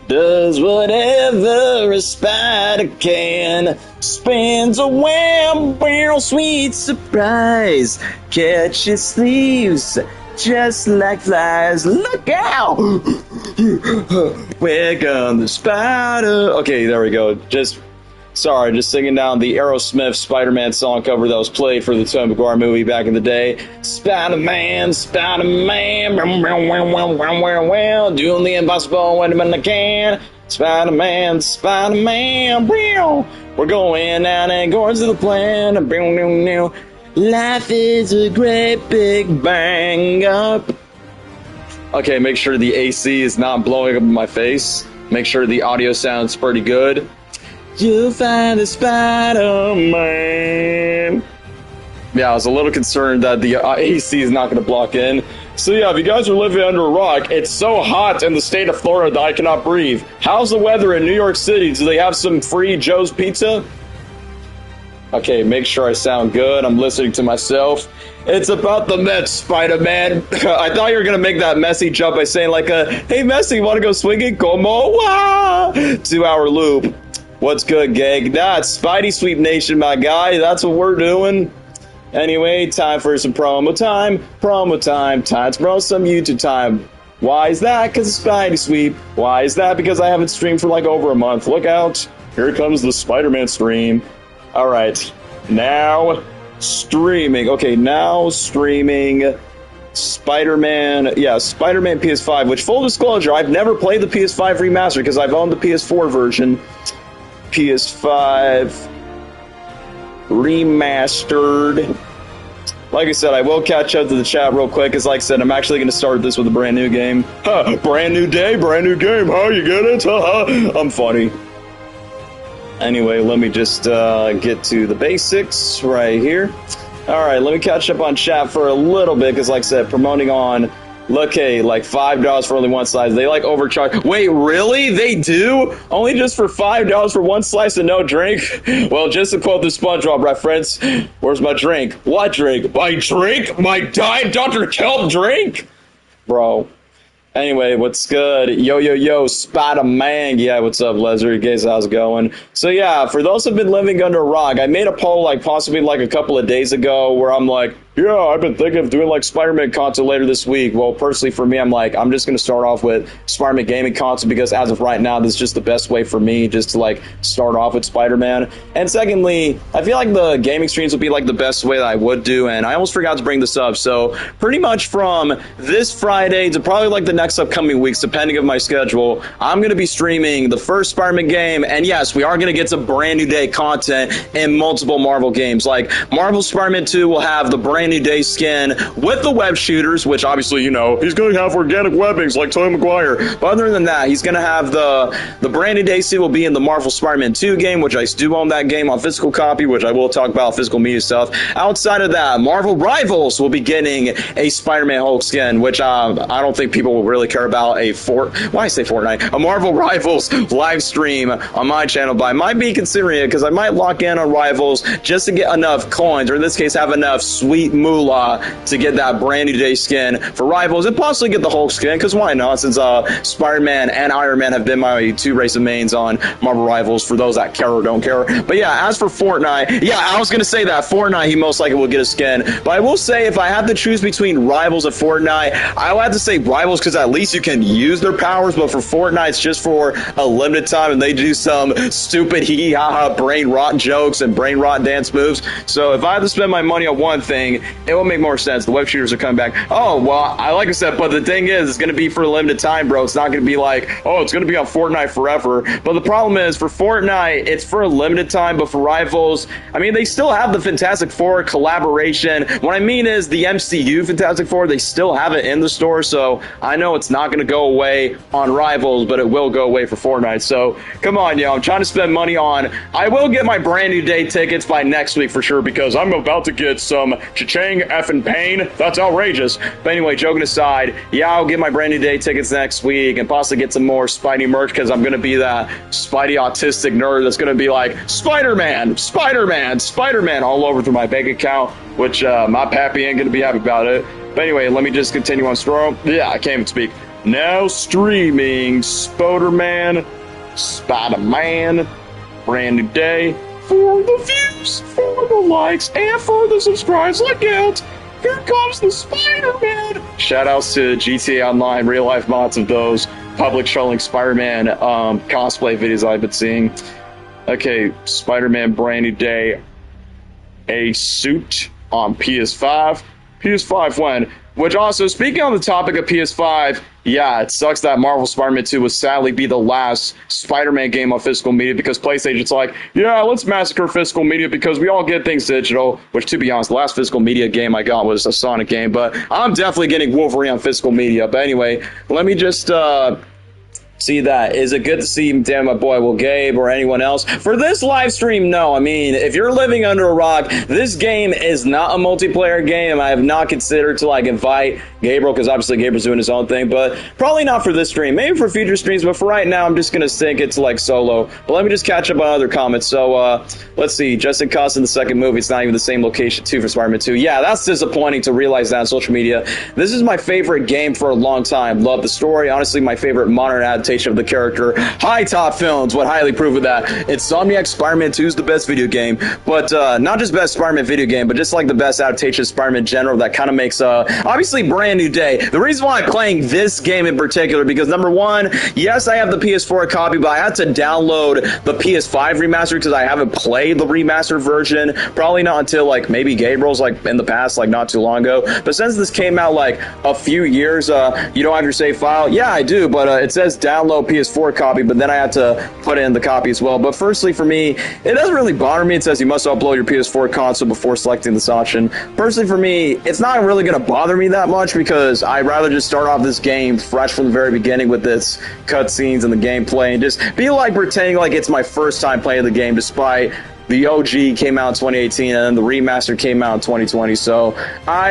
Does whatever a spider can. Spins a wham, barrel, sweet surprise. Catches thieves just like flies. Look out! Where come the spider? Okay, there we go. Just singing down the Aerosmith Spider-Man song cover that was played for the Tobey Maguire movie back in the day. Spider-Man, Spider-Man, doing the impossible when I can. Spider-Man, Spider-Man, we're going out and going to the plan. Life is a great big bang up. Okay, make sure the AC is not blowing up in my face. Make sure the audio sounds pretty good. You'll find a Spider-Man. Yeah, I was a little concerned that the AC is not going to block in. So yeah, if you guys are living under a rock, it's so hot in the state of Florida that I cannot breathe. How's the weather in New York City? Do they have some free Joe's Pizza? Okay, make sure I sound good. I'm listening to myself. It's about the Mets, Spider-Man. I thought you were going to make that Messi jump by saying like hey Messi, want to go swinging? Como? Wah! 2-hour loop. What's good, gang? That's Spidey Sweep Nation, my guy. That's what we're doing. Anyway, time for some promo time. Promo time. Time to promo some YouTube time. Why is that? Because it's Spidey Sweep. Why is that? Because I haven't streamed for like over a month. Look out. Here comes the Spider-Man stream. All right. Now streaming. Okay, now streaming Spider-Man. Yeah, Spider-Man PS5, which, full disclosure, I've never played the PS5 remaster because I've owned the PS4 version. PS5 remastered. Like I said, I will catch up to the chat real quick, because like I said, I'm actually going to start this with a brand new game. Brand new day, brand new game. How you get it? I'm funny. Anyway, let me just get to the basics right here. Alright, let me catch up on chat for a little bit, because like I said, promoting on like $5 for only one slice. They like overcharge. Wait, really? They do? Only just for $5 for one slice and no drink? Well, just to quote the SpongeBob reference, where's my drink? What drink? My drink? My Diet Dr. Kelp drink? Bro. Anyway, what's good? Yo, Spider-Man. Yeah, what's up, Leslie? Guys, how's it going? So yeah, for those who've been living under a rock, I made a poll like possibly like a couple of days ago where I'm like, yeah, I've been thinking of doing like Spider-Man content later this week. Well, personally for me, I'm like, I'm just going to start off with Spider-Man gaming content because as of right now, this is just the best way for me just to like start off with Spider-Man. And secondly, I feel like the gaming streams would be like the best way that I would do. And I almost forgot to bring this up. So pretty much from this Friday to probably like the next upcoming weeks, depending on my schedule, I'm going to be streaming the first Spider-Man game. And yes, we are going to get some brand new day content in multiple Marvel games. Like Marvel Spider-Man 2 will have the brand new day skin with the web shooters, which obviously, you know, he's going to have organic webbings like Tobey Maguire. But other than that, he's going to have the brand new day skin will be in the Marvel Spider-Man 2 game, which I do own that game on physical copy, which I will talk about physical media stuff. Outside of that, Marvel Rivals will be getting a Spider-Man Hulk skin, which I don't think people will really care about a Marvel Rivals live stream on my channel, but I might be considering it because I might lock in on Rivals just to get enough coins, or in this case, have enough sweet moolah to get that brand new day skin for Rivals and possibly get the Hulk skin, because why not, since Spider-Man and Iron Man have been my two race of mains on Marvel Rivals for those that care or don't care. But yeah, as for Fortnite, yeah, I was going to say that Fortnite, he most likely will get a skin, but I will say if I have to choose between Rivals and Fortnite, I will have to say Rivals because at least you can use their powers, but for Fortnite, it's just for a limited time and they do some stupid hee-hee-ha-ha brain rot jokes and brain rot dance moves. So if I have to spend my money on one thing, it will make more sense. The web shooters are coming back. Oh, well, like I said, but the thing is, it's going to be for a limited time, bro. It's not going to be like, oh, it's going to be on Fortnite forever. But the problem is, for Fortnite, it's for a limited time, but for Rivals, I mean, they still have the Fantastic Four collaboration. What I mean is the MCU Fantastic Four, they still have it in the store, so I know it's not going to go away on Rivals, but it will go away for Fortnite. So, come on, yo, I'm trying to spend money on, I will get my brand new day tickets by next week for sure, because I'm about to get some cha-ching effing pain. That's outrageous. But anyway, joking aside, yeah, I'll get my brand new day tickets next week and possibly get some more Spidey merch because I'm going to be that Spidey autistic nerd that's going to be like, Spider-Man, Spider-Man, Spider-Man all over through my bank account, which my pappy ain't going to be happy about it. But anyway, let me just continue on Storm. Yeah, I can't even speak. Now streaming Spider-Man, brand new day. For the views, for the likes, and for the subscribes. Look out! Here comes the Spider-Man! Shoutouts to GTA Online, real-life mods of those public trolling Spider-Man cosplay videos I've been seeing. Okay, Spider-Man brand new day. A suit on PS5. PS5 when? Which also, speaking on the topic of PS5, yeah, it sucks that Marvel Spider-Man 2 will sadly be the last Spider-Man game on physical media because PlayStation's like, yeah, let's massacre physical media because we all get things digital, which to be honest, the last physical media game I got was a Sonic game, but I'm definitely getting Wolverine on physical media. But anyway, let me just see that. Is it good to see, damn, my boy, Will Gabe or anyone else? For this live stream, no. I mean, if you're living under a rock, this game is not a multiplayer game. I have not considered to, like, invite Gabriel, because obviously Gabriel's doing his own thing, but probably not for this stream. Maybe for future streams, but for right now, I'm just going to sync it to, like, solo. But let me just catch up on other comments. So, let's see. Justin Cost in the second movie, it's not even the same location, too, for Spider-Man 2. Yeah, that's disappointing to realize that on social media. This is my favorite game for a long time. Love the story. Honestly, my favorite modern adaptation of the character. High Top Films would highly prove of that. Insomniac Spider-Man 2 is the best video game, but not just best Spider-Man video game, but just like the best adaptation of Spider-Man in general that kind of makes obviously brand new day. The reason why I'm playing this game in particular, because number one, yes, I have the PS4 copy, but I had to download the PS5 remaster because I haven't played the remastered version, probably not until like maybe Gabriel's like in the past, like not too long ago. But since this came out like a few years, you don't have your save file. Yeah, I do, but it says download PS4 copy, but then I had to put in the copy as well. But firstly, for me, it doesn't really bother me. It says you must upload your PS4 console before selecting this option. Personally, for me, it's not really going to bother me that much because I'd rather just start off this game fresh from the very beginning with its cutscenes and the gameplay and just be like pretending like it's my first time playing the game, despite the OG came out in 2018 and then the remaster came out in 2020. So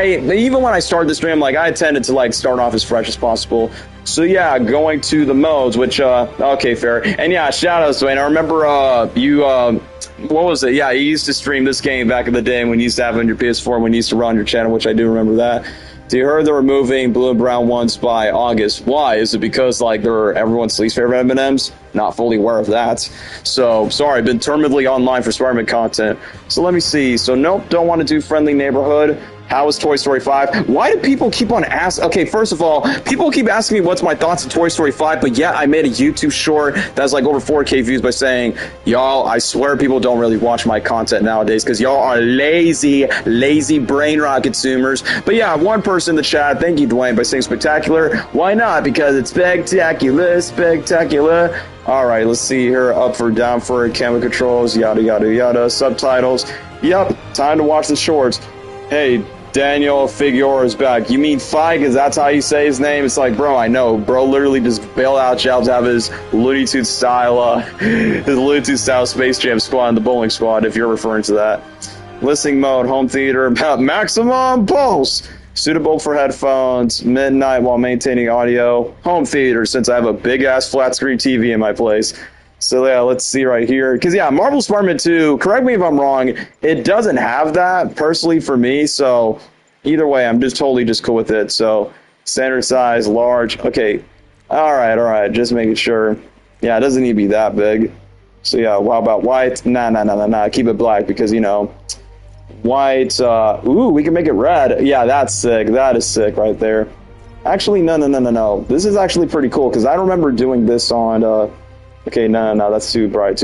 even when I started the stream, like I tended to like start off as fresh as possible. So yeah, going to the modes, which okay, fair. And yeah, shout outs, Dwayne. I remember you what was it? Yeah, you used to stream this game back in the day when you used to have it on your PS4 when you used to run your channel, which I do remember that. So you heard they're removing blue and brown ones by August. Why? Is it because like they're everyone's least favorite M&Ms? Not fully aware of that. So sorry, been terminally online for Spider-Man content. So let me see. So nope, don't want to do friendly neighborhood. How is Toy Story 5? Why do people keep on asking? Okay, first of all, people keep asking me what's my thoughts on Toy Story 5, but yeah, I made a YouTube short that's like over 4K views by saying, y'all, I swear people don't really watch my content nowadays because y'all are lazy brain rot consumers. But yeah, one person in the chat, thank you, Dwayne, by saying spectacular. Why not? Because it's spectacular, spectacular. All right, let's see here. Up for, down for, camera controls, yada, yada, yada. Subtitles. Yep, time to watch the shorts. Hey, Daniel Figueroa is back. You mean Fi, because that's how you say his name? It's like, bro, I know. Bro literally just bailed out jobs to have his Looney Tunes style, Space Jam squad and the bowling squad, if you're referring to that. Listening mode, home theater, maximum pulse. Suitable for headphones, midnight while maintaining audio. Home theater, since I have a big-ass flat-screen TV in my place. So yeah, let's see right here. Because yeah, Marvel Spider-Man 2, correct me if I'm wrong, it doesn't have that, personally for me. So either way, I'm just totally just cool with it. So standard size, large. Okay, all right, just making sure. Yeah, it doesn't need to be that big. So yeah, how about white? Nah, keep it black because, you know, white. Ooh, we can make it red. Yeah, that's sick. That is sick right there. Actually, no. This is actually pretty cool because I remember doing this on... Okay, no, that's too bright.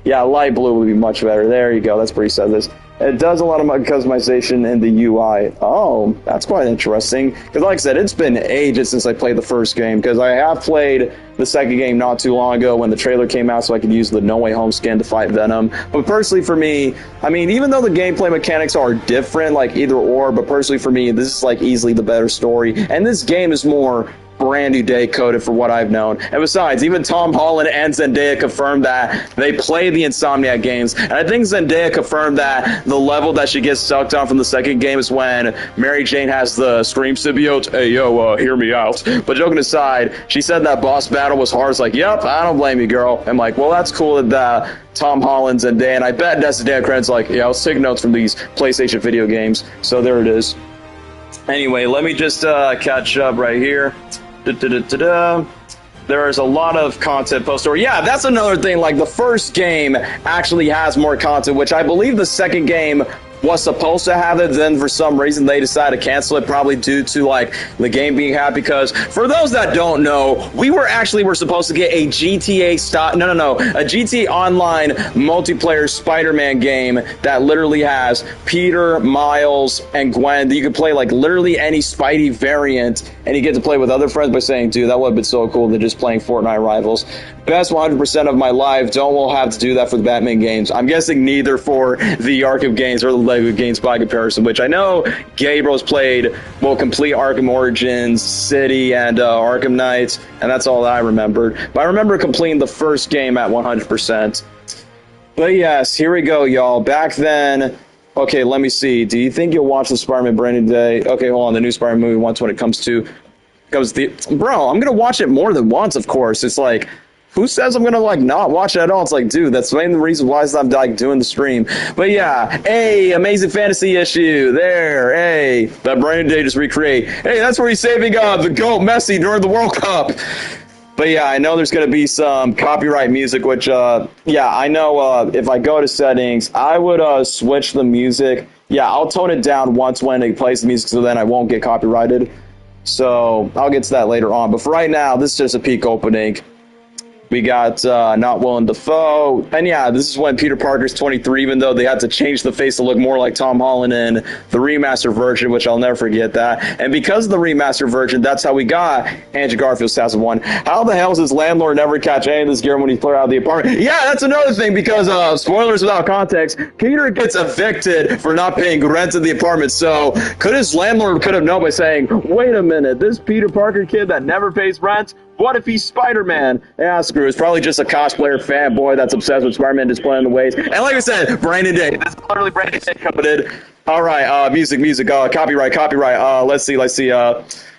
Yeah, light blue would be much better. There you go, that's where you said this. It does a lot of customization in the UI. Oh, that's quite interesting. Because like I said, it's been ages since I played the first game. Because I have played the second game not too long ago when the trailer came out so I could use the No Way Home skin to fight Venom. But personally for me, I mean, even though the gameplay mechanics are different, like either or, but personally for me, this is like easily the better story. And this game is more brand new day coded for what I've known. And besides, even Tom Holland and Zendaya confirmed that they play the Insomniac games. And I think Zendaya confirmed that the level that she gets sucked on from the second game is when Mary Jane has the Scream symbiote. Hey, yo, hear me out. But joking aside, she said that boss battle was hard. It's like, yep, I don't blame you, girl. I'm like, well, that's cool that Tom Holland's and Dan. I bet that's Dan Cran's like, yeah, I was taking notes from these PlayStation video games. So there it is. Anyway, let me just catch up right here. There's a lot of content posted. Yeah, that's another thing. Like, the first game actually has more content, which I believe the second game was supposed to have it. Then for some reason they decided to cancel it, probably due to like the game being hacked. Because for those that don't know, we were supposed to get a GTA a GTA Online multiplayer Spider-Man game that literally has Peter, Miles, and Gwen. You could play like literally any Spidey variant, and you get to play with other friends by saying, dude, that would have been so cool than just playing Fortnite Rivals. Best 100% of my life. Don't will have to do that for the Batman games. I'm guessing neither for the Arkham games or the Lego games by comparison, which I know Gabriel's played, complete Arkham Origins, City, and Arkham Knights, and that's all that I remembered. But I remember completing the first game at 100%. But yes, here we go, y'all. Back then, okay, let me see. Do you think you'll watch the Spider-Man Brand New Day? Okay, hold on. The new Spider-Man movie once when it comes to... Bro, I'm going to watch it more than once, of course. It's like... Who says I'm gonna like not watch it at all? It's like, dude, that's the main reason why I'm like doing the stream. But yeah, hey, Amazing Fantasy issue there. Hey, that Brand New Day just recreate. Hey, that's where he's saving the GOAT Messi during the World Cup. But yeah, I know there's gonna be some copyright music, which yeah, I know if I go to settings, I would switch the music. Yeah, I'll tone it down once when it plays the music, so then I won't get copyrighted. So I'll get to that later on. But for right now, this is just a peak opening. We got Not Willem Dafoe. And yeah, this is when Peter Parker's 23, even though they had to change the face to look more like Tom Holland in the remastered version, which I'll never forget that. And because of the remastered version, that's how we got Andrew Garfield's 2001. How the hell does his landlord never catch any of this gear when he's cleared out of the apartment? Yeah, that's another thing, because spoilers without context, Peter gets evicted for not paying rent in the apartment. So could his landlord have known by saying, wait a minute, this Peter Parker kid that never pays rent? What if he's Spider-Man? Yeah, screw. It's probably just a cosplayer fanboy that's obsessed with Spider-Man displaying the ways. And like I said, Brand New Day. This is literally Brand New Day coming in. All right, music, copyright. Let's see.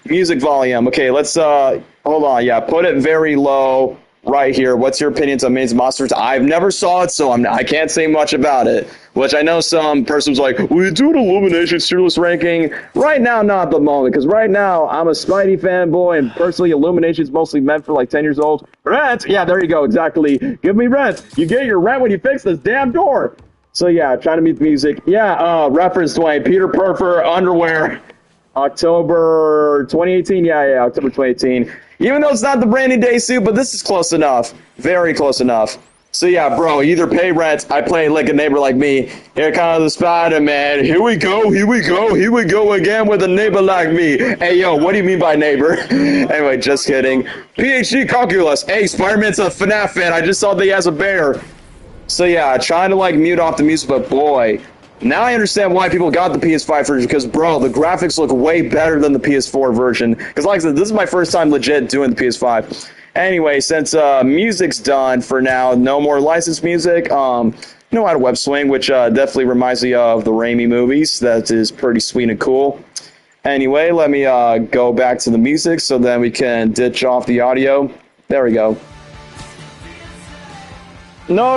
Music volume. Okay, let's, hold on. Yeah, put it very low right here. What's your opinions on Amazing Monsters? I've never saw it, so I can't say much about it. Which I know some person's like, will you do an Illumination tier list ranking? Right now, not at the moment, because right now, I'm a Spidey fanboy, and personally, Illumination's mostly meant for like 10 years old. Rent! Yeah, there you go, exactly. Give me rent. You get your rent when you fix this damn door. So yeah, trying to meet the music. Yeah, reference, Dwayne. Peter Purfer, underwear. October 2018? Yeah, October 2018. Even though it's not the Brand New Day suit, but this is close enough. Very close enough. So yeah, bro, either pay rent, I play like a neighbor like me. Here comes the Spider-Man. Here we go again with a neighbor like me. Hey, yo, what do you mean by neighbor? Anyway, just kidding. PhD calculus. Hey, Spider-Man's a FNAF fan. I just saw that he has a bear. So yeah, trying to like mute off the music, but boy, now I understand why people got the PS5 version, because, bro, the graphics look way better than the PS4 version. Because, like I said, this is my first time legit doing the PS5. Anyway, since music's done for now, no more licensed music. I had a web swing, which definitely reminds me of the Raimi movies. That is pretty sweet and cool. Anyway, let me go back to the music so then we can ditch off the audio. There we go. No.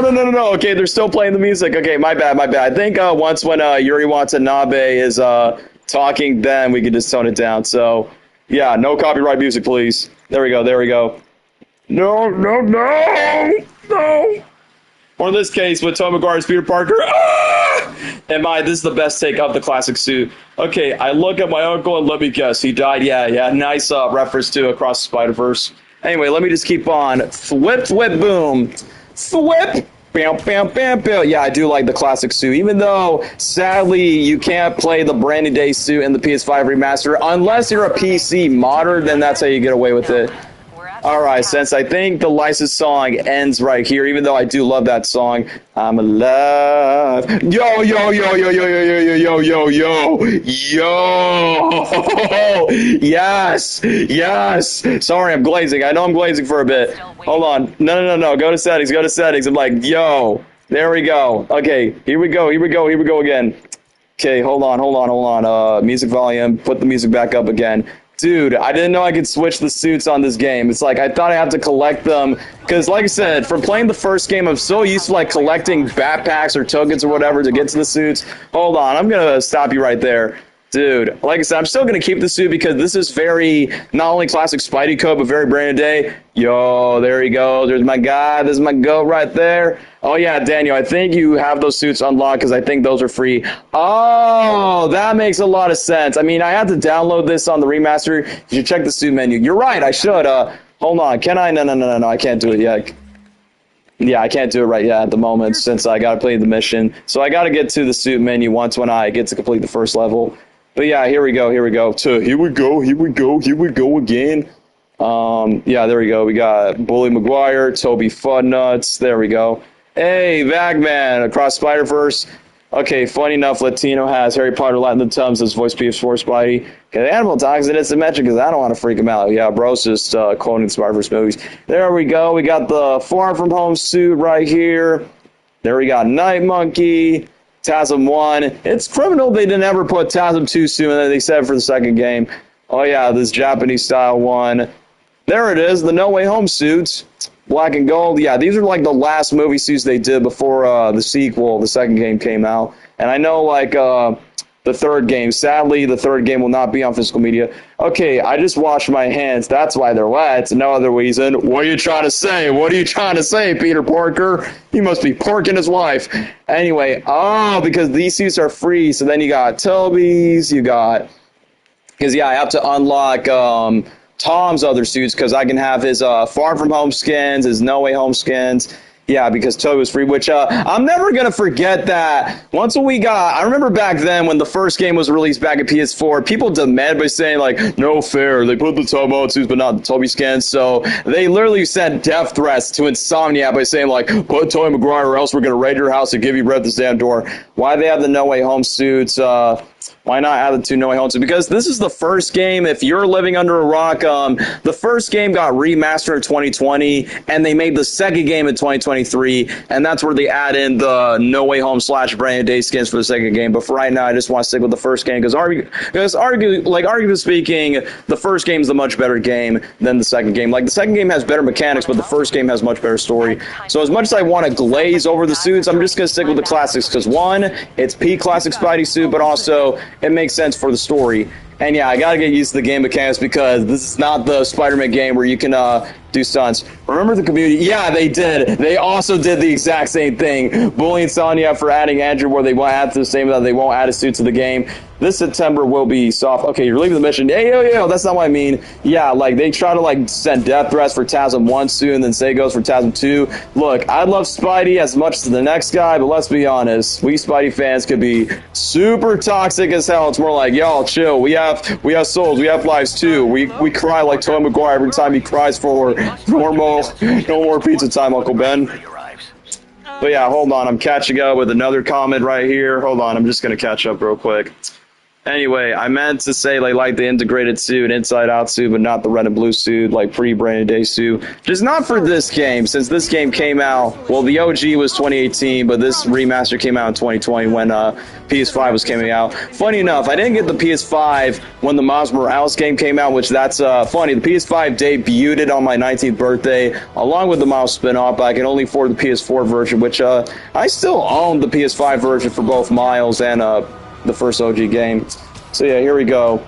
Okay, they're still playing the music. Okay, my bad. I think once when Yuri Watanabe is talking, then we can just tone it down. So, yeah, no copyright music, please. There we go. No. Or in this case, with Tobey Maguire's Peter Parker. This is the best take of the classic suit. Okay, I look at my uncle and let me guess, he died. Yeah, nice reference to Across the Spider-Verse. Anyway, let me just keep on. Whip, boom. Whip! Bam, bam. Yeah, I do like the classic suit, even though, sadly, you can't play the Brand New Day suit in the PS5 remaster. Unless you're a PC modder, then that's how you get away with it. Alright, since I think the licensed song ends right here, even though I do love that song, I'm alive. Yo! Yes! Sorry, I'm glazing. I know I'm glazing for a bit. Hold on. No. Go to settings. I'm like, yo. There we go. Okay, here we go again. Okay, hold on. Music volume. Put the music back up again. Dude, I didn't know I could switch the suits on this game. It's like, I thought I had to collect them. Because, like I said, from playing the first game, I'm so used to, like, collecting backpacks or tokens or whatever to get to the suits. Hold on, I'm going to stop you right there. Dude, like I said, I'm still going to keep the suit because this is very, not only classic Spidey code, but very brand new day. Yo, there he goes. There's my guy. This is my goat right there. Oh, yeah, Daniel, I think you have those suits unlocked because I think those are free. Oh, that makes a lot of sense. I mean, I had to download this on the remaster. You should check the suit menu. You're right, I should. Hold on. Can I? No, I can't do it yet. Yeah, I can't do it right yet at the moment since I got to play the mission. So I got to get to the suit menu once when I get to complete the first level. But yeah, here we go. Here we go again. Yeah, there we go. We got Bully Maguire, Toby Fudnuts. There we go. Hey, Bagman, across Spider-Verse. Okay, funny enough, Latino has Harry Potter Latin Tums as voice PS4 Spidey. Okay, the animal talks and it's a mention because I don't want to freak him out. Yeah, bro's just quoting Spider-Verse movies. There we go. We got the Far From Home suit right here. There we got Night Monkey. TASM 1. It's criminal they didn't ever put TASM 2 soon, and then they said for the second game. Oh, yeah, this Japanese style one. There it is, the No Way Home suits. Black and gold. Yeah, these are like the last movie suits they did before the sequel, the second game came out. And I know, like, the third game. Sadly, the third game will not be on physical media. Okay, I just washed my hands. That's why they're wet. No other reason. What are you trying to say? What are you trying to say, Peter Parker? He must be porking his wife. Anyway, because these suits are free. So then you got Toby's, you got... Because, yeah, I have to unlock Tom's other suits because I can have his Far From Home skins, his No Way Home skins. Yeah, because Toby was free, which I'm never going to forget that. Once we got, I remember back then when the first game was released back at PS4, people demanded by saying, like, no fair. They put the Toby suits, but not the Toby skins. So they literally sent death threats to Insomniac by saying, like, put Tobey Maguire or else we're going to raid your house and give you red this damn door. Why they have the No Way Home suits? Why not add the two No Way Home suits? Because this is the first game, if you're living under a rock, the first game got remastered in 2020, and they made the second game in 2023, and that's where they add in the No Way Home / Brand New Day skins for the second game. But for right now, I just want to stick with the first game, because arguably speaking, the first game is a much better game than the second game. Like, the second game has better mechanics, but the first game has much better story. So as much as I want to glaze over the suits, I'm just going to stick with the classics, because one, it's peak classic Spidey suit, but also it makes sense for the story. And yeah, I gotta get used to the game mechanics because this is not the Spider-Man game where you can do stunts. Remember the community? Yeah, they did. They also did the exact same thing. Bullying Sonya for adding Andrew where they won't add to the same that they won't add a suit to the game. This September will be soft. Okay, you're leaving the mission. Hey, yo, that's not what I mean. Yeah, like, they try to, like, send death threats for TASM 1 soon, and then say goes for TASM 2. Look, I love Spidey as much as the next guy, but let's be honest. We Spidey fans could be super toxic as hell. It's more like, y'all, chill. We have souls. We have lives, too. We cry like Tobey Maguire every time he cries for no more pizza time, Uncle Ben. But yeah, hold on. I'm catching up with another comment right here. Hold on. I'm just going to catch up real quick. Anyway, I meant to say like the integrated suit, inside out suit, but not the red and blue suit, like pre-Brand New Day suit. Just not for this game, since this game came out, well, the OG was 2018, but this remaster came out in 2020 when PS5 was coming out. Funny enough, I didn't get the PS5 when the Miles Morales game came out, which that's funny. The PS5 debuted on my 19th birthday, along with the Miles spin-off, but I can only afford the PS4 version, which I still own the PS5 version for both Miles and the first OG game. So yeah, here we go.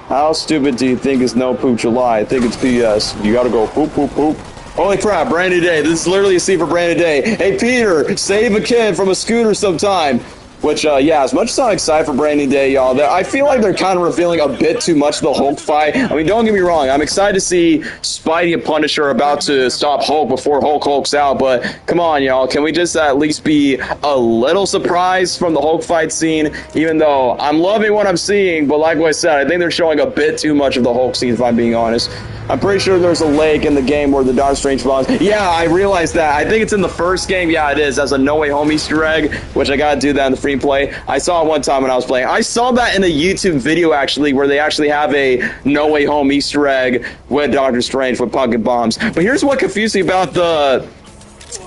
How stupid do you think is No Poop July? I think it's PS. You gotta go poop, poop, poop. Holy crap, Brand New Day. This is literally a scene for Brand New Day. Hey, Peter, save a kid from a scooter sometime. Which, yeah, as much as I'm excited for Brand New Day, y'all, I feel like they're kind of revealing a bit too much of the Hulk fight. I mean, don't get me wrong. I'm excited to see Spidey and Punisher about to stop Hulk before Hulk's out. But come on, y'all. Can we just at least be a little surprised from the Hulk fight scene? Even though I'm loving what I'm seeing, but like I said, I think they're showing a bit too much of the Hulk scene, if I'm being honest. I'm pretty sure there's a lake in the game where the Doctor Strange spawns. Yeah, I realized that. I think it's in the first game. Yeah, it is. As a No Way Home Easter egg, which I gotta do that in the free play. I saw it one time when I was playing. I saw that in a YouTube video, actually, where they actually have a No Way Home Easter egg with Doctor Strange with pocket bombs. But here's what confused me about the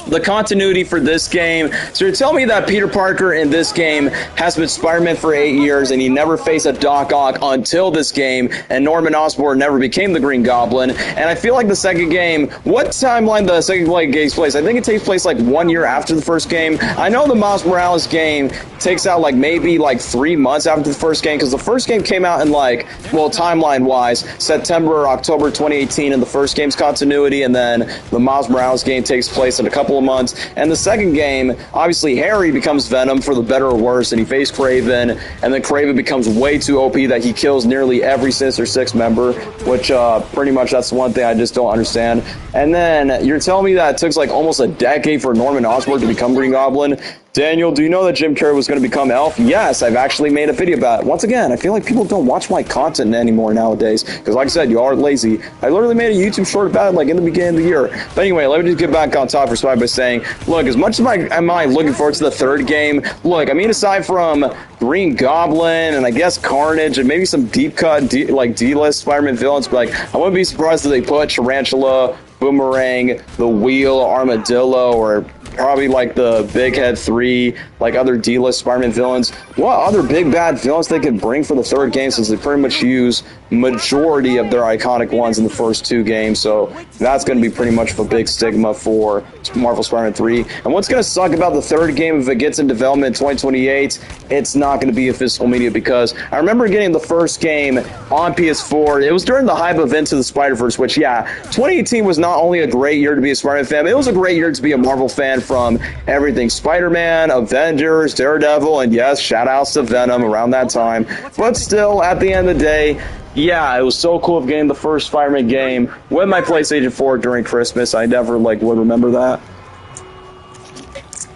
the continuity for this game. So you're telling me that Peter Parker in this game has been Spider-Man for 8 years and he never faced a Doc Ock until this game, and Norman Osborn never became the Green Goblin. And I feel like the second game, what timeline the second game takes place? I think it takes place like 1 year after the first game. I know the Miles Morales game takes out like maybe like 3 months after the first game, because the first game came out in like, well, timeline-wise, September or October 2018 in the first game's continuity, and then the Miles Morales game takes place in a couple of months. And the second game, obviously Harry becomes Venom for the better or worse, and he faces Kraven, and then Kraven becomes way too OP that he kills nearly every Sinister Six member, which pretty much that's one thing I just don't understand. And then you're telling me that it took like almost a decade for Norman Osborn to become Green Goblin. Daniel, do you know that Jim Carrey was going to become Elf? Yes, I've actually made a video about it. Once again, I feel like people don't watch my content anymore nowadays, because like I said, you are lazy. I literally made a YouTube short about it like in the beginning of the year. But anyway, let me just get back on top for Spy by saying, look, as much as am I looking forward to the third game, look, I mean, aside from Green Goblin and I guess Carnage and maybe some deep cut, D-list Spider-Man villains, but like, I wouldn't be surprised if they put Tarantula, Boomerang, the Wheel, Armadillo, or probably like the Big Head 3, like other D-list Spider-Man villains. What other big bad villains they could bring for the third game, since they pretty much use majority of their iconic ones in the first two games. So that's going to be pretty much of a big stigma for Marvel Spider-Man 3. And what's going to suck about the third game, if it gets in development in 2028, it's not going to be a physical media, because I remember getting the first game on PS4. It was during the hype of Into the Spider-Verse, which, yeah, 2018 was not only a great year to be a Spider-Man fan, it was a great year to be a Marvel fan, from everything Spider-Man, Avengers, Daredevil, and yes, shout-outs to Venom around that time. But still, at the end of the day, yeah, it was so cool of getting the first Spider-Man game with my PlayStation 4 during Christmas. I never, would remember that.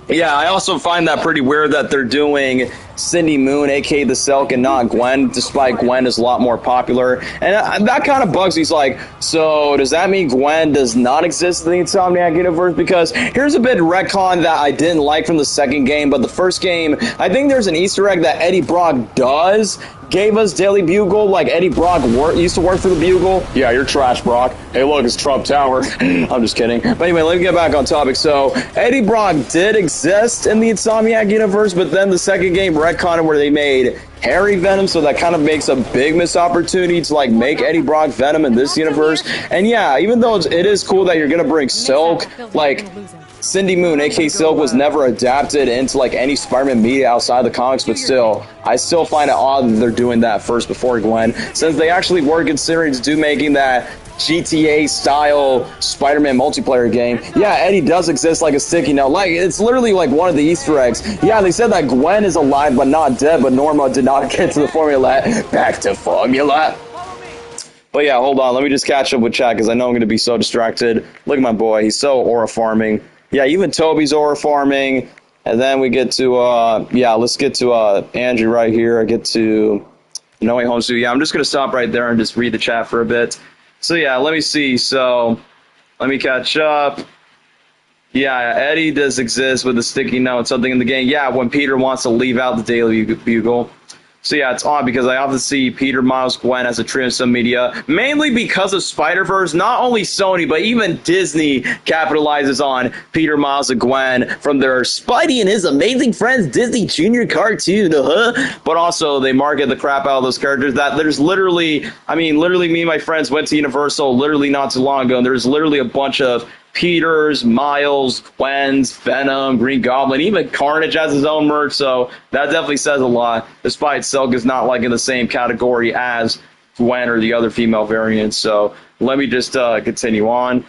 Yeah, I also find that pretty weird that they're doing Cindy Moon, aka the Silk, and not Gwen, despite Gwen is a lot more popular. And that kind of bugs me. He's like, so does that mean Gwen does not exist in the Insomniac universe? Because here's a bit of retcon that I didn't like from the second game, but the first game, I think there's an Easter egg that Eddie Brock gave us Daily Bugle, like Eddie Brock used to work for the Bugle. Yeah, you're trash, Brock. Hey, look, it's Trump Tower. I'm just kidding. But anyway, let me get back on topic. So, Eddie Brock did exist in the Insomniac universe, but then the second game retconned where they made Harry Venom, so that kind of makes a big missed opportunity to like make Eddie Brock Venom in this universe. And yeah, even though it is cool that you're gonna bring Silk, like Cindy Moon, aka Silk, was never adapted into like any Spider-Man media outside the comics, but still, I still find it odd that they're doing that first before Gwen, since they actually were considering to do making that GTA-style Spider-Man multiplayer game. Yeah, Eddie does exist like a sticky note. Like, it's literally like one of the Easter eggs. Yeah, they said that Gwen is alive but not dead, but Norma did not get to the formula. Back to formula. But yeah, hold on. Let me just catch up with chat, because I know I'm going to be so distracted. Look at my boy. He's so aura farming. Yeah, even Toby's aura farming. And then we get to, yeah, let's get to Andrew right here. I get to No Way Home. So yeah, I'm just going to stop right there and just read the chat for a bit. So yeah, let me see. So let me catch up. Yeah, Eddie does exist with a sticky note, something in the game. Yeah, when Peter wants to leave out the Daily Bugle. So yeah, it's odd because I often see Peter, Miles, Gwen as a trio in some media, mainly because of Spider-Verse. Not only Sony, but even Disney capitalizes on Peter, Miles, and Gwen from their Spidey and His Amazing Friends Disney Junior cartoon. But also, they market the crap out of those characters that there's literally, I mean, literally me and my friends went to Universal literally not too long ago, and there's literally a bunch of Peters, Miles, Gwen's, Venom, Green Goblin, even Carnage has his own merch, so that definitely says a lot, despite Silk is not like in the same category as Gwen or the other female variants. So let me just continue on.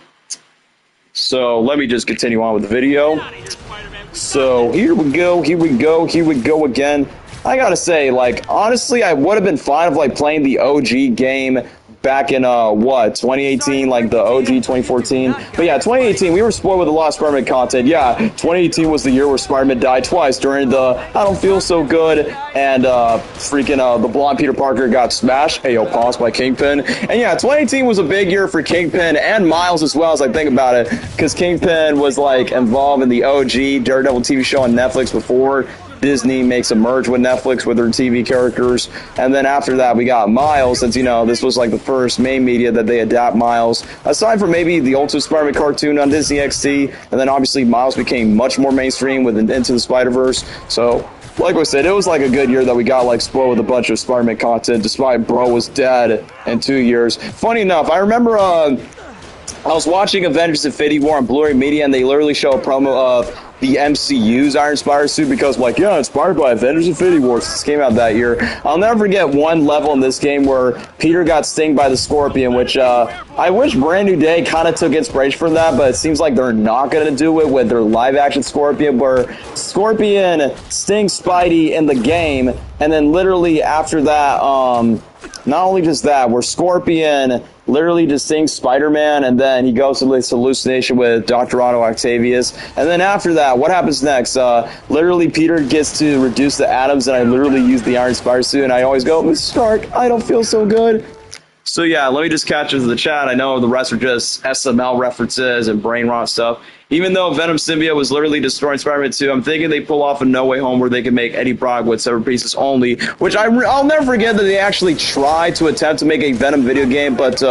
Let me just continue on with the video. So here we go again. I gotta say, like, honestly, I would have been fine of like playing the OG game back in, 2018, like the OG 2014. But yeah, 2018, we were spoiled with a lot of Spider-Man content. Yeah, 2018 was the year where Spider-Man died twice during the I Don't Feel So Good and the blonde Peter Parker got smashed. Ayo, pause by Kingpin. And yeah, 2018 was a big year for Kingpin and Miles as well, as I think about it, because Kingpin was like involved in the OG Daredevil TV show on Netflix before Disney makes a merge with Netflix with their TV characters. And then after that, we got Miles, since, you know, this was like the first main media that they adapt Miles. Aside from maybe the Ultimate Spider-Man cartoon on Disney XD, and then obviously Miles became much more mainstream with Into the Spider-Verse. So, like I said, it was like a good year that we got like spoiled with a bunch of Spider-Man content, despite Bro was dead in 2 years. Funny enough, I remember I was watching Avengers Infinity War on Blu-ray Media, and they literally show a promo of the MCU's Iron Spider suit because, like, yeah, inspired by Avengers Infinity War. This came out that year. I'll never forget one level in this game where Peter got stung by the Scorpion, which I wish Brand New Day kind of took inspiration from that, but it seems like they're not going to do it with their live-action Scorpion, where Scorpion stings Spidey in the game, and then literally after that, not only just that, where Scorpion literally just stings Spider-Man, and then he goes to this hallucination with Dr. Otto Octavius. And then after that, what happens next? Literally, Peter gets to reduce the atoms, and I literally use the Iron Spider suit, and I always go, Mr. Stark, I don't feel so good. So yeah, let me just catch up to the chat. I know the rest are just SML references and brain rot stuff. Even though Venom symbiote was literally destroying Spider-Man 2, I'm thinking they pull off a No Way Home where they can make Eddie Brock with several pieces only, which I'll never forget that they actually tried to attempt to make a Venom video game, but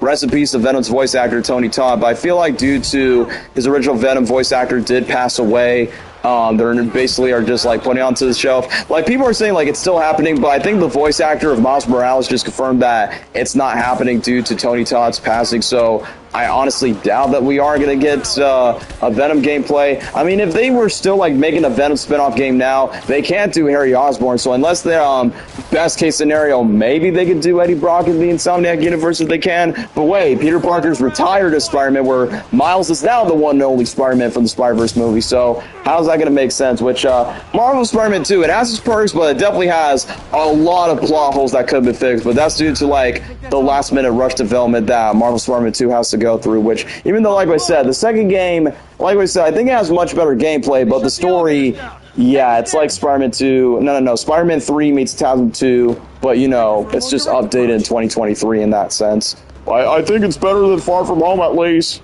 rest in peace to Venom's voice actor, Tony Todd. But I feel like due to his original Venom voice actor did pass away, they're basically are just like putting it onto the shelf. Like, people are saying like it's still happening, but I think the voice actor of Miles Morales just confirmed that it's not happening due to Tony Todd's passing. So I honestly doubt that we are going to get a Venom gameplay. I mean, if they were still like making a Venom spinoff game now, they can't do Harry Osborn. So unless they're best case scenario, maybe they could do Eddie Brock in the Insomniac universe if they can. But wait, Peter Parker's retired as Spider-Man, where Miles is now the one and only Spider-Man from the Spider-Verse movie. So how's that going to make sense? Which Marvel Spider-Man 2, it has its perks, but it definitely has a lot of plot holes that could have been fixed. But that's due to like the last minute rush development that Marvel Spider-Man 2 has to go through, which even though, like I said, the second game, like I said, I think it has much better gameplay, but the story, yeah, it's like Spider-Man 2, no, Spider-Man 3 meets 2002, but, you know, it's just updated in 2023 in that sense. I think it's better than Far From Home, at least.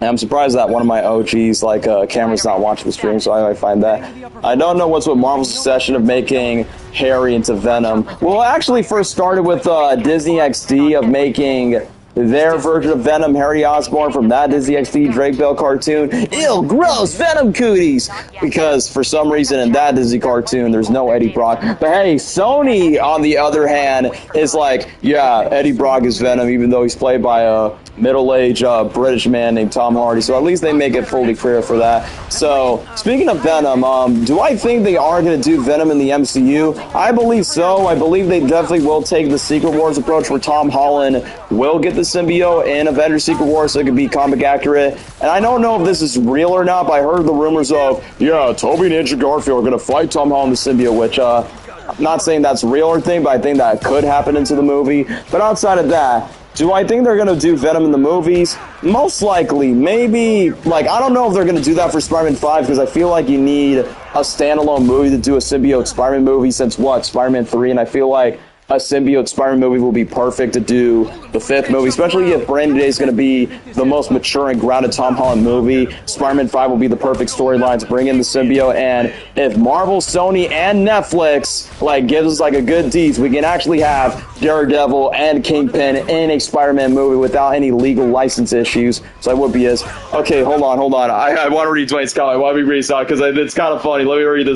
And I'm surprised that one of my OGs, like Cameron's not watching the stream, so I find that. I don't know what's with Marvel's obsession of making Harry into Venom. Well, it actually first started with Disney XD of making their version of Venom, Harry Osborn, from that Disney XD Drake Bell cartoon. Ew, gross, Venom cooties! Because for some reason in that Disney cartoon, there's no Eddie Brock. But hey, Sony, on the other hand, is like, yeah, Eddie Brock is Venom, even though he's played by a middle-aged British man named Tom Hardy. So at least they make it fully clear for that. So, speaking of Venom, do I think they are going to do Venom in the MCU? I believe so. I believe they definitely will take the Secret Wars approach where Tom Holland will get the symbiote in Avengers Secret Wars so it can be comic accurate. And I don't know if this is real or not, but I heard the rumors of, yeah, Tobey and Andrew Garfield are going to fight Tom Holland the symbiote, which, I'm not saying that's real or thing, but I think that could happen into the movie. But outside of that, do I think they're going to do Venom in the movies? Most likely. Maybe, like, I don't know if they're going to do that for Spider-Man 5, because I feel like you need a standalone movie to do a symbiote Spider-Man movie since, what, Spider-Man 3, and I feel like a symbiote Spider-Man movie will be perfect to do the fifth movie, especially if Brand New Day is going to be the most mature and grounded Tom Holland movie. Spider-Man 5 will be the perfect storyline to bring in the symbiote, and if Marvel, Sony, and Netflix like gives us like a good tease, we can actually have Daredevil and Kingpin in a Spider-Man movie without any legal license issues. So I would be as okay. Hold on. I want to read Dwayne's comment. I want to read it because it's kind of funny. Let me read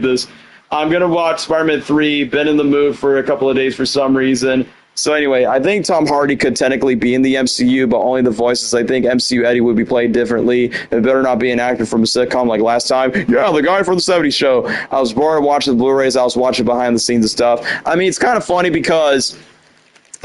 this. I'm going to watch Spider-Man 3, been in the mood for a couple of days for some reason. So anyway, I think Tom Hardy could technically be in the MCU, but only the voices. I think MCU Eddie would be played differently. It better not be an actor from a sitcom like last time. Yeah, the guy from the 70s show. I was bored watching the Blu-rays. I was watching behind the scenes and stuff. I mean, it's kind of funny because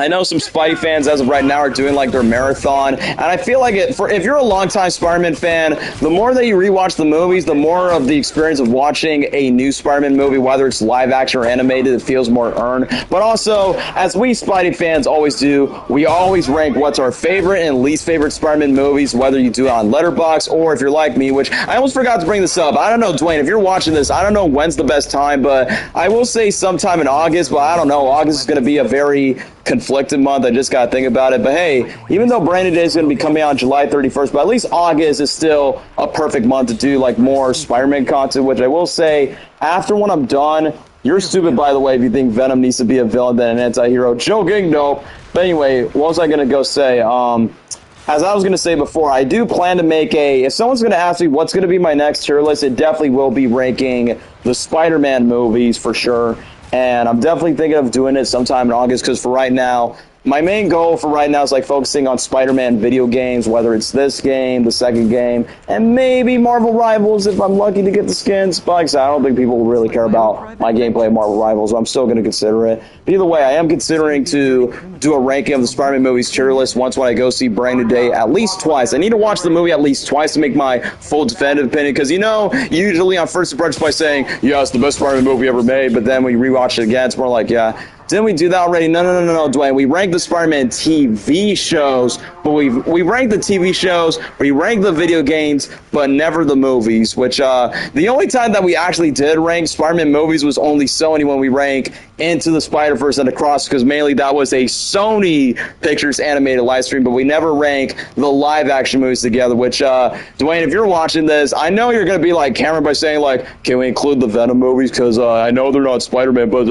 I know some Spidey fans as of right now are doing like their marathon, and I feel like if you're a longtime Spider-Man fan, the more that you rewatch the movies, the more of the experience of watching a new Spider-Man movie, whether it's live action or animated, it feels more earned. But also, as we Spidey fans always do, we always rank what's our favorite and least favorite Spider-Man movies, whether you do it on Letterboxd or if you're like me, which I almost forgot to bring this up. I don't know, Dwayne, if you're watching this, I don't know when's the best time, but I will say sometime in August, but I don't know. August is going to be a very conflicted month. I just got to think about it. But hey, even though Brand New Day is going to be coming out on July 31st, but at least August is still a perfect month to do like more Spider-Man content, which I will say, after when I'm done, you're stupid, by the way, if you think Venom needs to be a villain than an anti-hero. Joking, nope. But anyway, what was I going to go say? As I was going to say before, I do plan to make if someone's going to ask me what's going to be my next tier list, it definitely will be ranking the Spider-Man movies for sure. And I'm definitely thinking of doing it sometime in August, because for right now, my main goal for right now is like focusing on Spider-Man video games, whether it's this game, the second game, and maybe Marvel Rivals if I'm lucky to get the skins. But like I said, I don't think people will really care about my gameplay of Marvel Rivals, so I'm still going to consider it. But either way, I am considering to do a ranking of the Spider-Man movies tier list once when I go see Brand New Day at least twice. I need to watch the movie at least twice to make my full definitive opinion, because usually on first impressions by saying, yeah, it's the best Spider-Man movie ever made, but then when you rewatch it again, it's more like, yeah, didn't we do that already? No, Dwayne. We ranked the Spider-Man TV shows, but we ranked the TV shows, we ranked the video games, but never the movies, which the only time that we actually did rank Spider-Man movies was only Sony when we rank Into the Spider-Verse and Across, because mainly that was a Sony Pictures animated live stream, but we never rank the live-action movies together, which, Dwayne, if you're watching this, I know you're going to be like Cameron by saying, like, can we include the Venom movies, because I know they're not Spider-Man, but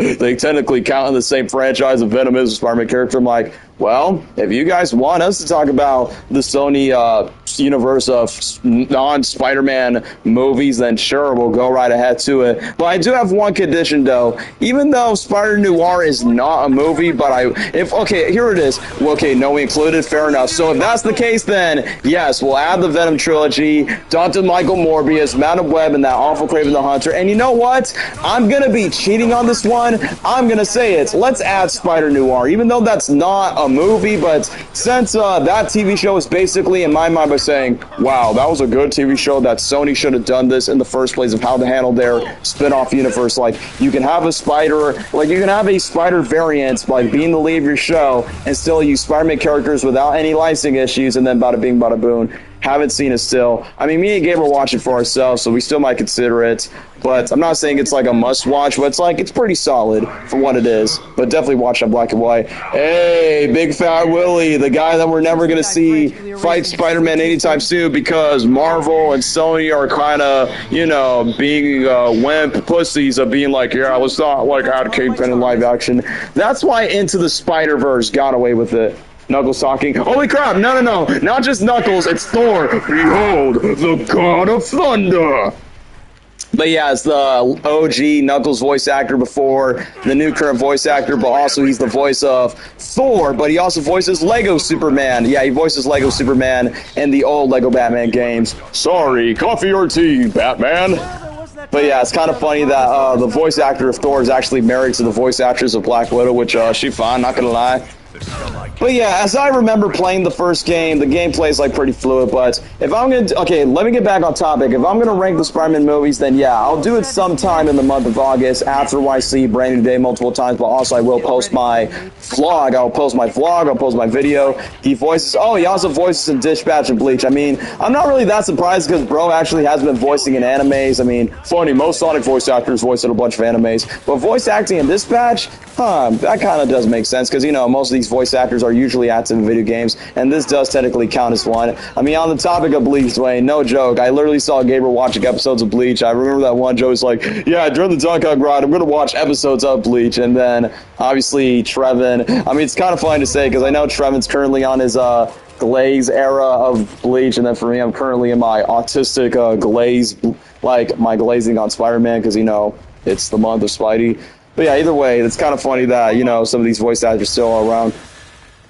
they technically count in the same franchise of Venom is a Spider-Man character. I'm like, well, if you guys want us to talk about the Sony universe of non-Spider-Man movies, then sure, we'll go right ahead to it. But I do have one condition, though. Even though Spider-Noir is not a movie, but okay, here it is. Well, okay, no, we included, fair enough. So if that's the case, then yes, we'll add the Venom trilogy, Dr. Michael Morbius, Madam Web, and that awful Kraven the Hunter. And you know what? I'm going to be cheating on this one. I'm going to say it. Let's add Spider-Noir, even though that's not a movie, but since that TV show is basically, in my mind, by saying, wow, that was a good TV show, that Sony should have done this in the first place of how to handle their spin-off universe. Like, you can have a spider variant, like, being the lead of your show, and still use Spider-Man characters without any licensing issues, and then bada bing, bada boom. Haven't seen it still. I mean, me and Gabe are watching for ourselves, so we still might consider it. But I'm not saying it's like a must-watch, but it's pretty solid for what it is. But definitely watch on Black and White. Hey, Big Fat Willie, the guy that we're never going to see fight Spider-Man anytime soon because Marvel and Sony are kind of, being wimp pussies of being like, yeah, let's not like add Kingpin in live action. That's why Into the Spider-Verse got away with it. Knuckles talking. Holy crap, no, not just Knuckles, it's Thor. Behold, the God of Thunder. But yeah, it's the OG Knuckles voice actor before the new current voice actor, but also he's the voice of Thor, but he also voices Lego Superman. Yeah, he voices Lego Superman in the old Lego Batman games. Sorry, coffee or tea, Batman? But yeah, it's kind of funny that the voice actor of Thor is actually married to the voice actress of Black Widow, which she fine, not gonna lie. But yeah, as I remember playing the first game, the gameplay is like pretty fluid, but if I'm going to, okay, let me get back on topic. If I'm going to rank the Spider-Man movies, then yeah, I'll do it sometime in the month of August after I see Brand New Day multiple times, but also I will post my vlog. I'll post my vlog, I'll post my video. He also voices in Dispatch and Bleach. I mean, I'm not really that surprised because bro actually has been voicing in animes. I mean, funny, most Sonic voice actors voice in a bunch of animes, but voice acting in Dispatch, that kind of does make sense because, most of these voice actors are usually active in video games, and this does technically count as one. I mean, on the topic of Bleach, Dwayne, no joke, I literally saw Gabriel watching episodes of Bleach. I remember that one joke was like, yeah, during the Donkey Kong ride, I'm going to watch episodes of Bleach, and then, obviously, Trevin. I mean, it's kind of funny to say, because I know Trevin's currently on his, glaze era of Bleach, and then for me, I'm currently in my autistic glaze, like, my glazing on Spider-Man, because, it's the month of Spidey. But yeah, either way, it's kind of funny that, some of these voice actors still are around.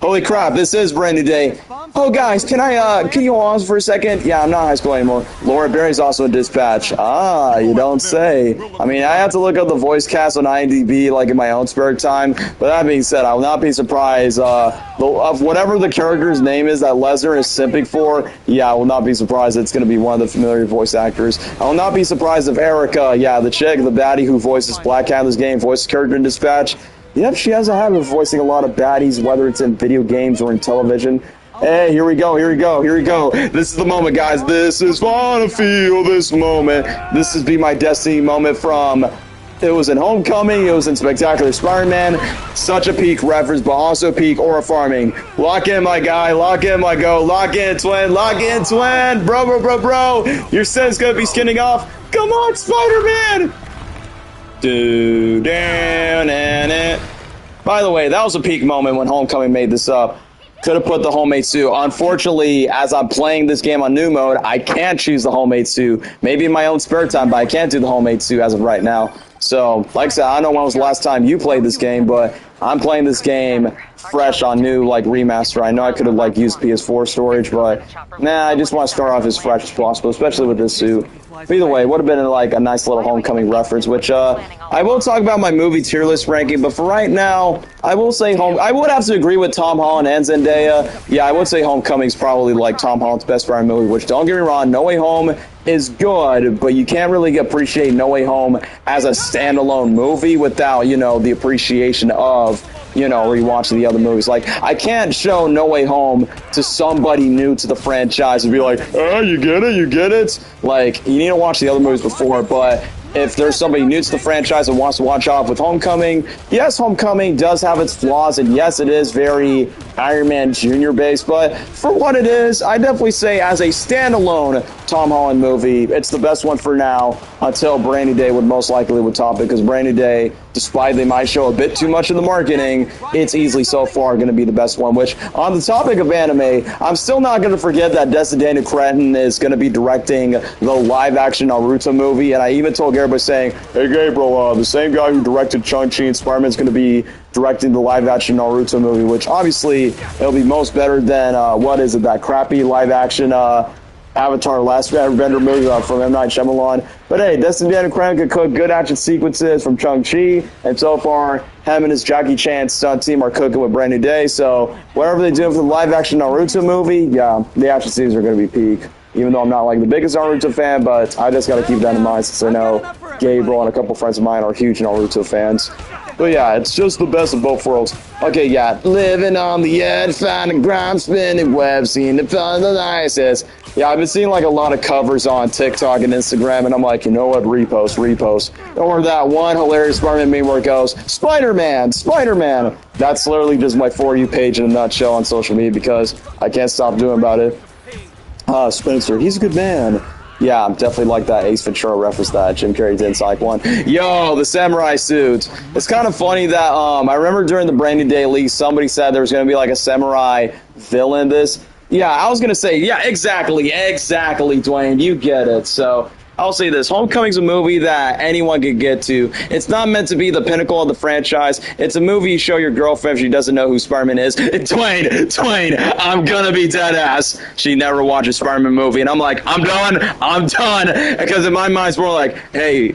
Holy crap, this is Brand New Day. Oh, guys, can you pause for a second? Yeah, I'm not in high school anymore. Laura Berry's also in Dispatch. Ah, you don't say. I mean, I have to look up the voice cast on IMDb, like, in my own spare time. But that being said, I will not be surprised. Of whatever the character's name is that Lesnar is simping for, yeah, I will not be surprised it's going to be one of the familiar voice actors. I will not be surprised if Erica, yeah, the chick, the baddie who voices Black Cat in this game, voices character in Dispatch. Yep, she has a habit of voicing a lot of baddies, whether it's in video games or in television. Hey, here we go. This is the moment, guys. This is wanna feel this moment. This is Be My Destiny moment from It was in Homecoming. It was in Spectacular Spider-Man. Such a peak reference, but also peak aura farming. Lock in, my guy. Lock in, my go. Lock in, twin. Lock in, twin. Bro. Your set's going to be skinning off. Come on, Spider-Man. Dude, down and it. By the way, that was a peak moment when Homecoming made this up. Could have put the homemade suit. Unfortunately, as I'm playing this game on new mode, I can't choose the homemade suit. Maybe in my own spare time, but I can't do the homemade suit as of right now. So, like I said, I don't know when was the last time you played this game, but I'm playing this game fresh on new, like, remaster. I know I could have, like, used PS4 storage, but nah, I just want to start off as fresh as possible, especially with this suit. But either way, it would have been, like, a nice little Homecoming reference, which, I will talk about my movie tier list ranking, but for right now, I will say I would have to agree with Tom Holland and Zendaya. Yeah, I would say Homecoming's probably, like, Tom Holland's best Spider-Man movie, which, don't get me wrong, No Way Home is good, but you can't really appreciate No Way Home as a standalone movie without, you know, the appreciation of, you know, rewatching the other movies. Like, I can't show No Way Home to somebody new to the franchise and be like, oh, you get it? Like, you need to watch the other movies before, but if there's somebody new to the franchise and wants to watch off with Homecoming, yes, Homecoming does have its flaws, and yes, it is very Iron Man Jr. based, but for what it is, I definitely say as a standalone Tom Holland movie, it's the best one for now, until Brand New Day would most likely would top it, because Brand New Day, despite they might show a bit too much in the marketing, it's easily so far going to be the best one, which, on the topic of anime, I'm still not going to forget that Destiny Cretton is going to be directing the live-action Naruto movie, and I even told Gary saying, hey Gabriel, the same guy who directed Shang-Chi and Spider-Man is going to be directing the live-action Naruto movie, which obviously it'll be most better than, that crappy live-action Avatar Last Airbender movie from M. Night Shyamalan. But hey, Destiny Cretton could cook good action sequences from Shang-Chi, and so far, him and his Jackie Chan stunt team are cooking with Brand New Day, so whatever they do for the live-action Naruto movie, yeah, the action scenes are going to be peak. Even though I'm not like the biggest Naruto fan, but I just got to keep that in mind since I know Gabriel and a couple friends of mine are huge Naruto fans. But yeah, it's just the best of both worlds. Okay, yeah, living on the edge, finding grime, spinning webs, seeing the fun the nicest. Yeah, I've been seeing like a lot of covers on TikTok and Instagram, and I'm like, you know what, repost. Or that one hilarious Spider-Man meme where it goes, Spider-Man. That's literally just my For You page in a nutshell on social media because I can't stop doing about it. Spencer, he's a good man. Yeah, I'm definitely like that Ace Ventura reference that Jim Carrey did in Psych 1. Yo, the samurai suits. It's kind of funny that, I remember during the Brand New Day leak, somebody said there was going to be like a samurai villain in this. Yeah, I was going to say, yeah, exactly, Dwayne, you get it. So, I'll say this, Homecoming's a movie that anyone could get to. It's not meant to be the pinnacle of the franchise. It's a movie you show your girlfriend if she doesn't know who Spider-Man is. Dwayne, I'm gonna be dead ass. She never watches a Spider-Man movie, and I'm like, I'm done. Because in my mind, it's more like, hey,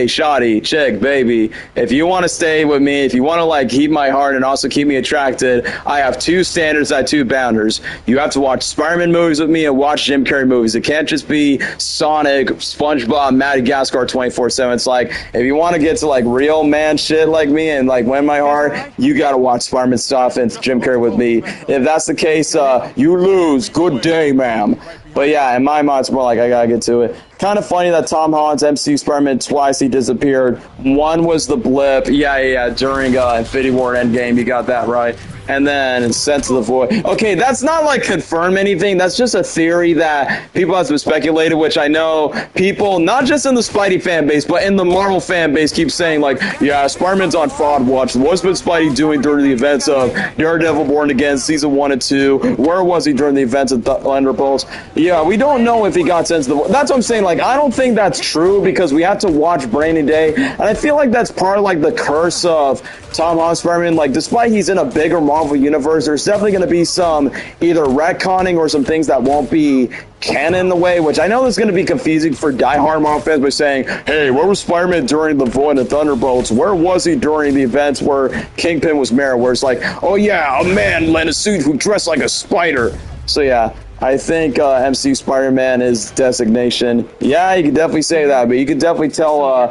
shawty, chick, baby, if you want to stay with me, if you want to, like, keep my heart and also keep me attracted, I have two standards, I have two boundaries. You have to watch Spider-Man movies with me and watch Jim Carrey movies. It can't just be Sonic, SpongeBob, Madagascar 24/7. It's like, if you want to get to like real man shit like me and like win my heart, you gotta watch Spider-Man stuff and Jim Carrey with me. If that's the case, you lose. Good day, ma'am. But yeah, in my mind, it's more like I gotta get to it. Kind of funny that Tom Holland's MCU Spider-Man twice he disappeared. One was the blip, during Infinity War Endgame, you got that right. And then Sent to the Void. Okay, that's not like confirm anything. That's just a theory that people have speculated, which I know people, not just in the Spidey fan base, but in the Marvel fan base, keep saying like, yeah, Spider-Man's on FOD watch. What's been Spidey doing during the events of Daredevil Born Again, Season 1 and 2? Where was he during the events of Thunderbolts? Yeah, we don't know if he got sent to the Void. That's what I'm saying. Like, I don't think that's true because we have to watch Brand New Day. And I feel like that's part of like the curse of Tom Holland Spider-Man. Like, despite he's in a bigger Marvel universe, there's definitely going to be some either retconning or some things that won't be canon in the way, which I know is going to be confusing for diehard Marvel fans by saying, hey, where was Spider-Man during the Void and Thunderbolts? Where was he during the events where Kingpin was mayor? Where it's like, oh yeah, a man in a suit who dressed like a spider. So yeah, I think MCU Spider-Man is designation. Yeah, you could definitely say that, but you could definitely tell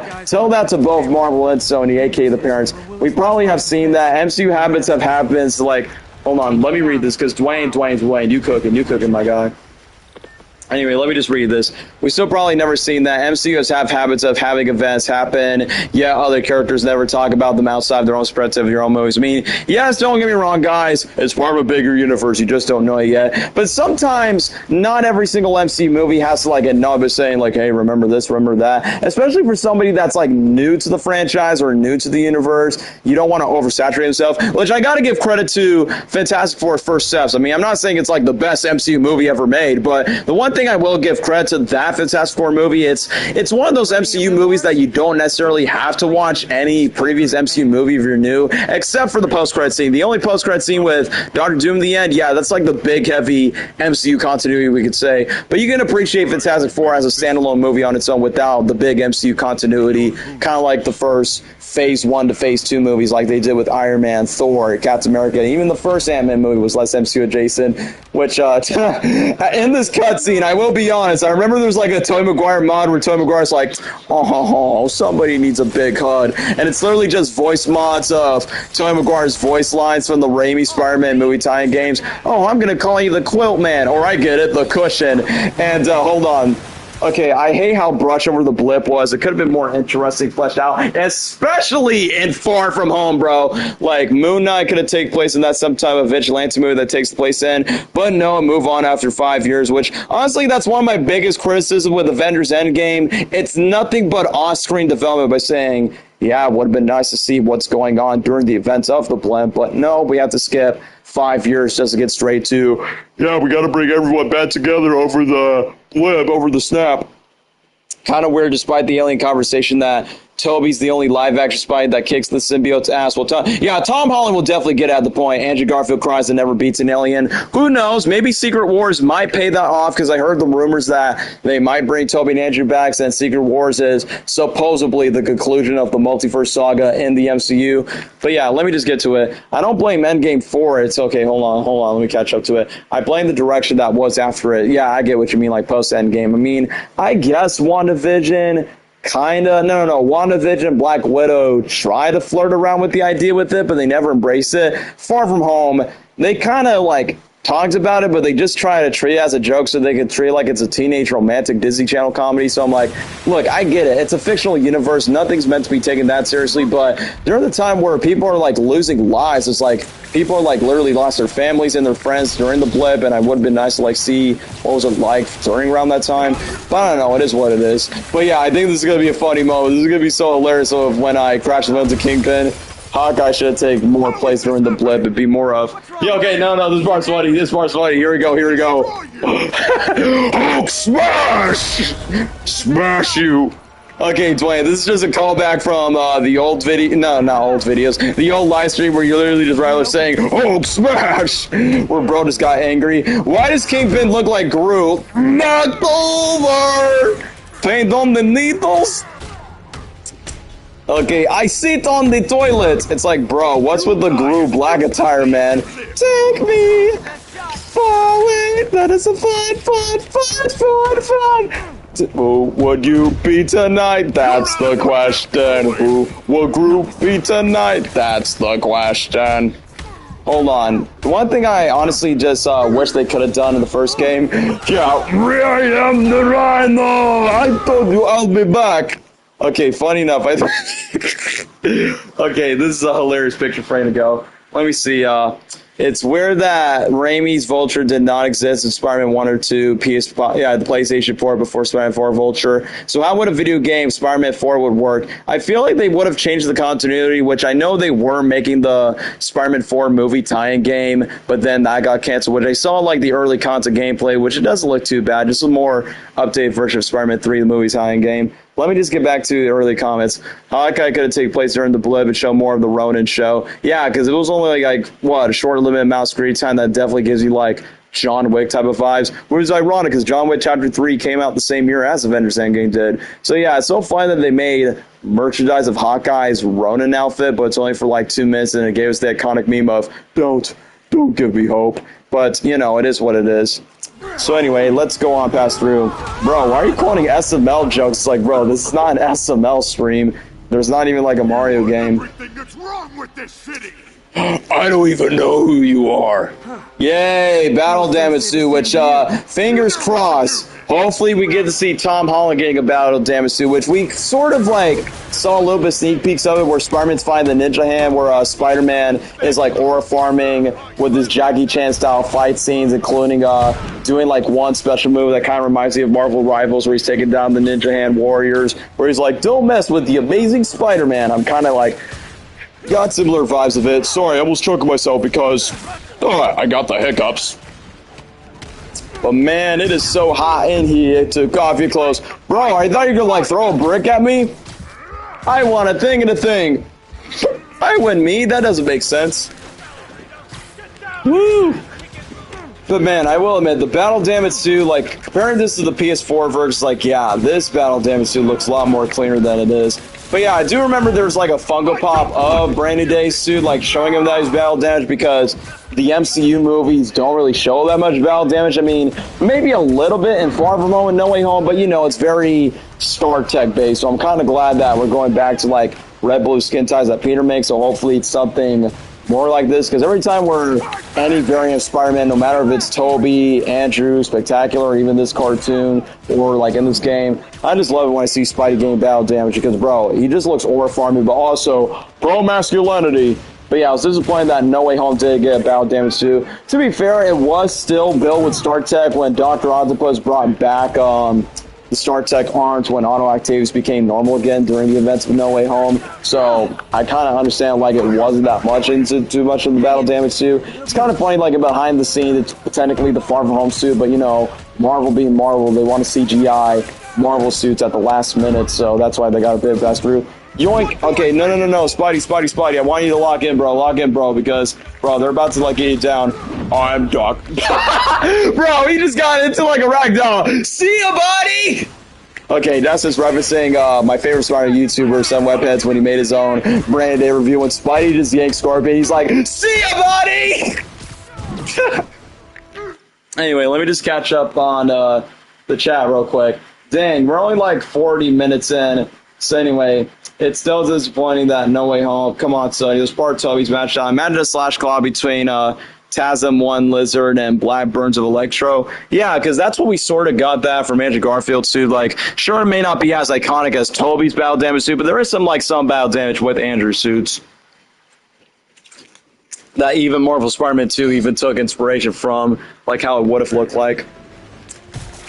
that to both Marvel and Sony, aka the parents. We probably have seen that. MCU habits have happened. So like, hold on, let me read this because Dwayne, you cooking, my guy. Anyway, let me just read this. We still probably never seen that. MCUs have habits of having events happen, yet other characters never talk about them outside their own spreads of your own movies. I mean, yes, don't get me wrong, guys. It's part of a bigger universe. You just don't know it yet. But sometimes, not every single MCU movie has to, like, get by saying, like, hey, remember this, remember that. Especially for somebody that's, like, new to the franchise or new to the universe. You don't want to oversaturate himself, which I got to give credit to Fantastic Four's first steps. I mean, I'm not saying it's, like, the best MCU movie ever made, but the one thing I will give credit to that Fantastic Four movie, it's one of those MCU movies that you don't necessarily have to watch any previous MCU movie if you're new, except for the post-credit scene. The only post-credit scene with Doctor Doom at the end, yeah, that's like the big, heavy MCU continuity, we could say. But you can appreciate Fantastic Four as a standalone movie on its own without the big MCU continuity, kind of like the first Phase 1 to Phase 2 movies like they did with Iron Man, Thor, Captain America. Even the first Ant-Man movie was less MCU adjacent, which in this cutscene, I will be honest, I remember there was like a Tobey Maguire mod where Tobey Maguire's like, oh, somebody needs a big HUD. And it's literally just voice mods of Tobey Maguire's voice lines from the Raimi Spider-Man movie tie-in games. Oh, I'm going to call you the Quilt Man, or I get it, the Cushion. And hold on. Okay, I hate how brush over the blip was. It could have been more interesting, fleshed out, especially in Far From Home, bro. Like, Moon Knight could have taken place in that some type of vigilante movie that takes place in, but no, move on after 5 years, which, honestly, that's one of my biggest criticisms with Avengers Endgame. It's nothing but off-screen development by saying, yeah, it would have been nice to see what's going on during the events of the blip, but no, we have to skip 5 years just to get straight to, yeah, we got to bring everyone back together over the blip, over the snap. Kind of weird, despite the alien conversation, that Toby's the only live-action Spidey that kicks the symbiote's ass. Well, Tom Holland will definitely get at the point. Andrew Garfield cries and never beats an alien. Who knows? Maybe Secret Wars might pay that off, because I heard the rumors that they might bring Toby and Andrew back, since Secret Wars is supposedly the conclusion of the multiverse saga in the MCU. But yeah, let me just get to it. I don't blame Endgame for it. It's okay, hold on, let me catch up to it. I blame the direction that was after it. Yeah, I get what you mean, like post-Endgame. I mean, I guess WandaVision... No. WandaVision, Black Widow try to flirt around with the idea with it, but they never embrace it. Far From Home, they kind of like talked about it, but they just try to treat it as a joke so they can treat it like it's a teenage romantic Disney Channel comedy. So I'm like, look, I get it. It's a fictional universe. Nothing's meant to be taken that seriously. But during the time where people are like losing lives, it's like people are like literally lost their families and their friends during the blip. And I would have been nice to like see what was it like during around that time. But I don't know. It is what it is. But yeah, I think this is going to be a funny moment. This is going to be so hilarious of when I crash into Kingpin. Hawkeye should take more place during the blip. It'd be more of, yeah, okay, no, this part's funny. Here we go. Hulk smash! Smash you! Okay, Dwayne, this is just a callback from the old video. No, not old videos. The old live stream where you're literally just rather saying, Hulk smash! Where bro just got angry. Why does Kingpin look like Groot? Knocked over! Paint on the needles? Okay, I sit on the toilet. It's like, bro, what's with the Groot black attire, man? Take me far away. That is a fun. Who would you be tonight? That's the question. Who will Groot be tonight? That's the question. Hold on. The one thing I honestly just wish they could have done in the first game. Yeah, I am the Rhino. I told you I'll be back. Okay, funny enough, okay, this is a hilarious picture frame to go. Let me see, it's weird that Raimi's Vulture did not exist in Spider-Man 1 or 2, PS5, yeah, the PlayStation 4 before Spider-Man 4 Vulture. So how would a video game Spider-Man 4 would work? I feel like they would have changed the continuity, which I know they were making the Spider-Man 4 movie tie-in game, but then that got canceled, which I saw like the early content gameplay, which it doesn't look too bad, just a more updated version of Spider-Man 3, the movie tie-in game. Let me just get back to the early comments. Hawkeye could have taken place during the blip and show more of the Ronin show. Yeah, because it was only like, what, a short limited amount of screen time that definitely gives you like John Wick type of vibes. Which is ironic because John Wick Chapter 3 came out the same year as Avengers Endgame did. So yeah, it's so funny that they made merchandise of Hawkeye's Ronin outfit, but it's only for like 2 minutes and it gave us the iconic meme of, don't give me hope. But, you know, it is what it is. So anyway, let's go on past through. Bro, why are you quoting SML jokes? It's like, bro, this is not an SML stream. There's not even like a Mario game. Everything that's wrong with this city. I don't even know who you are. Yay, battle damage suit, which, fingers crossed. Hopefully we get to see Tom Holland getting a battle damage suit, which we sort of, like, saw a little bit of sneak peeks of it, where Spider-Man's fighting the ninja hand, where, Spider-Man is, like, aura farming with this Jackie Chan-style fight scenes, including, doing, like, one special move that kind of reminds me of Marvel Rivals, where he's taking down the ninja hand warriors, where he's like, don't mess with the amazing Spider-Man. I'm kind of, like, got similar vibes of it. Sorry, I almost choked myself because I got the hiccups. But man, it is so hot in here. Took off your clothes. Bro, I thought you were gonna like throw a brick at me. I want a thing and a thing. I win me. That doesn't make sense. Woo! But man, I will admit, the battle damage suit, like, comparing this to the PS4 version, like, yeah, this battle damage suit looks a lot more cleaner than it is. But yeah, I do remember there was like a Funko Pop of Brand New Day's suit, like showing him that he's battle damage, because the MCU movies don't really show that much battle damage. I mean, maybe a little bit in Far From Home and No Way Home, but you know, it's very Star Trek based. So I'm kind of glad that we're going back to like red blue skin ties that Peter makes. So hopefully it's something more like this, because every time we're any variant of Spider-Man, no matter if it's Toby, Andrew, Spectacular, or even this cartoon, or like in this game, I just love it when I see Spidey getting battle damage, because bro, he just looks aura farming, but also pro-masculinity. But yeah, I was disappointed that No Way Home did get battle damage too. To be fair, it was still built with Star Tech when Dr. Octopus brought back the Star Tech arms when auto activities became normal again during the events of No Way Home. So I kind of understand like it wasn't that much into too much of the battle damage suit. It's kind of funny like behind the scenes it's technically the Far From Home suit, but you know, Marvel being Marvel, they want to CGI Marvel suits at the last minute, so that's why they got a bit of best through. Yoink! Okay, no, Spidey, I want you to lock in, bro, because, bro, they're about to, like, get you down. I'm Doc. Bro, he just got into, like, a ragdoll. See ya, buddy! Okay, that's just referencing, my favorite Spider YouTuber, Sam Webheads, when he made his own Brand New Day review, when Spidey just yanked Scorpion, he's like, see ya, buddy! Anyway, let me just catch up on, the chat real quick. Dang, we're only, like, 40 minutes in. So anyway, it's still disappointing that No Way Home. Come on, Sonny. It was part of Toby's match. Imagine a slash claw between TASM 1 Lizard and Black Burns of Electro. Yeah, because that's what we sort of got that from Andrew Garfield's suit. Like, sure, it may not be as iconic as Toby's battle damage suit, but there is some battle damage with Andrew's suits. That even Marvel Spider-Man 2 even took inspiration from, like, how it would have looked like.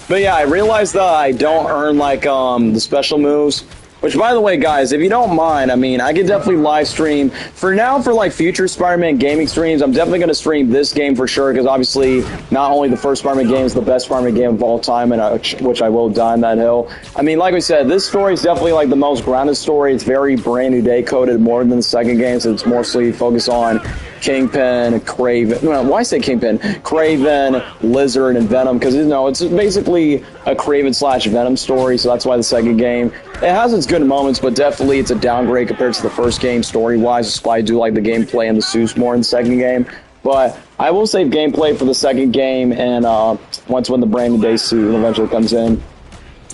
But yeah, I realized that I don't earn, like, the special moves. Which, by the way, guys, if you don't mind, I mean, I could definitely live stream. For now, for, like, future Spider-Man gaming streams, I'm definitely going to stream this game for sure, because obviously, not only the first Spider-Man game is the best Spider-Man game of all time, and which I will die on that hill. I mean, like we said, this story is definitely, like, the most grounded story. It's very Brand New Day coded more than the second game, so it's mostly focused on Kingpin, Kraven, no, why say Kingpin? Kraven, Lizard, and Venom, because, you know, it's basically a Kraven/Venom story, so that's why the second game, it has its good moments, but definitely it's a downgrade compared to the first game story-wise, despite I do like the gameplay and the suits more in the second game. But I will save gameplay for the second game, and once when the Brand New Day suit eventually comes in.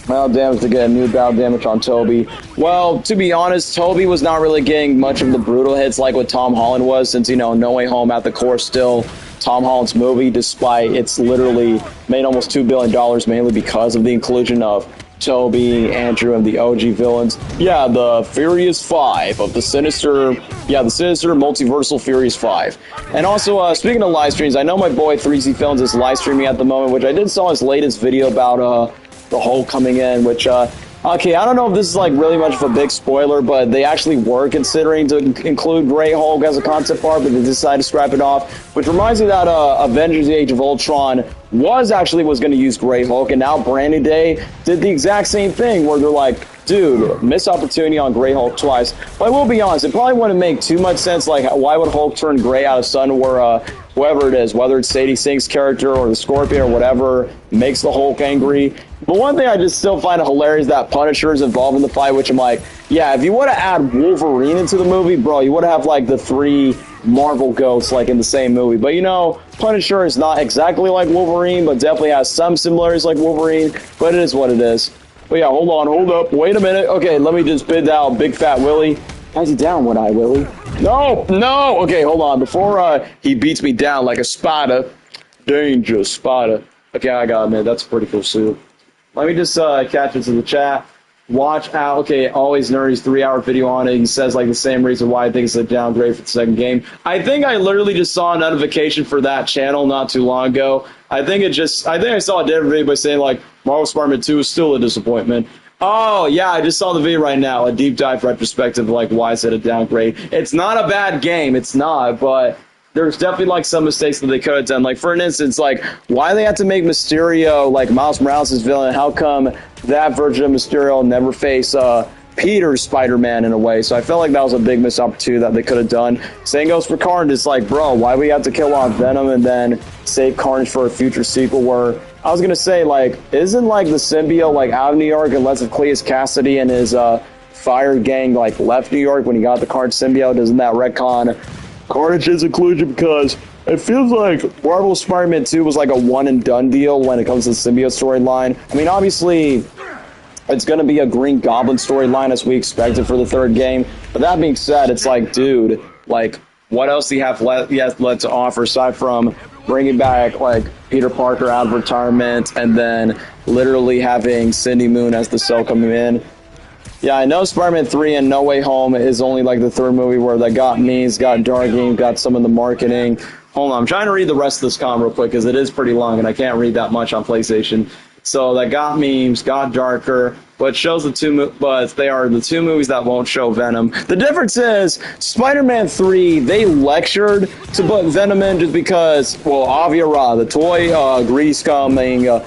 Battle damage to get a new battle damage on Toby. Well, to be honest, Toby was not really getting much of the brutal hits like what Tom Holland was, since, you know, No Way Home at the core still Tom Holland's movie, despite it's literally made almost $2 billion mainly because of the inclusion of Toby, Andrew, and the OG villains. Yeah, the Furious Five of the Sinister Multiversal Furious Five. And also, speaking of live streams, I know my boy 3Z Films is live streaming at the moment, which I did saw his latest video about the Hulk coming in, which, okay, I don't know if this is, like, really much of a big spoiler, but they actually were considering to include Grey Hulk as a concept art, but they decided to scrap it off, which reminds me that Avengers Age of Ultron was going to use Grey Hulk, and now Brand New Day did the exact same thing, where they're like, dude, missed opportunity on Grey Hulk twice. But I will be honest, it probably wouldn't make too much sense, like, why would Hulk turn gray out of sudden where, whoever it is, whether it's Sadie Sink's character or the Scorpion or whatever, makes the Hulk angry. But one thing I just still find hilarious is that Punisher is involved in the fight, which I'm like, yeah, if you would have add Wolverine into the movie, bro, you would have, like, the three Marvel ghosts, like, in the same movie. But, you know, Punisher is not exactly like Wolverine, but definitely has some similarities like Wolverine, but it is what it is. But yeah, hold up, wait a minute. Okay, let me just bid out Big Fat Willie. How's he down one eye, Willie? No, no. Okay, hold on. Before he beats me down like a spider, dangerous spider. Okay, I got it, man. That's a pretty cool suit. Let me just catch it to the chat. Watch out. Okay, always nerdy's 3-hour video on it. He says like the same reason why I think it's a downgrade for the second game. I think I literally just saw a notification for that channel not too long ago. I think I saw a different video by saying like Marvel Spider-Man 2 is still a disappointment. Oh, yeah, I just saw the video right now, a deep dive retrospective of, like, why is it a downgrade. It's not a bad game, it's not, but there's definitely, like, some mistakes that they could have done. Like, for instance, like, why they had to make Mysterio, like, Miles Morales' villain, how come that version of Mysterio never face Peter's Spider-Man in a way? So I felt like that was a big missed opportunity that they could have done. Same goes for Carnage. It's like, bro, why we have to kill off Venom and then save Carnage for a future sequel where... I was going to say, like, isn't, like, the symbiote, like, out of New York unless if Cletus Cassidy and his fire gang, like, left New York when he got the Carnage symbiote? Doesn't that retcon Carnage's inclusion? Because it feels like Marvel Spider-Man 2 was, like, a one-and-done deal when it comes to the symbiote storyline. I mean, obviously, it's going to be a Green Goblin storyline as we expected for the third game. But that being said, it's like, dude, like, what else do you have left to offer aside from bringing back, like, Peter Parker out of retirement and then literally having Cindy Moon as the Cell coming in? Yeah, I know Spider-Man 3 and No Way Home is only, like, the third movie where that got me, it's got darking, got some of the marketing. Hold on, I'm trying to read the rest of this comment real quick because it is pretty long and I can't read that much on PlayStation. So that got memes, got darker, but shows but they are the two movies that won't show Venom. The difference is Spider-Man 3, they lectured to put Venom in just because, well, Avi Arad, the toy grease scumming,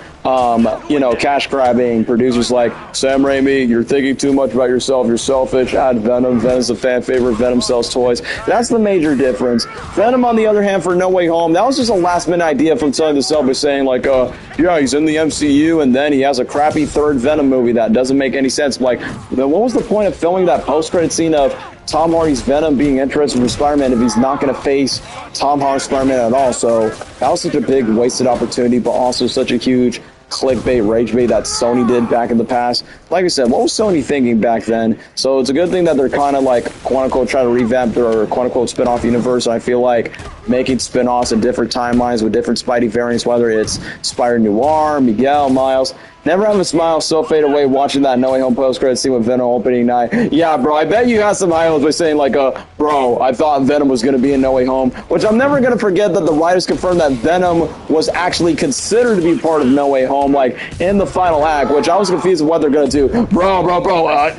cash grabbing producers like Sam Raimi, you're thinking too much about yourself, you're selfish, add Venom, Venom's a fan favorite, Venom sells toys. That's the major difference. Venom, on the other hand, for No Way Home, that was just a last minute idea from Sony to sell by saying like, yeah, he's in the MCU and then he has a crappy third Venom movie that doesn't make any sense. Like, then what was the point of filming that post-credit scene of Tom Hardy's Venom being interested in Spider-Man if he's not going to face Tom Hardy's Spider-Man at all? So that was such a big wasted opportunity, but also such a huge clickbait, rage bait that Sony did back in the past. Like I said, what was Sony thinking back then? So it's a good thing that they're kind of like, quote-unquote, trying to revamp their quote-unquote spin-off universe. And I feel like making spin-offs in different timelines with different Spidey variants, whether it's Spider Noir, Miguel, Miles. Never have a smile so fade away watching that No Way Home post-credit scene with Venom opening night. Yeah, bro, I bet you had some high hopes by saying, like, bro, I thought Venom was going to be in No Way Home, which I'm never going to forget that the writers confirmed that Venom was actually considered to be part of No Way Home, like, in the final act, which I was confused with what they're going to do. Bro,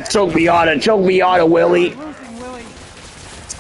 choke me on it, Willie.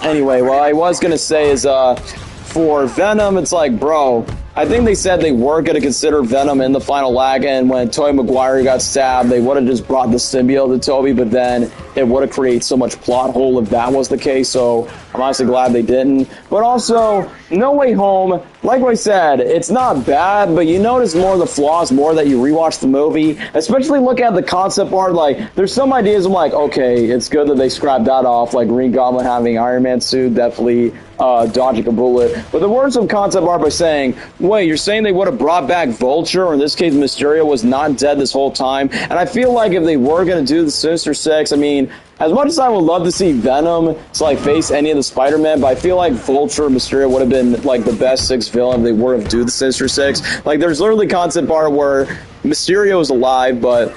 Anyway, what I was going to say is, for Venom, it's like, bro, I think they said they were going to consider Venom in the final act, and when Tobey Maguire got stabbed, they would have just brought the symbiote to Tobey, but then it would have created so much plot hole if that was the case, so I'm honestly glad they didn't. But also, No Way Home, like I said, it's not bad, but you notice more of the flaws more that you rewatch the movie, especially look at the concept art. Like, there's some ideas I'm like, okay, it's good that they scrapped that off, like Green Goblin having Iron Man suit, definitely dodging a bullet. But there were some concept art by saying, wait, you're saying they would have brought back Vulture, or in this case Mysterio was not dead this whole time? And I feel like if they were going to do the Sinister Six, I mean, as much as I would love to see Venom to like face any of the Spider-Man, but I feel like Vulture or Mysterio would have been like the best sixth villain if they were to do the Sinister Six. Like, there's literally concept art where Mysterio is alive, but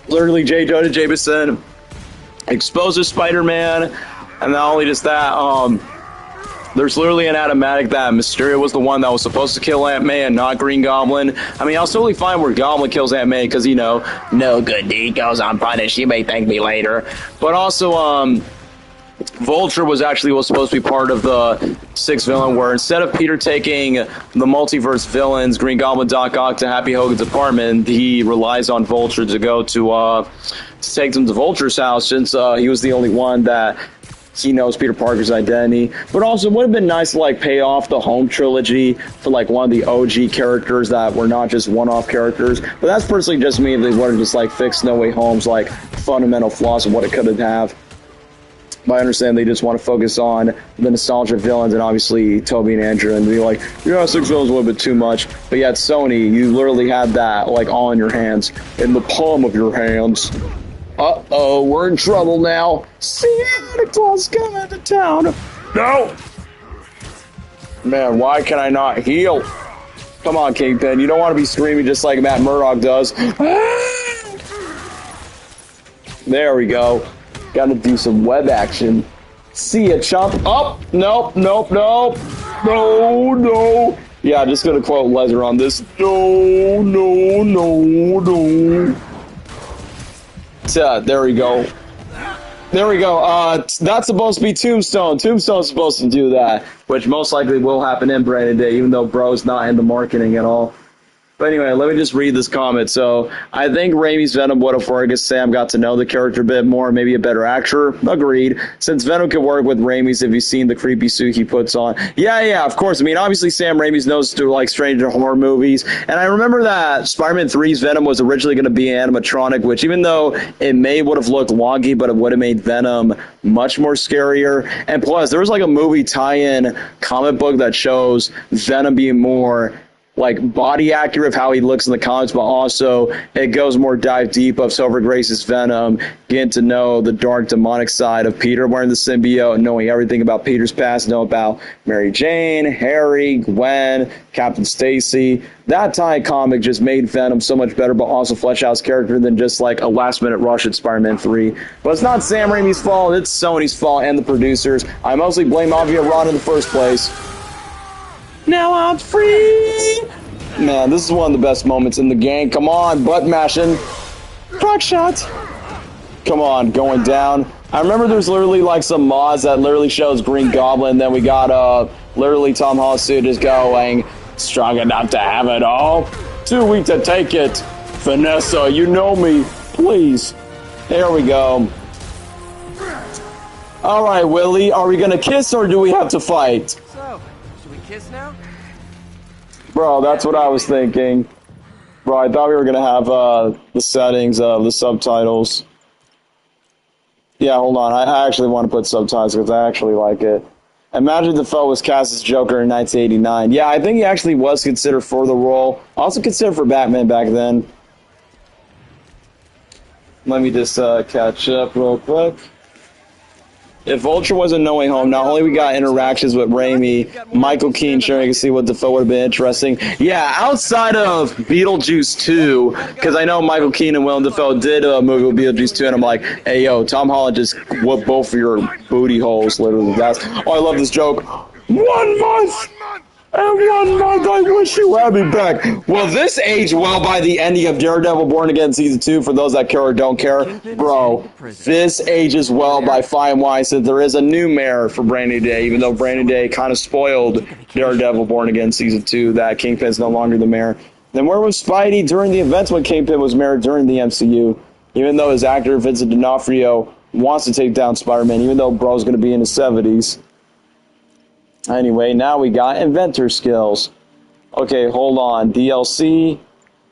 literally J. Jonah Jameson exposes Spider-Man, and not only just that, there's literally an automatic that Mysterio was the one that was supposed to kill Aunt May and not Green Goblin. I mean, I was totally fine where Goblin kills Aunt May because, you know, no good deed goes unpunished. You may thank me later. But also, Vulture was supposed to be part of the sixth villain, where instead of Peter taking the multiverse villains, Green Goblin, Doc Ock, to Happy Hogan's apartment, he relies on Vulture to go to take them to Vulture's house, since he was the only one that he knows Peter Parker's identity. But also, it would have been nice to like pay off the Home trilogy for like one of the OG characters that were not just one-off characters. But that's personally just me if they would have just like fixed No Way Home's like fundamental flaws of what it could have. But I understand they just want to focus on the nostalgia villains and obviously Toby and Andrew and be like, yeah, six villains a little bit too much. But yet Sony, you literally had that like all in your hands, in the palm of your hands. Uh-oh, we're in trouble now. Santa Claus coming to town. No! Man, why can I not heal? Come on, Kingpin. You don't want to be screaming just like Matt Murdock does. There we go. Gotta do some web action. See ya, chump. Oh, nope. No. Yeah, just gonna quote Lesnar on this. No. There we go. That's supposed to be Tombstone. Tombstone's supposed to do that, which most likely will happen in Brandon Day, even though Bro's not into marketing at all. But anyway, let me just read this comment. So, I think Raimi's Venom would have worked if Sam got to know the character a bit more, maybe a better actor. Agreed. Since Venom could work with Raimi's if you've seen the creepy suit he puts on. Yeah, of course. I mean, obviously Sam Raimi's knows to like stranger horror movies. And I remember that Spider-Man 3's Venom was originally going to be an animatronic, which even though it would have looked wonky, but it would have made Venom much more scarier. And plus, there was like a movie tie-in comic book that shows Venom being more like body accurate of how he looks in the comics, but also it goes more dive deep of Silver Grace's Venom, getting to know the dark demonic side of Peter wearing the symbiote and knowing everything about Peter's past, know about Mary Jane, Harry, Gwen, Captain Stacy. That tie comic just made Venom so much better, but also flesh out his character than just like a last minute rush at Spider-Man 3. But it's not Sam Raimi's fault, it's Sony's fault and the producers. I mostly blame Avi Arad in the first place. Now I'm free! Man, this is one of the best moments in the game. Come on, butt mashing. Crack shot. Come on, going down. I remember there's literally like some mods that literally shows Green Goblin. Then we got literally Tom Holland's suit is going strong enough to have it all. Too weak to take it. Vanessa, you know me. Please. There we go. All right, Willie. Are we going to kiss or do we have to fight? So, should we kiss now? Bro, that's what I was thinking. Bro, I thought we were going to have the settings of the subtitles. Yeah, hold on. I actually want to put subtitles because I actually like it. Imagine Defoe was cast as Joker in 1989. Yeah, I think he actually was considered for the role. Also considered for Batman back then. Let me just catch up real quick. If Vulture wasn't No Way Home, not only we got interactions with Raimi, Michael Keane sharing, you can see what Defoe would have been interesting. Yeah, outside of Beetlejuice 2, because I know Michael Keane and Willem Dafoe did a movie with Beetlejuice 2, and I'm like, hey, yo, Tom Holland just whooped both of your booty holes, literally. Oh, I love this joke. 1 month! And 1 month, I wish you had me back. Well, this aged well by the ending of Daredevil Born Again Season 2, for those that care or don't care. Bro, this ages well by fine wine, since there is a new mayor for Brand Day, even though Brand Day kind of spoiled Daredevil Born Again Season 2, that Kingpin's no longer the mayor. Then where was Spidey during the events when Kingpin was mayor during the MCU? Even though his actor, Vincent D'Onofrio, wants to take down Spider-Man, even though Bro's going to be in his 70s. Anyway, now we got inventor skills. Okay, hold on. DLC.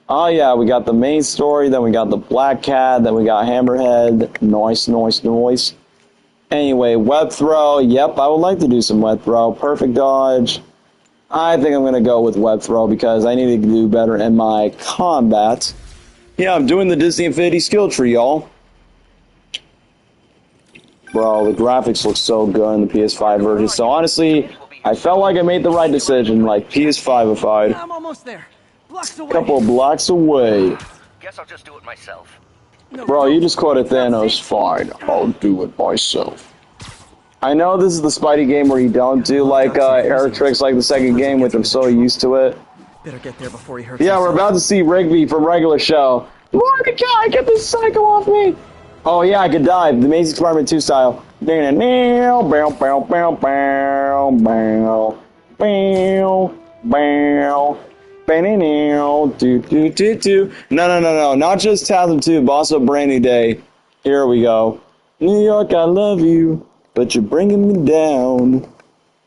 Oh, yeah, we got the main story. Then we got the Black Cat. Then we got Hammerhead. Noise. Anyway, web throw. Yep, I would like to do some web throw. Perfect dodge. I think I'm going to go with web throw because I need to do better in my combat. Yeah, I'm doing the Disney Infinity skill tree, y'all. Bro, the graphics look so good in the PS5 version. So honestly, I felt like I made the right decision, like PS5ified. I'm almost there. Blocks away. Couple of blocks away. Guess I'll just do it myself. Bro, you just quoted Thanos. Fine, I'll do it myself. I know this is the Spidey game where you don't do like air tricks like the second game, which I'm so used to it. Better get there before he hurts Yeah, we're about to see Rigby from regular show. Mordecai, get this psycho off me! Oh yeah, I could dive. The Amazing Spider-Man 2 style. No. Not just Tasm 2, but also Brand New Day. Here we go. New York, I love you, but you're bringing me down.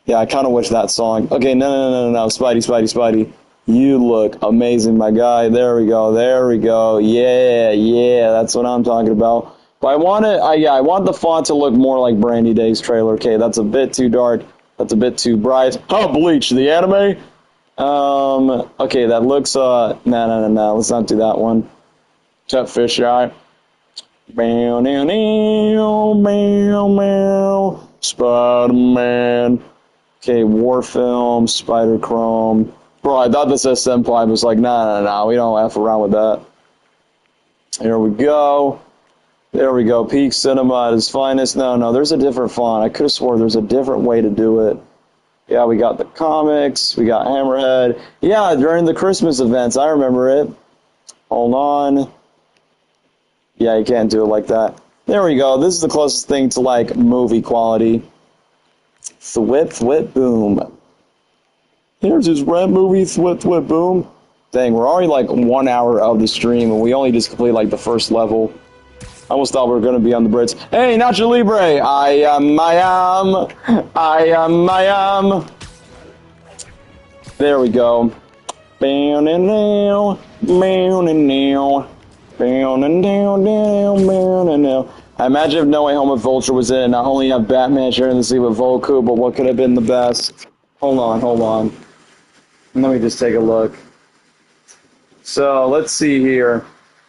Yeah, I kind of wish that song. Okay, no. Spidey. You look amazing, my guy. There we go. Yeah, that's what I'm talking about. But I want the font to look more like Brandy Day's trailer. Okay, that's a bit too dark. That's a bit too bright. Oh, Bleach, the anime? Okay, that looks, no. Let's not do that one. Chet Fish eye. Bow, now, now, bow, bow. Spider-Man. Okay, War Film, Spider Chrome. Bro, I thought this says Senpai, but was like, nah, we don't F around with that. Here we go. There we go. Peak Cinema at its finest. No, there's a different font. I could have swore there's a different way to do it. Yeah, we got the comics. We got Hammerhead. Yeah, during the Christmas events. I remember it. Hold on. Yeah, you can't do it like that. There we go. This is the closest thing to, like, movie quality. Thwip, thwip, boom. Here's his red movie, thwip, thwip, boom. Dang, we're already, like, 1 hour of the stream, and we only just completed, like, the first level. I almost thought we were going to be on the Brits. Hey, Nacho Libre! I am. There we go. Bound and down, bound and down, bound and down, bound and down. I imagine if No Way Home with Vulture was in it, not only have Batman sharing the scene with Volku, but what could have been the best? Hold on. Let me just take a look. So, let's see here.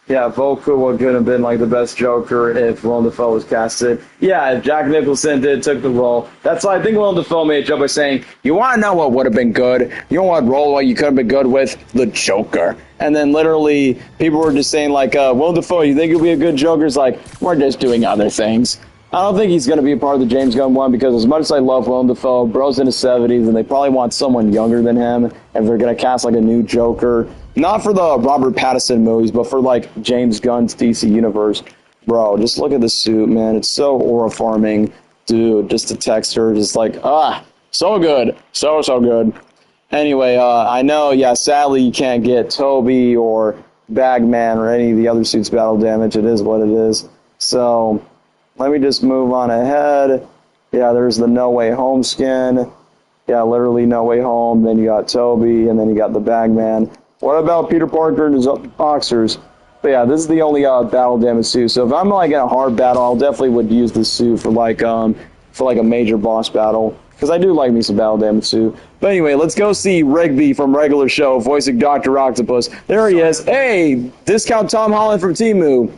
Yeah, Volku could have been like the best Joker if Willem Dafoe was casted. Yeah, if Jack Nicholson took the role. That's why I think Willem Dafoe made a joke by saying, you want to know what would have been good? You know what role you could have been good with? The Joker. And then literally, people were just saying like, Willem Dafoe, you think you'll be a good Joker? It's like, we're just doing other things. I don't think he's going to be a part of the James Gunn one because as much as I love Willem Dafoe, bro's in his 70s and they probably want someone younger than him if they're going to cast like a new Joker. Not for the Robert Pattinson movies, but for like James Gunn's DC universe. Bro, just look at the suit, man. It's so aura-farming. Dude, just the texture, just like, so good. So good. Anyway, I know, yeah, sadly you can't get Toby or Bagman or any of the other suits battle damage. It is what it is. So, let me just move on ahead. Yeah, there's the No Way Home skin. Yeah, literally No Way Home. Then you got Toby, and then you got the Bagman. What about Peter Parker and his boxers? But yeah, this is the only battle damage suit. So if I'm like in a hard battle, I'll definitely would use this suit for like a major boss battle. Because I do like me some battle damage suit. But anyway, let's go see Rigby from Regular Show, voicing Dr. Octopus. There he is. Hey, discount Tom Holland from Temu.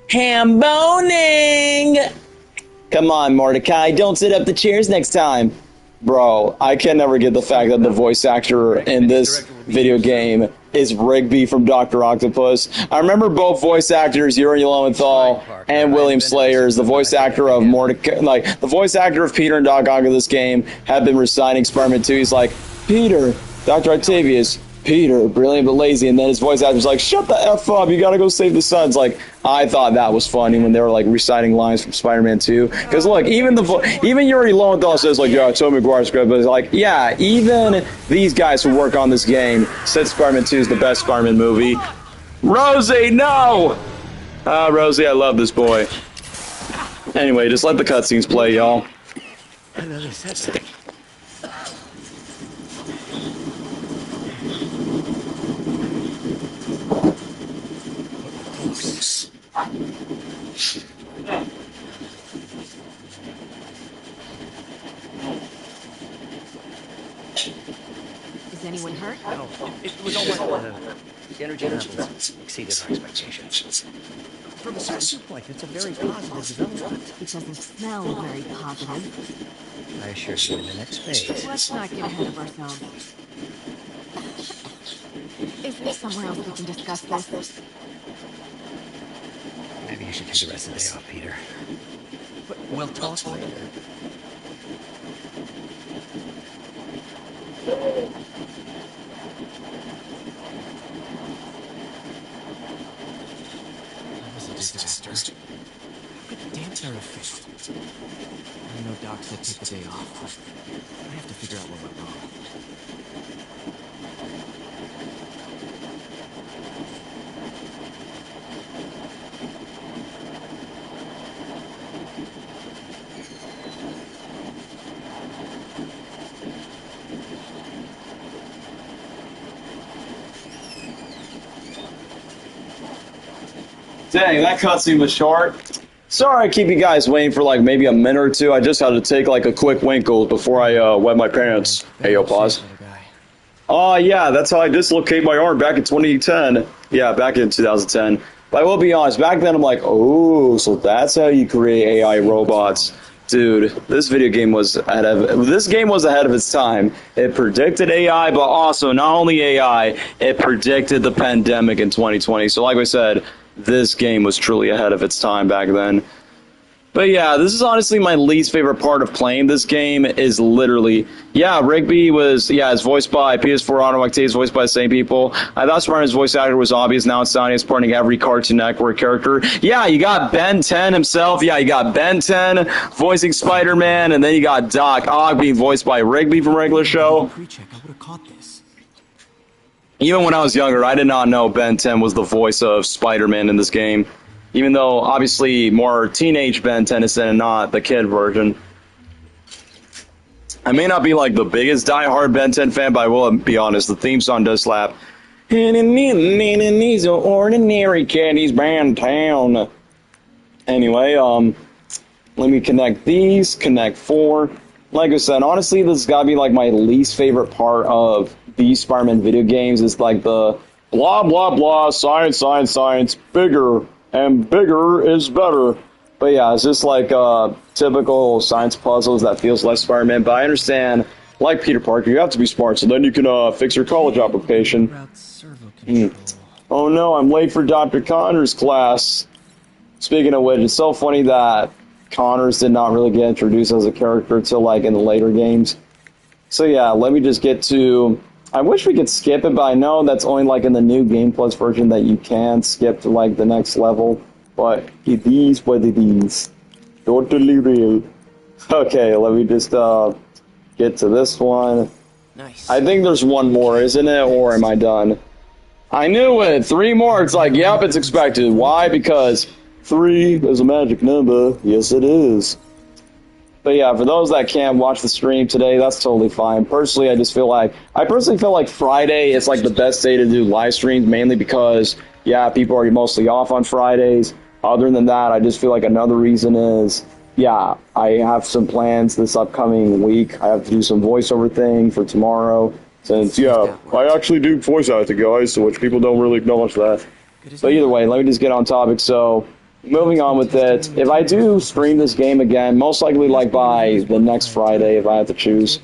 Ham boning! Come on, Mordecai, don't sit up the chairs next time. Bro, I can never get the fact that the voice actor in this video game is Rigby from Dr. Octopus. I remember both voice actors, Yuri Lowenthal and William Slayers, the voice actor of Mordecai, like the voice actor of Peter and Doc Ock of this game, had been reciting Spider-Man 2. He's like, Peter, Dr. Octavius, Peter, brilliant but lazy, and then his voice actor's like, shut the F up, you gotta go save the Suns. Like, I thought that was funny when they were like reciting lines from Spider-Man 2. Because look, even Yuri Lowenthal says like, yeah, Tobey Maguire's good, but it's like, yeah, even these guys who work on this game said Spider-Man 2 is the best Spider-Man movie. Rosie, no! Rosie, I love this boy. Anyway, just let the cutscenes play, y'all. Another setback. Is anyone hurt? No, it was all my the energy levels exceeded our expectations. From a certain point, it's a very positive development. It doesn't smell very positive. I assure you, in the next phase. Let's not get ahead of ourselves. Is there somewhere else we can discuss this? Maybe you should take the rest of the day off, Peter. But we'll talk later. That was a disaster. How could the damn terror fix it? I know Doc said take the day off, but I have to figure out what went wrong. Dang, that cutscene was short. Sorry I keep you guys waiting for like maybe a minute or two. I just had to take like a quick winkle before I wet my pants. Hey, yo, pause. Yeah, that's how I dislocate my arm back in 2010. Yeah, back in 2010. But I will be honest, back then I'm like, oh, so that's how you create AI robots. Dude, this video game was ahead of its time. It predicted AI, but also not only AI, it predicted the pandemic in 2020. So like I said, this game was truly ahead of its time back then. But yeah, this is honestly my least favorite part of playing this game is literally, yeah, Rigby was, yeah, it's voiced by PS4 Automatic, it's voiced by the same people. I thought Spider-Man's voice actor was obvious, now it's sounding, it's porting every Cartoon Network character. Yeah, you got Ben 10 himself, yeah, you got Ben 10 voicing Spider-Man, and then you got Doc Ock being voiced by Rigby from regular show. Pre-check, I would have caught this. Even when I was younger, I did not know Ben 10 was the voice of Spider-Man in this game. Even though, obviously, more teenage Ben Tennyson and not the kid version. I may not be, like, the biggest die-hard Ben 10 fan, but I will be honest, the theme song does slap. These are ordinary caddies, Ben Town. Anyway, let me connect these, connect 4. Like I said, honestly, this has got to be, like, my least favorite part of these Spider-Man video games. Is like the blah, blah, blah, science, science, science, bigger. And bigger is better. But yeah, it's just like typical science puzzles that feels like Spider-Man. But I understand, like Peter Parker, you have to be smart, so then you can fix your college application. Oh no, I'm late for Dr. Connor's class. Speaking of which, it's so funny that Connors did not really get introduced as a character until like in the later games. So yeah, let me just get to... I wish we could skip it, but I know that's only like in the new Game Plus version that you can skip to like the next level. But it is what it is. Totally real. Okay, let me just get to this one. Nice. I think there's one more, isn't it? Or am I done? I knew it! 3 more! It's like, yep, it's expected. Why? Because 3 is a magic number. Yes, it is. But yeah, for those that can't watch the stream today, that's totally fine. Personally, I personally feel like Friday is like the best day to do live streams, mainly because, yeah, people are mostly off on Fridays. Other than that, I just feel like another reason is, yeah, I have some plans this upcoming week. I have to do some voiceover thing for tomorrow. Since, yeah, I actually do voice acting, guys, so which people don't really acknowledge that. But either way, let me just get on topic. So, moving on with it, if I do stream this game again, most likely like by the next Friday if I have to choose.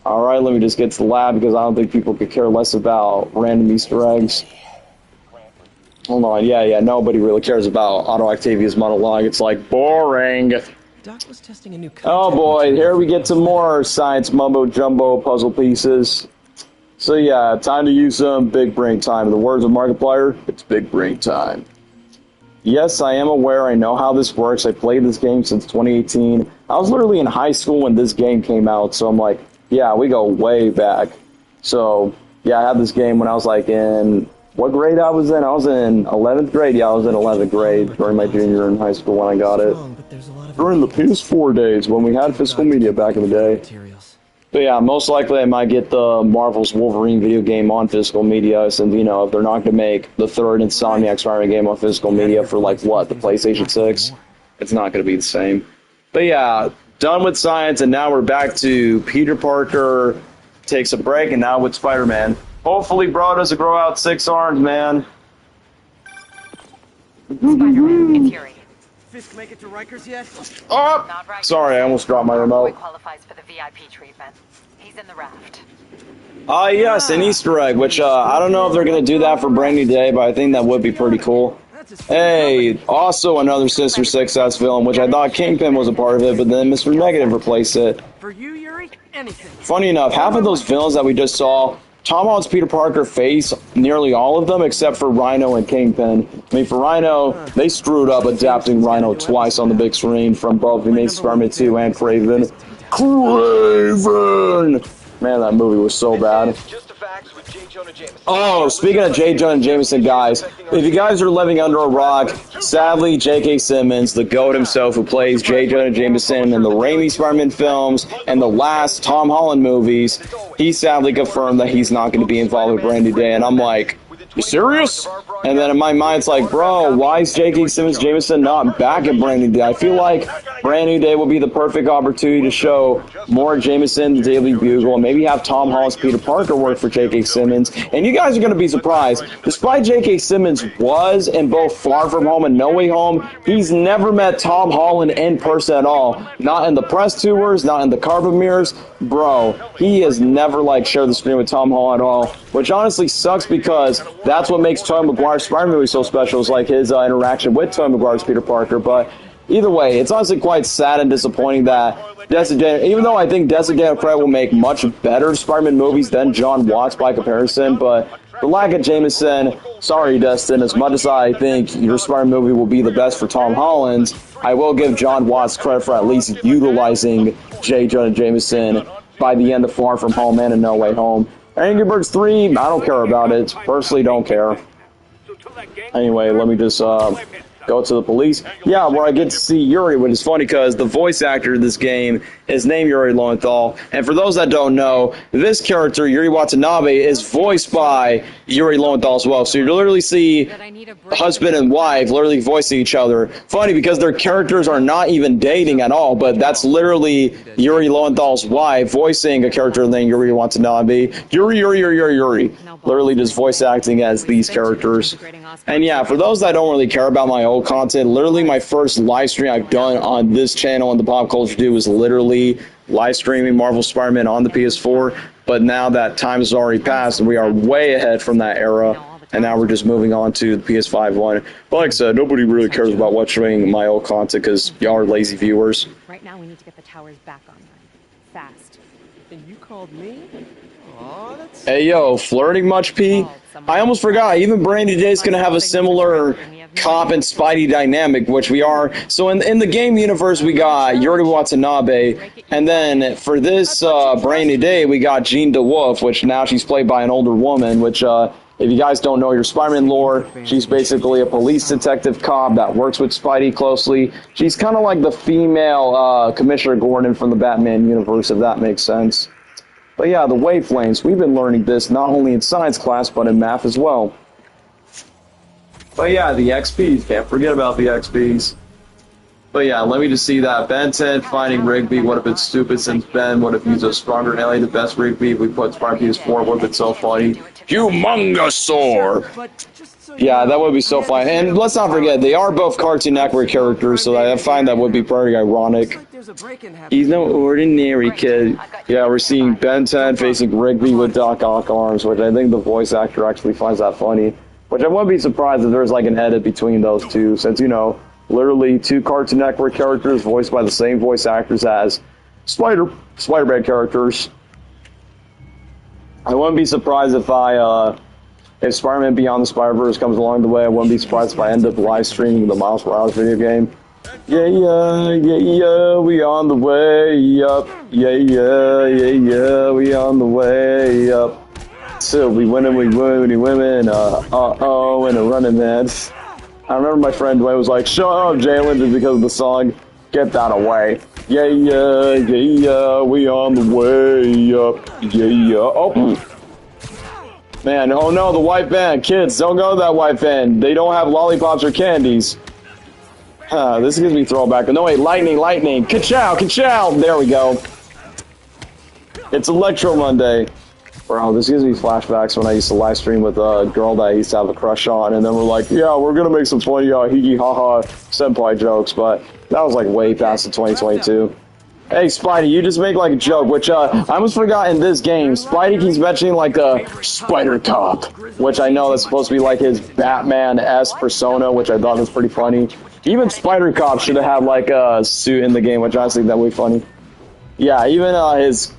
Alright, let me just get to the lab because I don't think people could care less about random Easter eggs. Hold on, yeah, nobody really cares about Otto Octavius monologue. It's like, boring. Doc was testing a new Oh boy, here we get some more science mumbo-jumbo puzzle pieces. So yeah, time to use some big brain time. In the words of Markiplier, it's big brain time. Yes, I am aware. I know how this works. I played this game since 2018. I was literally in high school when this game came out, so I'm like, yeah, we go way back. So, yeah, I had this game when I was like in... What grade I was in? I was in 11th grade. Yeah, I was in 11th grade during my junior year in high school when I got it. During the PS4 days when we had physical media back in the day. But yeah, most likely I might get the Marvel's Wolverine video game on physical media, since, you know, if they're not going to make the third Insomniac Spider-Man game on physical media for, like, what, the PlayStation 6? It's not going to be the same. But yeah, done with science, and now we're back to Peter Parker takes a break, and now with Spider-Man. Hopefully Bro doesn't grow out 6 arms, man. Spider-Man, it's Yuri. Fisk make it to Rikers yet? Oh! Not right. Sorry, I almost dropped my Boy remote. qualifies for the VIP treatment. He's in the raft. Yes, an Easter egg, which I don't know if they're going to do that for Brand New Day, but I think that would be pretty cool. Hey, also another Sister Success film, which I thought Kingpin was a part of it, but then Mr. Negative replaced it. For you, Yuri, anything. Funny enough, half of those villains that we just saw, Tom Holland's Peter Parker faced nearly all of them except for Rhino and Kingpin. I mean, for Rhino, they screwed up adapting Rhino twice on the big screen from both The Amazing Spider-Man 2 and Craven. Craven! Man, that movie was so bad. Oh, speaking of J. Jonah Jameson, guys, if you guys are living under a rock, sadly, J.K. Simmons, the GOAT himself, who plays J. Jonah Jameson in the Raimi Spider-Man films and the last Tom Holland movies, he sadly confirmed that he's not going to be involved with Brand New Day, and I'm like, You serious? And then in my mind, it's like, bro, why is J.K. Jameson not back at Brand New Day? I feel like Brand New Day would be the perfect opportunity to show more Jameson, the Daily Bugle, and maybe have Tom Holland's Peter Parker work for J.K. Simmons. And you guys are going to be surprised. Despite J.K. Simmons was in both Far From Home and No Way Home, he's never met Tom Holland in person at all. Not in the press tours, not in the car premieres. Bro, he has never, like, shared the screen with Tom Holland at all, which honestly sucks because that's what makes Tobey Maguire's Spider-Man movie so special, is like his interaction with Tobey Maguire's Peter Parker. But either way, it's honestly quite sad and disappointing that even though I think Daniel Craig will make much better Spider-Man movies than John Watts by comparison, but the lack of Jameson, sorry, Destin, as much as I think your Spider-Man movie will be the best for Tom Holland, I will give John Watts credit for at least utilizing J. Jonah Jameson by the end of Far From Home and in No Way Home. Angry Birds 3, I don't care about it. Personally, don't care. Anyway, let me just go to the police. Yeah, where I get to see Yuri, which is funny because the voice actor of this game is named Yuri Lowenthal. And for those that don't know, this character, Yuri Watanabe, is voiced by Yuri Lowenthal as well. So you literally see husband and wife literally voicing each other. Funny because their characters are not even dating at all, but that's literally Yuri Lowenthal's wife voicing a character named Yuri Watanabe. Yuri. Literally just voice acting as these characters. And yeah, for those that don't really care about my old content, literally my first live stream I've done on this channel and the Pop Culture Dude was literally live streaming Marvel Spider-Man on the PS4. But now that time has already passed and we are way ahead from that era, and now we're just moving on to the PS5 one. But like I said, nobody really cares about watching my old content because y'all are lazy viewers. Right now, we need to get the towers back online. Fast. And you called me? Aw, that's... Hey yo, flirting much, P? I almost forgot, even Brandy Day's gonna have a similar cop and Spidey dynamic, which we are. So in the game universe, we got Yuri Watanabe, and then for this Brandy Day, we got Jean DeWolf, which now she's played by an older woman, which if you guys don't know your Spider-Man lore, she's basically a police detective cop that works with Spidey closely. She's kind of like the female Commissioner Gordon from the Batman universe, if that makes sense. But yeah, the wavelengths, we've been learning this not only in science class, but in math as well. But yeah, the XPs, can't forget about the XPs. But yeah, let me just see that. Ben 10 finding Rigby would have been stupid since Ben would have used a stronger and LA the best Rigby. We put Spider PS4 would have been so funny. Humongosaur! Yeah, that would be so funny. And let's not forget, they are both Cartoon Network characters, so I find that would be pretty ironic. He's no ordinary kid. Yeah, we're seeing Ben 10 facing Rigby with Doc Ock arms, which I think the voice actor actually finds that funny. Which I wouldn't be surprised if there's like an edit between those two, since, you know, literally two Cartoon Network characters voiced by the same voice actors as Spider-Man characters. I wouldn't be surprised if if Spider-Man Beyond the Spider-Verse comes along the way. I wouldn't be surprised if I end up live streaming the Miles Morales video game. Yeah, we on the way up. Yeah, we on the way up. So we winning, and a running man. I remember my friend Dwayne was like, "Shut up, Jalen," just because of the song. Get that away. Yeah, we on the way up. Oh. Man, oh no, the white van. Kids, don't go to that white van. They don't have lollipops or candies. This gives me throwback. No, wait, lightning. Ka-chow. There we go. It's Electro Monday. Bro, this gives me flashbacks when I used to live stream with a girl that I used to have a crush on, and then we're like, yeah, we're gonna make some funny hee-hee-ha-ha senpai jokes, but that was like way past the 2022. Hey, Spidey, you just make like a joke, which I almost forgot in this game. Spidey keeps mentioning like a Spider Cop, which I know that's supposed to be like his Batman-esque persona, which I thought was pretty funny. Even Spider Cop should have had like a suit in the game, which I honestly think that would be funny. Yeah, even his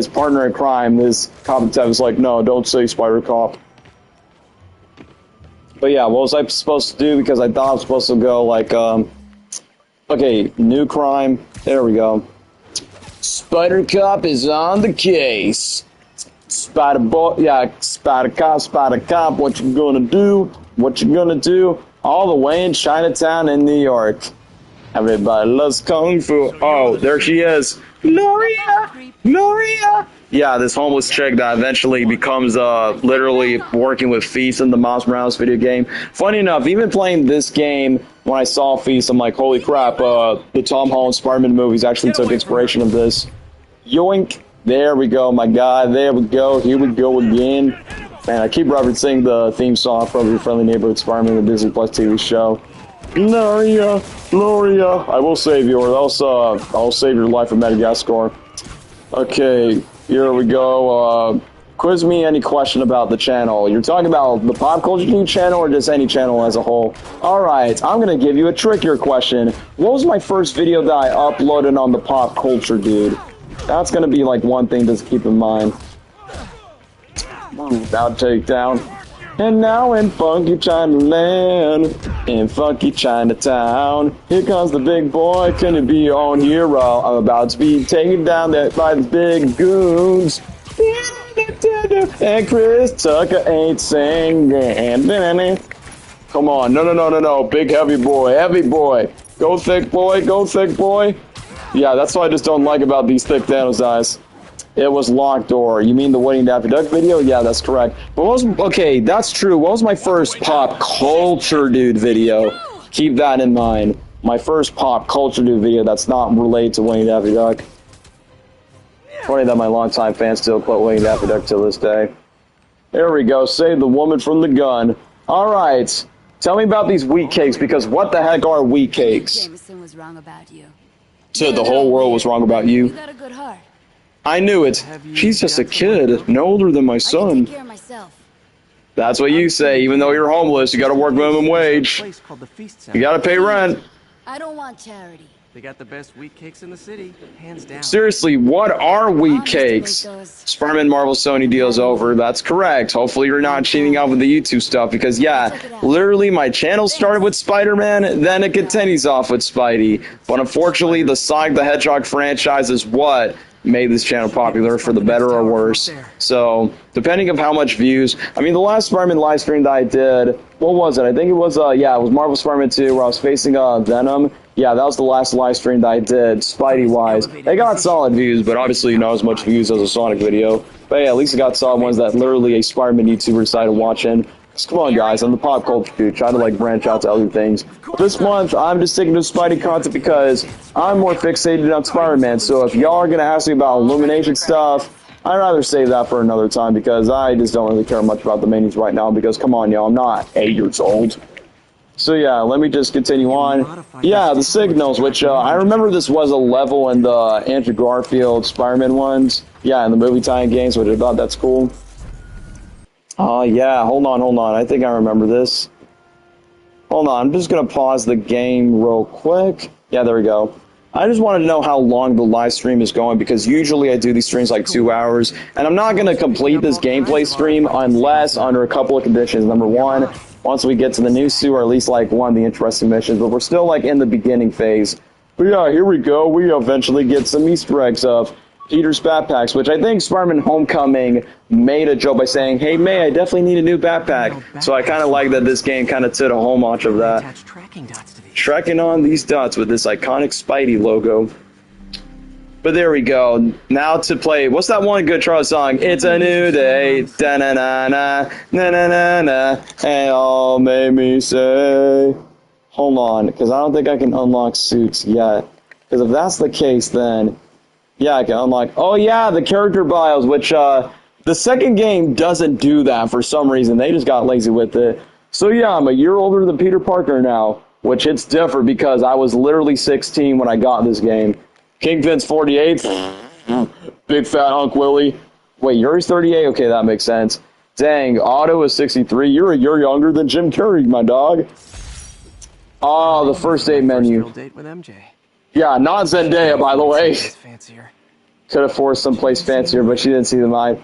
partner in crime, his cop detective was like, no, don't say Spider Cop. But yeah, what was I supposed to do? Because I thought I was supposed to go like, okay, new crime. There we go. Spider Cop is on the case. Spider Cop, what you gonna do? All the way in Chinatown in New York. Everybody loves Kung Fu. Oh, there she is. Gloria! Gloria! Yeah, this homeless chick that eventually becomes literally working with Feast in the Miles Morales video game. Funny enough, even playing this game, when I saw Feast, I'm like, holy crap, the Tom Holland Spider-Man movies actually took inspiration of this. Yoink! There we go, my guy. There we go. Here we go again. Man, I keep referencing the theme song from Your Friendly Neighborhood Spider-Man, the Disney Plus TV show. Gloria, Gloria, I will save you, or else I'll save your life in Madagascar. Okay, here we go. Quiz me any question about the channel. You're talking about the Pop Culture Dude channel or just any channel as a whole? Alright, I'm gonna give you a trickier question. What was my first video that I uploaded on the Pop Culture Dude? That's gonna be like one thing to keep in mind. About takedown. And now in funky Chinaland, in funky Chinatown, here comes the big boy, can you be your own hero? I'm about to be taken down there by the big goons. And Chris Tucker ain't singing. Come on, no, big heavy boy. Go thick boy. Yeah, that's what I just don't like about these thick Thanos eyes. It was Locked Door. You mean the Waiting Daffy Duck video? Yeah, that's correct. But okay, that's true. What was my first Pop Culture Dude video? Keep that in mind. My first Pop Culture Dude video that's not related to Waiting Daffy Duck. Funny that my longtime fans still quote Waiting Daffy Duck till this day. There we go. Save the woman from the gun. Alright. Tell me about these wheat cakes, because what the heck are wheat cakes? Jameson was wrong about you. So the whole world was wrong about you. You got a good heart. I knew it. She's just a kid, no older than my I can son. take care of myself. That's what you say. Even though you're homeless, you gotta work minimum wage. Place called the Feast You Center. gotta pay rent. I don't want charity. They got the best wheat cakes in the city, hands down. Seriously, what are wheat Honest to cakes? make those- Spider-Man Marvel Sony deal's over. That's correct. Hopefully you're not cheating out with the YouTube stuff, because yeah, literally my channel started with Spider-Man, then it continues off with Spidey. But unfortunately, the Sonic the Hedgehog franchise is what made this channel popular, for the better or worse. So, depending of how much views, I mean, the last Spider-Man live stream that I did, what was it? I think it was, yeah, it was Marvel Spider-Man 2, where I was facing, Venom. Yeah, that was the last live stream that I did, Spidey-wise. It got solid views, but obviously not as much views as a Sonic video. But yeah, at least it got solid ones that literally a Spider-Man YouTuber decided to watch in. Come on, guys, I'm the Pop Culture Dude, try to, like, branch out to other things. This month, I'm just sticking to Spidey content because I'm more fixated on Spider-Man, so if y'all are gonna ask me about Illumination stuff, I'd rather save that for another time, because I just don't really care much about the minis right now, because, come on, y'all, I'm not 8 years old. So yeah, let me just continue on. Yeah, the signals, which, I remember this was a level in the Andrew Garfield Spider-Man ones. Yeah, in the movie tie-in games, which I thought that's cool. Oh, yeah, hold on. I think I remember this. Hold on, I'm just going to pause the game real quick. Yeah, there we go. I just wanted to know how long the live stream is going, because usually I do these streams like 2 hours, and I'm not going to complete this gameplay stream unless under a couple of conditions. Number one, once we get to the new suit, or at least like one of the interesting missions, but we're still like in the beginning phase. But yeah, here we go. We eventually get some Easter eggs of Peter's backpacks, which I think Spider-Man Homecoming made a joke by saying, hey May, I definitely need a new backpack. So I kind of like that this game kind of did a homage of that. Attach tracking dots to these. Tracking on these dots with this iconic Spidey logo. But there we go. Now to play, what's that one good Charlie song? It's a new day, da-na-na-na, na-na-na-na, and all made me say. Hold on, because I don't think I can unlock suits yet. Because if that's the case, then yeah, I can unlock. Oh yeah, the character bios, which the second game doesn't do that for some reason. They just got lazy with it. So yeah, I'm a year older than Peter Parker now, which it's different because I was literally 16 when I got this game. Kingpin's 48. Big fat Hunk Willie. Wait, Yuri's 38? Okay, that makes sense. Dang, Otto is 63. You're a year younger than Jim Carrey, my dog. Oh, the first date menu. First date with MJ. Yeah, not Zendaya, by the way. Fancier. Could have forced someplace fancier, but she didn't see the vibe.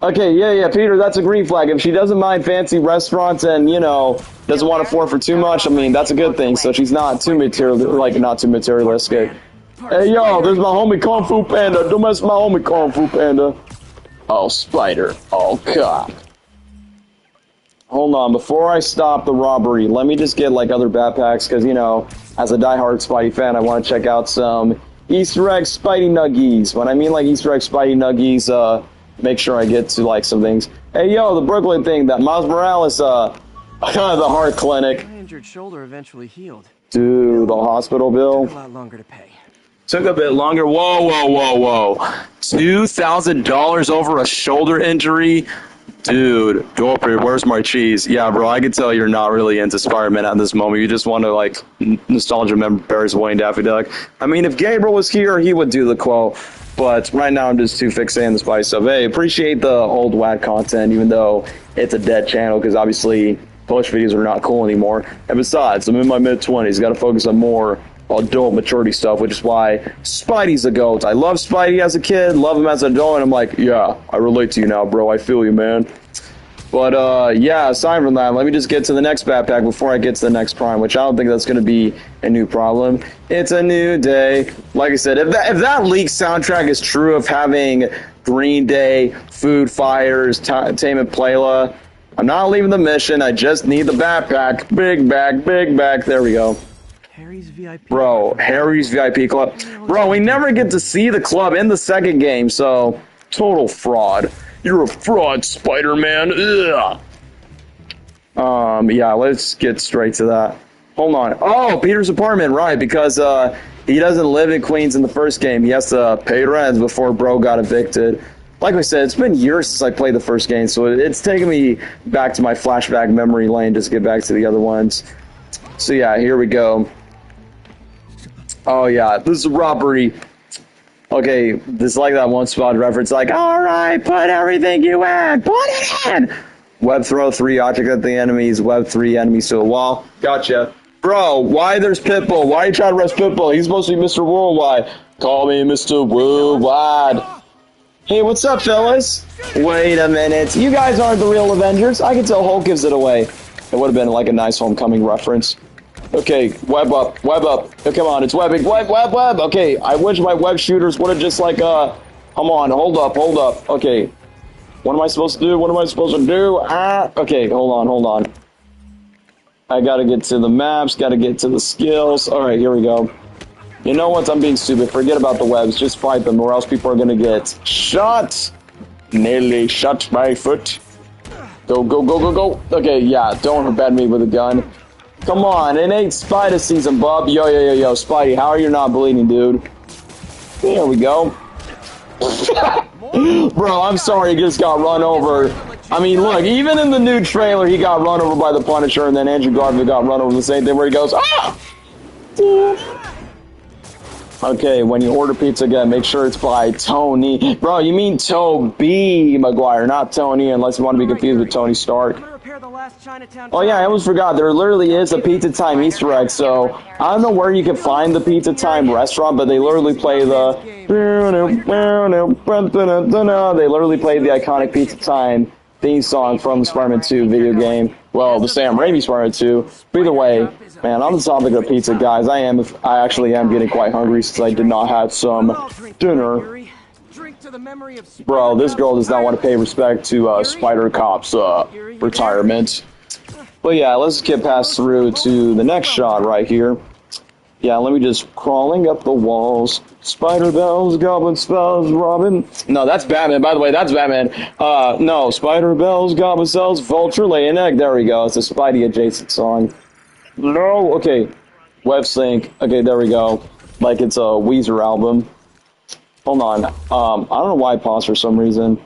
Okay, yeah, Peter, that's a green flag. If she doesn't mind fancy restaurants and, you know, doesn't want to forfeit too much, I mean, that's a good thing. So she's not too materialistic. Hey, yo, there's my homie Kung Fu Panda. Don't mess with my homie Kung Fu Panda. Oh, Spider. Oh, God. hold on. Before I stop the robbery, let me just get, like, other backpacks, because, you know, as a diehard Spidey fan, I want to check out some Easter egg Spidey nuggies. When I mean, like, Easter egg Spidey nuggies, make sure I get to, like, some things. Hey, yo, the Brooklyn thing, that Miles Morales, the heart clinic. My injured shoulder eventually healed. Dude, the hospital bill. Took a lot longer to pay. Took a bit longer. Whoa, whoa, whoa, whoa. $2,000 over a shoulder injury? Dude, go up here. Where's my cheese? Yeah, bro, I can tell you're not really into Spider-Man at this moment. You just want to, like, nostalgia remember Barry's Wayne Daffy Duck. I mean, if Gabriel was here, he would do the quote. But right now, I'm just too fixated on the Spidey stuff. Hey, appreciate the old WAD content, even though it's a dead channel, because obviously push videos are not cool anymore. And besides, I'm in my mid-20s. Got to focus on more adult maturity stuff, which is why Spidey's a GOAT. I love Spidey as a kid, love him as an adult, and I'm like, yeah, I relate to you now, bro. I feel you, man. But, yeah, aside from that, let me just get to the next backpack before I get to the next prime, which I don't think that's going to be a new problem. It's a new day. Like I said, if that leaked soundtrack is true of having Green Day, Food Fires, Tame Impala, I'm not leaving the mission. I just need the backpack. Big back. There we go. Harry's VIP. Bro, Harry's VIP club. Bro, we never get to see the club in the second game, so total fraud. You're a fraud, Spider-Man. Ugh. Yeah, let's get straight to that. Hold on. Oh, Peter's apartment, right, because he doesn't live in Queens in the first game. He has to pay rent before bro got evicted. Like I said, it's been years since I played the first game, so it's taken me back to my flashback memory lane just to get back to the other ones. So yeah, here we go. Oh yeah, this is a robbery. Okay, this is like that one spot reference, like, alright, put everything you had, put it in! Web throw 3 object at the enemies, web 3 enemies to a wall. Gotcha. Bro, why there's Pitbull? Why are you trying to arrest Pitbull? He's supposed to be Mr. Worldwide. Call me Mr. Worldwide. Hey, what's up, fellas? Wait a minute. You guys aren't the real Avengers. I can tell Hulk gives it away. It would have been like a nice Homecoming reference. Okay, web up, web up. Oh, come on, it's webbing. Web. Okay, I wish my web shooters would have just like, come on, hold up. Okay, what am I supposed to do? Okay, hold on. I gotta get to the maps, gotta get to the skills. Alright, here we go. You know what? I'm being stupid. Forget about the webs. Just fight them, or else people are gonna get shot. Nearly shot my foot. Go. Okay, yeah, don't bad me with a gun. Come on, it ain't Spider season, bub. Yo, Spidey, how are you not bleeding, dude? There we go. Bro, I'm sorry, he just got run over. I mean, look, even in the new trailer, he got run over by the Punisher, and then Andrew Garfield got run over the same thing where he goes, ah! Okay, when you order pizza again, make sure it's by Tony. Bro, you mean Tobey Maguire, not Tony, unless you want to be confused with Tony Stark. Oh yeah, I almost forgot. There literally is a Pizza Time Easter egg, so I don't know where you can find the Pizza Time restaurant, but they literally play the... They literally play the iconic Pizza Time theme song from the Spider-Man 2 video game. Well, the Sam Raimi Spider-Man 2. But either way, man, on the topic of pizza, guys, I actually am getting quite hungry since I did not have some dinner. Bro, this girl does not want to pay respect to Spider Cop's retirement. But yeah, let's get past through to the next shot right here. Yeah, let me just crawling up the walls. Spider bells, goblin spells, Robin. No, that's Batman. By the way, that's Batman. No, spider bells, goblin cells, vulture lay an egg. There we go. It's a Spidey adjacent song. No, okay. Web sync. Okay, there we go. Like it's a Weezer album. Hold on. I don't know why I paused for some reason.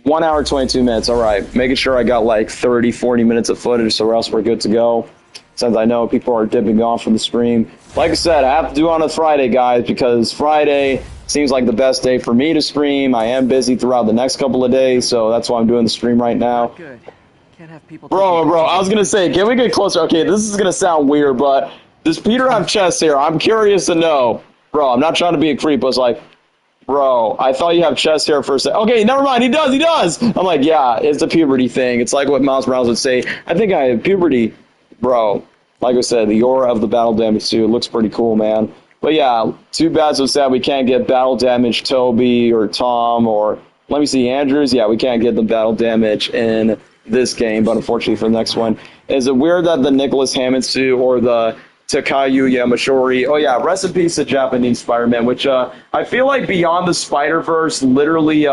1 hour, 22 minutes. All right. Making sure I got like 30, 40 minutes of footage, so else we're good to go. Since I know people are dipping off from the stream. Like I said, I have to do it on a Friday, guys, because Friday seems like the best day for me to stream. I am busy throughout the next couple of days, so that's why I'm doing the stream right now. Good. Can't have people. Bro, I was gonna say, can we get closer? Okay, this is gonna sound weird, but does Peter have chest hair? I'm curious to know. Bro, I'm not trying to be a creep, but it's like, bro, I thought you have chest hair for a second. Okay, never mind, he does! I'm like, yeah, it's a puberty thing. It's like what Miles Morales would say. I think I have puberty. Bro, like I said, the aura of the battle damage suit looks pretty cool, man. But yeah, too bad so sad we can't get battle damage Toby or Tom or, let me see, Andrews. Yeah, we can't get the battle damage in this game, but unfortunately for the next one. Is it weird that the Nicholas Hammond suit or the Takayu Yamashori? Oh yeah, rest in peace to Japanese Spider-Man, which I feel like Beyond the Spider-Verse literally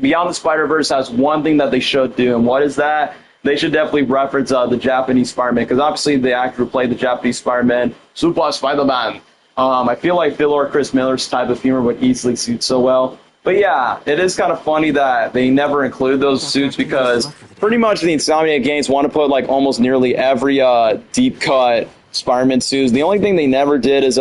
Beyond the Spider-Verse has one thing that they should do, and what is that? They should definitely reference the Japanese Spider-Man, because obviously the actor who played the Japanese Spider-Man, Super Spider-Man, I feel like Phil or Chris Miller's type of humor would easily suit so well. But yeah, it is kind of funny that they never include those suits, because pretty much the Insomniac games want to put like almost nearly every deep cut Spider-Man suits. The only thing they never did is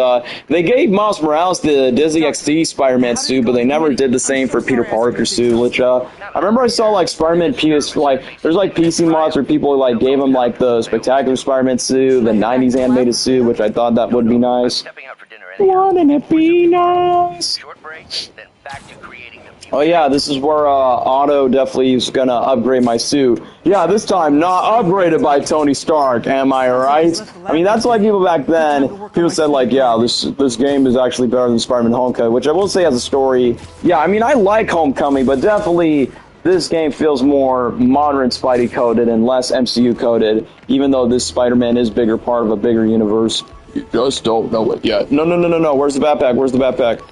they gave Miles Morales the Disney XD Spider-Man suit, but they never did the same for Peter Parker's suit, which I remember I saw like Spider-Man PS, like there's like PC mods where people like gave him like the Spectacular Spider-Man suit, the 90s animated suit, which I thought that would be nice. Stepping out for dinner anyhow. Wouldn't it be nice? Short break, then back to creating the future. Oh yeah, this is where Otto definitely is gonna upgrade my suit. Yeah, this time not upgraded by Tony Stark, am I right? I mean, that's why people back then, people said like, yeah, this game is actually better than Spider-Man Homecoming, which I will say as a story, yeah, I mean, I like Homecoming, but definitely this game feels more modern Spidey coded and less MCU coded, even though this Spider-Man is bigger part of a bigger universe. You just don't know it yet. No, where's the backpack? Where's the backpack?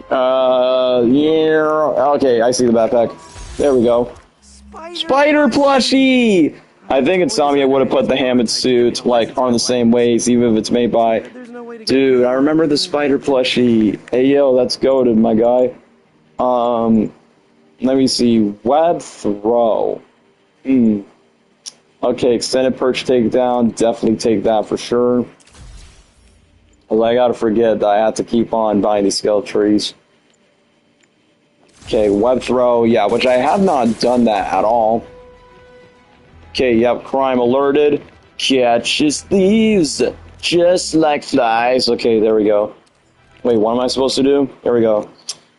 Yeah, okay, I see the backpack. There we go. Spider plushie! I think Insomnia would have put the Hammond suit, like, on the same ways, even if it's made by... Dude, I remember the Spider plushie. Hey, yo, that's goated, my guy. Let me see. Web throw. Okay, extended perch takedown. Definitely take that for sure. I gotta forget that I have to keep on buying these skill trees. Okay, web throw, yeah, which I have not done that at all. Okay, yep, crime alerted. Catches thieves just like flies. Okay, there we go. Wait, what am I supposed to do? There we go.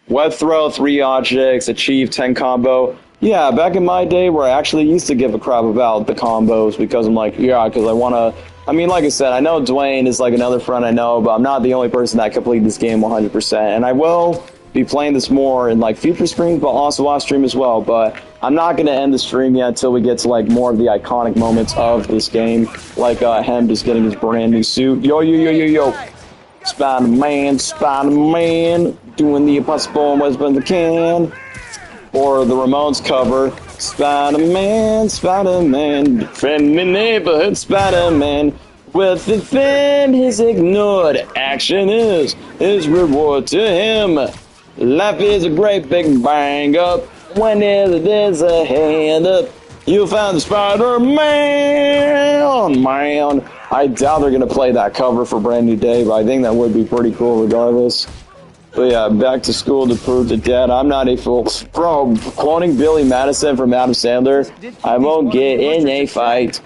Web throw, 3 objects, achieve 10 combo. Yeah, back in my day where I actually used to give a crap about the combos, because I'm like, yeah, because I want to... I mean, like I said, I know Dwayne is like another friend I know, but I'm not the only person that completed this game 100%. And I will be playing this more in like future streams, but also off stream as well. But I'm not going to end the stream yet until we get to like more of the iconic moments of this game, like him just getting his brand new suit. Yo. Spider-Man, doing the impossible and what's been the can. Or the Ramones cover, Spider-Man, defending neighborhood Spider-Man. Will defend his ignored action is his reward to him. Life is a great big bang up. When there's a hand up, you'll find the Spider-Man, man. I doubt they're gonna play that cover for Brand New Day, but I think that would be pretty cool regardless. But yeah, back to school to prove to dad I'm not a fool. Bro, cloning Billy Madison from Adam Sandler, I won't get in a fight.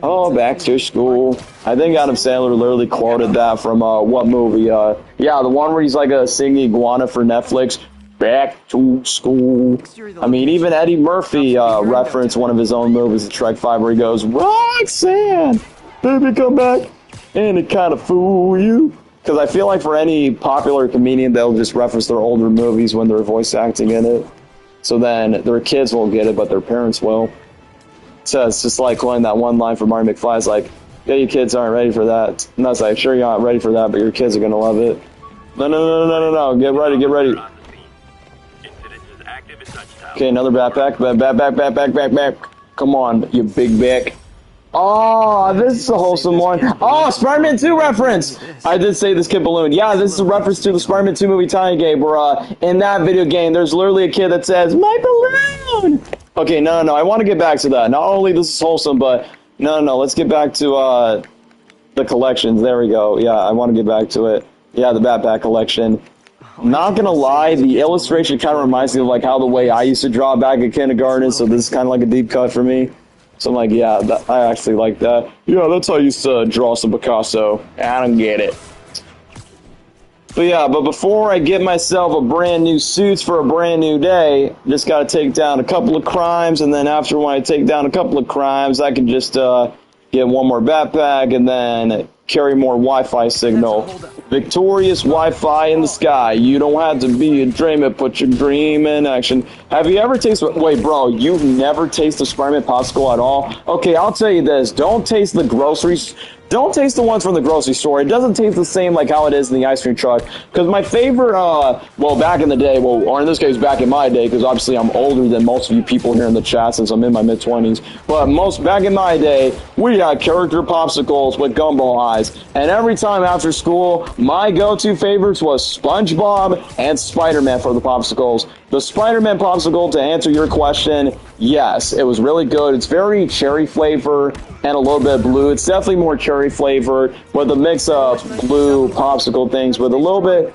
Oh, back to school. I think Adam Sandler literally quoted that from what movie? Yeah, the one where he's like a singing iguana for Netflix. Back to school. I mean, even Eddie Murphy referenced one of his own movies in Trek 5 where he goes, Roxanne, baby, come back. And it kind of fool you. Because I feel like for any popular comedian, they'll just reference their older movies when they're voice acting in it. So then their kids won't get it, but their parents will. So it's just like when that one line from Marty McFly is like, yeah, you kids aren't ready for that. And I was like, sure, you're not ready for that, but your kids are going to love it. No. Get ready. Okay, another backpack. Back. Come on, you big back. Oh, this is a wholesome one. Oh, Spider-Man 2 reference! I did say this kid balloon. Yeah, this is a reference to the Spider-Man 2 movie Tiny Game, where in that video game, there's literally a kid that says, my balloon! Okay, no, I want to get back to that. Not only this is wholesome, but no, let's get back to the collections. There we go. Yeah, I want to get back to it. Yeah, the backpack collection. Not gonna lie, the illustration kind of reminds me of like how the way I used to draw back in kindergarten, so this is kind of like a deep cut for me. So I'm like, yeah, I actually like that. Yeah, that's how I used to draw some Picasso. I don't get it. But yeah, but before I get myself a brand new suits for a brand new day, just gotta take down a couple of crimes, and then after when I take down a couple of crimes, I can just get one more backpack and then carry more Wi-Fi signal. Victorious Wi-Fi in the sky. You don't have to be a dreamer, put your dream in action. Have you ever tasted... Wait, bro, you've never tasted Spider-Man popsicle at all? Okay, I'll tell you this. Don't taste the groceries... Don't taste the ones from the grocery store. It doesn't taste the same like how it is in the ice cream truck. Because my favorite, well, back in the day, well, or in this case, back in my day, because obviously I'm older than most of you people here in the chat since I'm in my mid-20s. But back in my day, we had character popsicles with gumball eyes. And every time after school, my go-to favorites was SpongeBob and Spider-Man for the popsicles. The Spider-Man popsicle, to answer your question, yes, it was really good. It's very cherry flavor and a little bit of blue. It's definitely more cherry flavored with a mix of blue popsicle things with a little bit.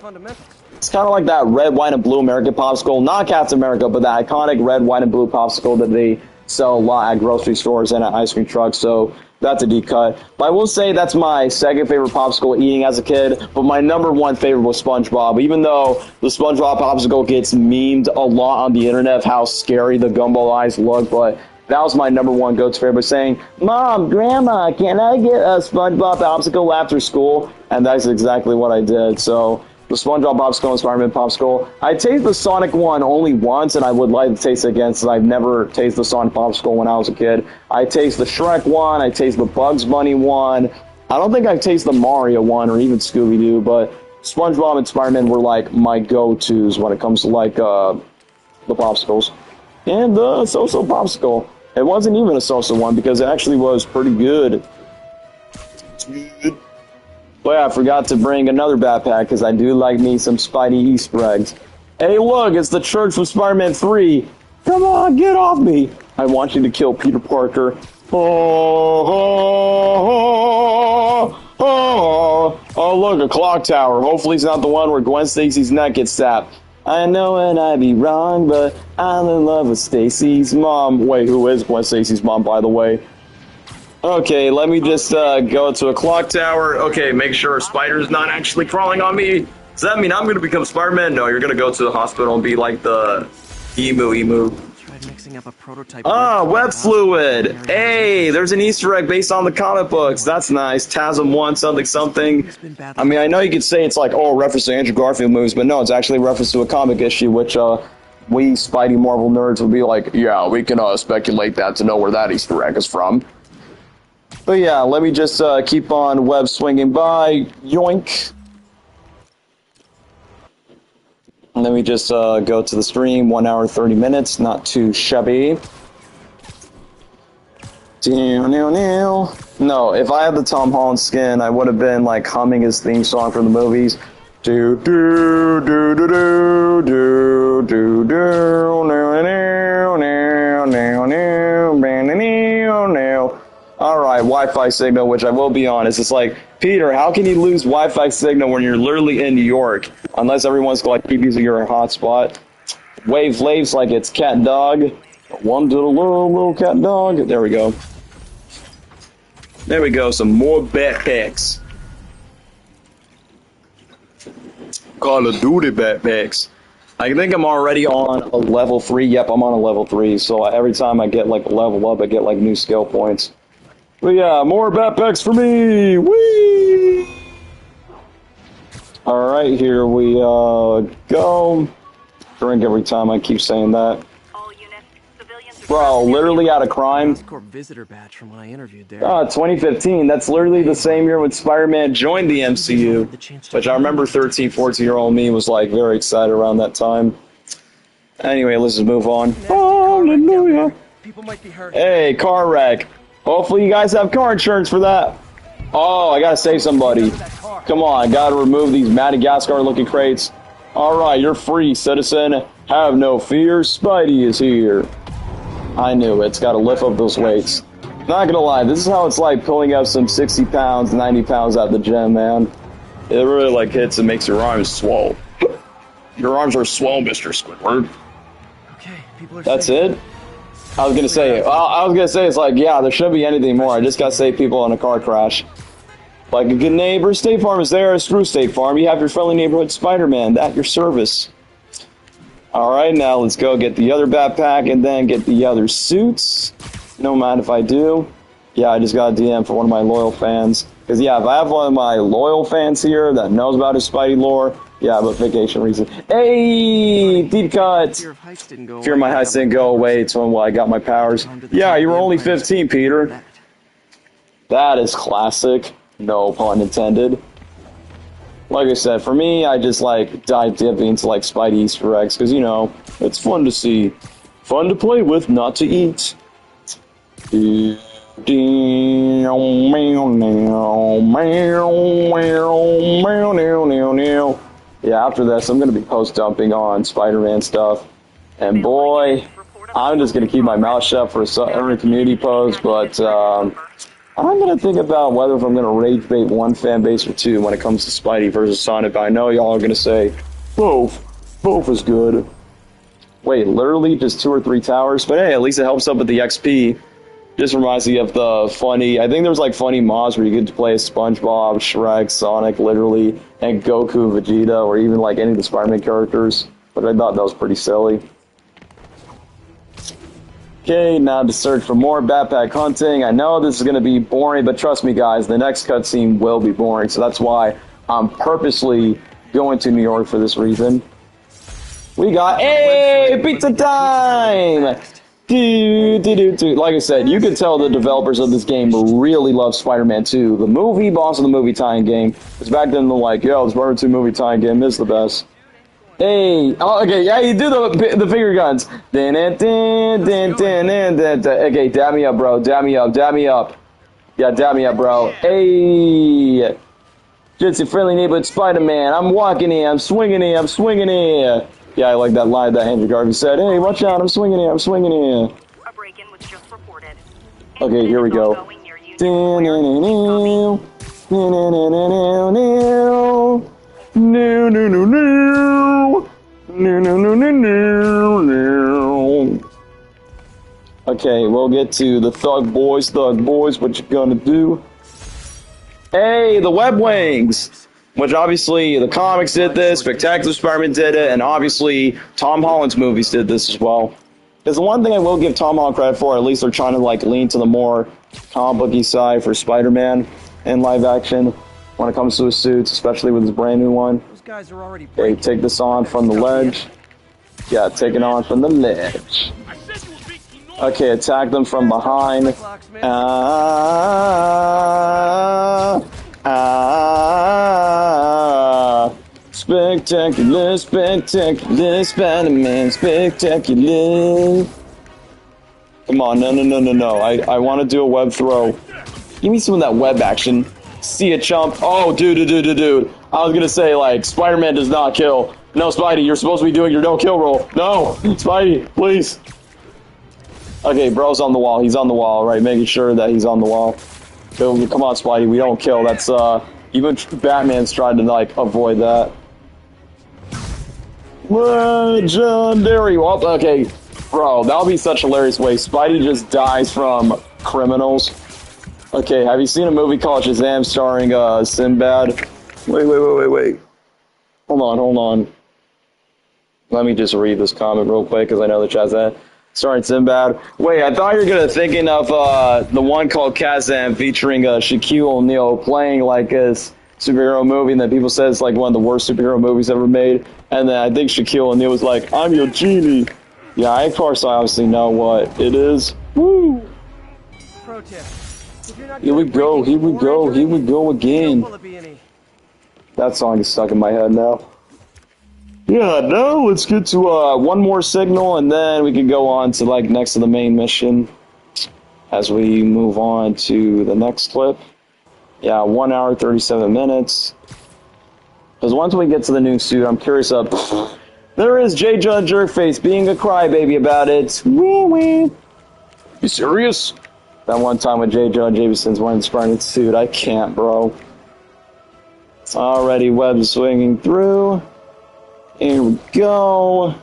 It's kind of like that red, white, and blue American popsicle. Not Captain America, but the iconic red, white, and blue popsicle that they sell a lot at grocery stores and at ice cream trucks. So that's a deep cut. But I will say that's my second favorite popsicle eating as a kid. But my number one favorite was SpongeBob. Even though the SpongeBob popsicle gets memed a lot on the internet of how scary the gumball eyes look, but that was my number one go-to favorite, saying, Mom, Grandma, can I get a SpongeBob popsicle after school? And that's exactly what I did. So the SpongeBob popsicle and Spider-Man popsicle. I tasted the Sonic one only once, and I would like to taste it again since I've never tasted the Sonic popsicle when I was a kid. I taste the Shrek one. I taste the Bugs Bunny one. I don't think I taste the Mario one or even Scooby-Doo, but SpongeBob and Spider-Man were like my go-tos when it comes to like the popsicles. And the So-So popsicle. It wasn't even a So-So one because it actually was pretty good. But yeah, I forgot to bring another backpack because I do like me some Spidey Easter eggs. Hey, look, it's the church from Spider-Man 3. Come on, get off me. I want you to kill Peter Parker. Oh, look, a clock tower. Hopefully it's not the one where Gwen Stacy's neck gets sapped. I know and I'd be wrong, but I'm in love with Stacy's mom. Wait, who is Gwen Stacy's mom, by the way? Okay, let me just go to a clock tower. Okay, make sure a spider's not actually crawling on me. Does that mean I'm going to become Spider-Man? No, you're going to go to the hospital and be like the emu. Tried mixing up a prototype. Web fluid. Hey, there's an Easter egg based on the comic books. That's nice. TASM 1 something. I mean, I know you could say it's like, oh, reference to Andrew Garfield movies, but no, it's actually a reference to a comic issue, which we Spidey Marvel nerds would be like, yeah, we can speculate that to know where that Easter egg is from. But yeah, let me just keep on web swinging by. Yoink. Let me just go to the stream. 1 hour, 30 minutes. Not too shabby. No, if I had the Tom Holland skin, I would have been like humming his theme song from the movies. Do do do do do do do do no. Alright, Wi-Fi signal, which I will be on. It's just like, Peter, how can you lose Wi-Fi signal when you're literally in New York? Unless everyone's like keep using your hotspot. Wave laves like it's cat dog. One little little cat dog. There we go. There we go, some more backpacks. Call of Duty backpacks. I think I'm already on a level 3. Yep, I'm on a level 3. So every time I get like a level up, I get like new skill points. But yeah, more backpacks for me! Whee! Alright, here we go. Drink every time I keep saying that. Bro, literally out of crime. Visitor badge from when I interviewed there. 2015. That's literally the same year when Spider-Man joined the MCU. Which I remember 13, 14-year-old me was like very excited around that time. Anyway, let's just move on. Hallelujah. People might be hurt. Hey, car wreck. Hopefully you guys have car insurance for that. Oh, I gotta save somebody. Come on, I gotta remove these Madagascar-looking crates. Alright, you're free, citizen. Have no fear, Spidey is here. I knew it. It's gotta lift up those weights. Not gonna lie, this is how it's like pulling up some 60 pounds, 90 pounds at the gym, man. It really like hits and makes your arms swell. Your arms are swell, Mr. Squidward. Okay, people are That's safe. it? I was gonna say it's like, yeah, there shouldn't be anything more. I just gotta save people in a car crash. Like a good neighbor, State Farm is there. Screw State Farm. You have your friendly neighborhood Spider-Man at your service. Alright, now let's go get the other backpack and then get the other suits. No mind if I do. Yeah, I just got a DM for one of my loyal fans. Because, yeah, if I have one of my loyal fans here that knows about his Spidey lore, yeah, but vacation reason. Hey, deep cut! Fear of heights didn't go away. Fear my heights didn't go away. It's when I got my powers. Yeah, you were only 15, Peter. That is classic. No pun intended. Like I said, for me, I just like dive deep into like Spidey Easter eggs because, you know, it's fun to see. Fun to play with, not to eat. Yeah, after this, I'm going to be post-dumping on Spider-Man stuff. And boy, I'm just going to keep my mouth shut for every community post, but I'm going to think about whether if I'm going to rage bait one fan base or two when it comes to Spidey versus Sonic. But I know y'all are going to say, both is good. Wait, literally just 2 or 3 towers? But hey, at least it helps up with the XP. Just reminds me of the funny, I think there's like funny mods where you get to play as SpongeBob, Shrek, Sonic, literally, and Goku, Vegeta, or even like any of the Spider-Man characters. But I thought that was pretty silly. Okay, now to search for more backpack hunting. I know this is going to be boring, but trust me guys, the next cutscene will be boring. So that's why I'm purposely going to New York for this reason. We got, hey, pizza time! Like I said, you can tell the developers of this game really love Spider-Man 2. The movie, but also the movie tie-in game. Because back then they're like, yo, the Spider-Man 2 movie tie-in game is the best. Hey, oh, okay, yeah, you do the finger guns. Okay, dab me up, bro. Dab me up. Yeah, dab me up, bro. Hey, just a friendly neighborhood Spider-Man. I'm walking here. I'm swinging here. Yeah, I like that line that Andrew Garvey said. Hey, watch out, I'm swinging here. A break-in was just reported. Okay, here we go. Okay, we'll get to the Thug Boys, what you gonna do? Hey, the Web Wings! Which obviously the comics did this, Spectacular Spider-Man did it, and obviously Tom Holland's movies did this as well. Because the one thing I will give Tom Holland credit for, at least they're trying to like lean to the more comic booky side for Spider-Man in live action when it comes to his suits, especially with his brand new one. Okay, take this on from the ledge. Yeah, take it on from the ledge. Okay, attack them from behind. Spectacular, Spider-Man, spectacular. Come on, no. I want to do a web throw. Give me some of that web action. See a chump. Oh, dude. I was gonna say, like, Spider-Man does not kill. No, Spidey, you're supposed to be doing your no-kill roll. No, Spidey, please. Okay, bro's on the wall. He's on the wall, right? Making sure that he's on the wall. Come on, Spidey, we don't kill. That's, even Batman's trying to, like, avoid that. Legendary. Well, okay, bro, that'll be such a hilarious way. Spidey just dies from criminals. Okay, have you seen a movie called Shazam starring, Sinbad? Wait. Hold on. Let me just read this comment real quick, because I know the chat's that. Starring Sinbad. Wait, I thought you were gonna thinking of the one called Kazam featuring Shaquille O'Neal playing like this superhero movie, and then people said it's like one of the worst superhero movies ever made. And then I think Shaquille O'Neal was like, "I'm your genie." Yeah, of course I obviously know what it is. Woo! Pro tip. Here we go again. That song is stuck in my head now. Yeah, now let's get to one more signal, and then we can go on to like next to the main mission as we move on to the next clip. Yeah, 1 hour 37 minutes. Because once we get to the new suit, I'm curious of. There is J. John Jerkface being a crybaby about it. Wee. You serious? That one time when J. Jonah Jameson's wearing the Spider-Man suit, I can't, bro. It's already web swinging through. Here we go.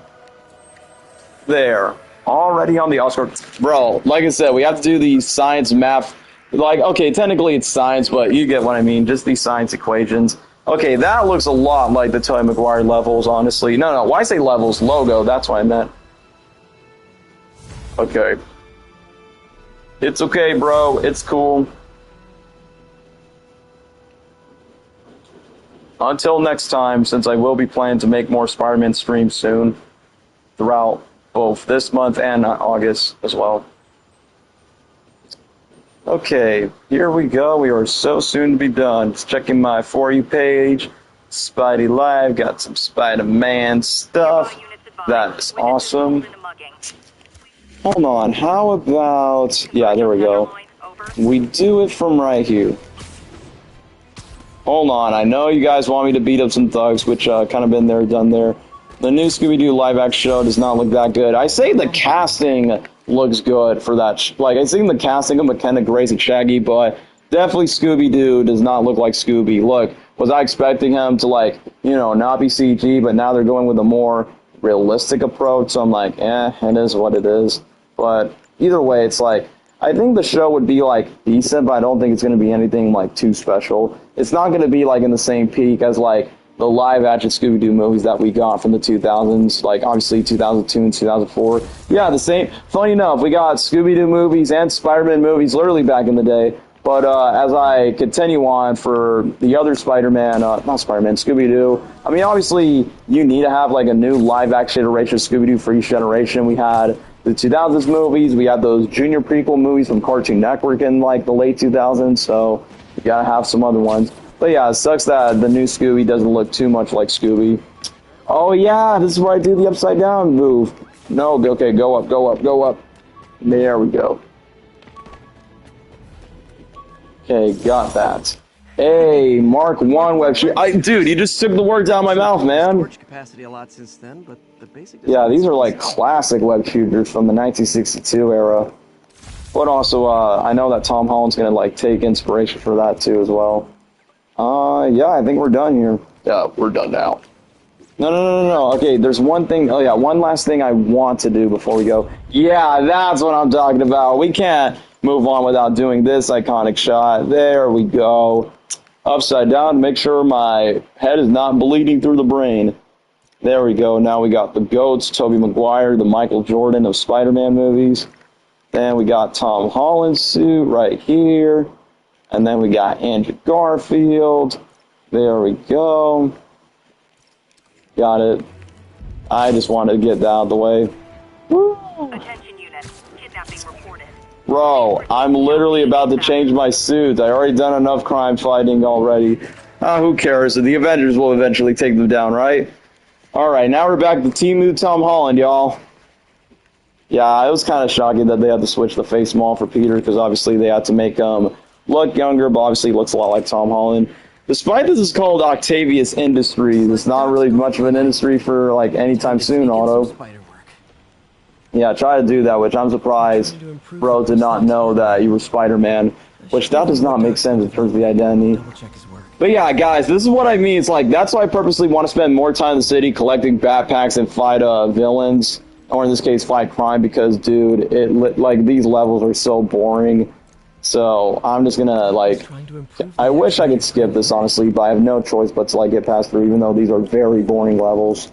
There. Already on the Oscar. Bro, like I said, we have to do the science math. Like, okay, technically it's science, but you get what I mean. Just these science equations. Okay, that looks a lot like the Tobey Maguire levels, honestly. No, why say levels? Logo, that's what I meant. Okay. It's okay, bro. It's cool. until next time, since I will be planning to make more Spider-Man streams soon, throughout both this month and August as well. Okay, here we go. We are so soon to be done. Just checking my For You page. Spidey Live, got some Spider-Man stuff. That's awesome. Hold on, how about... Yeah, there we go. We do it from right here. Hold on, I know you guys want me to beat up some thugs, which kind of been there, done there. The new Scooby-Doo live-action show does not look that good. I say the casting looks good for that. Like, I think the casting of McKenna, Grace, and Shaggy, but definitely Scooby-Doo does not look like Scooby. Look, was I expecting him to, like, you know, not be CG, but now they're going with a more realistic approach, so I'm like, it is what it is. But either way, it's like, I think the show would be, like, decent, but I don't think it's going to be anything, like, too special. It's not going to be, like, in the same peak as, like, the live-action Scooby-Doo movies that we got from the 2000s, like, obviously 2002 and 2004. Yeah, the same. Funny enough, we got Scooby-Doo movies and Spider-Man movies literally back in the day. But as I continue on for the other Spider-Man, not Spider-Man, Scooby-Doo, I mean, obviously, you need to have, like, a new live-action iteration of Scooby-Doo for each generation. We had the 2000s movies, we had those junior prequel movies from Cartoon Network in, like, the late 2000s, so you gotta have some other ones. But yeah, it sucks that the new Scooby doesn't look too much like Scooby. Oh yeah, this is where I do the upside down move. No, okay, go up, go up, go up. There we go. Okay, got that. Hey, Mark 1 web shoot. Dude, you just took the words out of my mouth, man. Storage capacity a lot since then, but the basic Yeah, these are like classic web shooters from the 1962 era. But also, I know that Tom Holland's gonna like take inspiration for that too as well. Yeah, I think we're done here. Yeah, we're done now. No. Okay, there's one thing. Oh yeah, one last thing I want to do before we go. Yeah, that's what I'm talking about. We can't move on without doing this iconic shot. There we go. Upside down to make sure my head is not bleeding through the brain. There we go. Now we got the GOATs, Tobey Maguire, the Michael Jordan of Spider-Man movies. Then we got Tom Holland's suit right here. And then we got Andrew Garfield. There we go. Got it. I just wanted to get that out of the way. Woo. Attention units. Kidnapping reported. Bro, I'm literally about to change my suit. I already done enough crime fighting already. Who cares? The Avengers will eventually take them down, right? Alright, now we're back to Team Tom Holland, y'all. Yeah, it was kind of shocking that they had to switch the face mold for Peter, because obviously they had to make look younger, but obviously looks a lot like Tom Holland. Despite this is called Octavius Industries, it's not really much of an industry for like anytime soon, Otto. Yeah, try to do that, which I'm surprised bro did not know that you were Spider-Man, which that does not make sense in terms of the identity. But yeah, guys, this is what I mean. It's like, that's why I purposely want to spend more time in the city collecting backpacks and fight villains, or in this case, fight crime, because, dude, like, these levels are so boring. So I'm just gonna, like, I wish I could skip this, honestly, but I have no choice but to, like, get past through, even though these are very boring levels.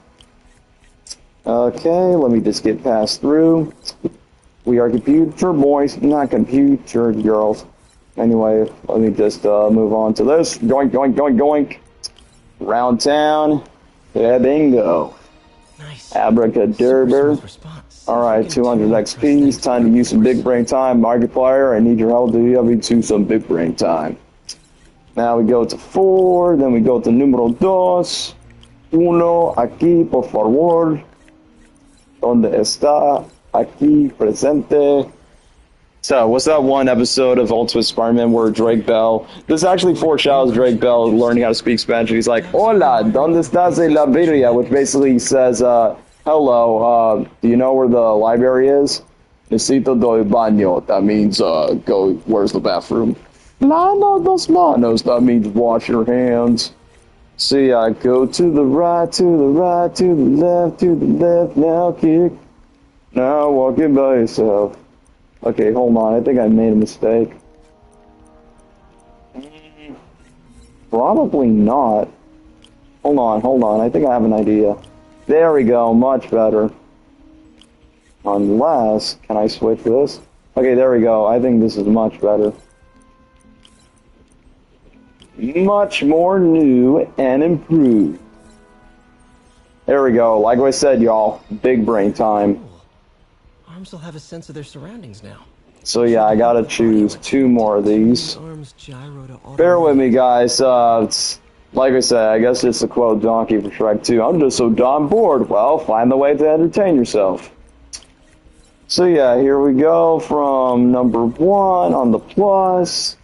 Okay, let me just get past through. We are computer boys, not computer girls. Anyway, let me just move on to this. Doink, doink, doink, doink. Round town. Yeah, bingo. Nice. Abracadabra. Alright, 200 XP. It's time to use some big brain time. Markiplier, I need your help to get me to some big brain time. Now we go to 4, then we go to número 2. Uno, aquí, por favor. ¿Dónde está? Aquí, presente. So, what's that one episode of Ultimate Spider-Man where Drake Bell, this actually foreshadows Drake Bell learning how to speak Spanish. He's like, hola, ¿dónde estás en la Biblia? Which basically says, hello, do you know where the library is? Necesito do baño. That means, go, where's the bathroom? Lava dos manos. That means wash your hands. See, I go to the right, to the right, to the left, now kick. Now walking by yourself. Okay, hold on, I think I made a mistake. Probably not. Hold on, I think I have an idea. There we go, much better. Unless, can I switch this? Okay, there we go, I think this is much better. much more new and improved. There we go. Like I said, y'all, big brain time. Arms will have a sense of their surroundings now. So yeah, I gotta choose 2 more of these. Arms gyro to auto. Bear with me, guys. It's, like I said, I guess it's the quote Donkey for Shrek 2. I'm just so darn bored. Well, find the way to entertain yourself. So yeah, here we go from number 1 on the plus.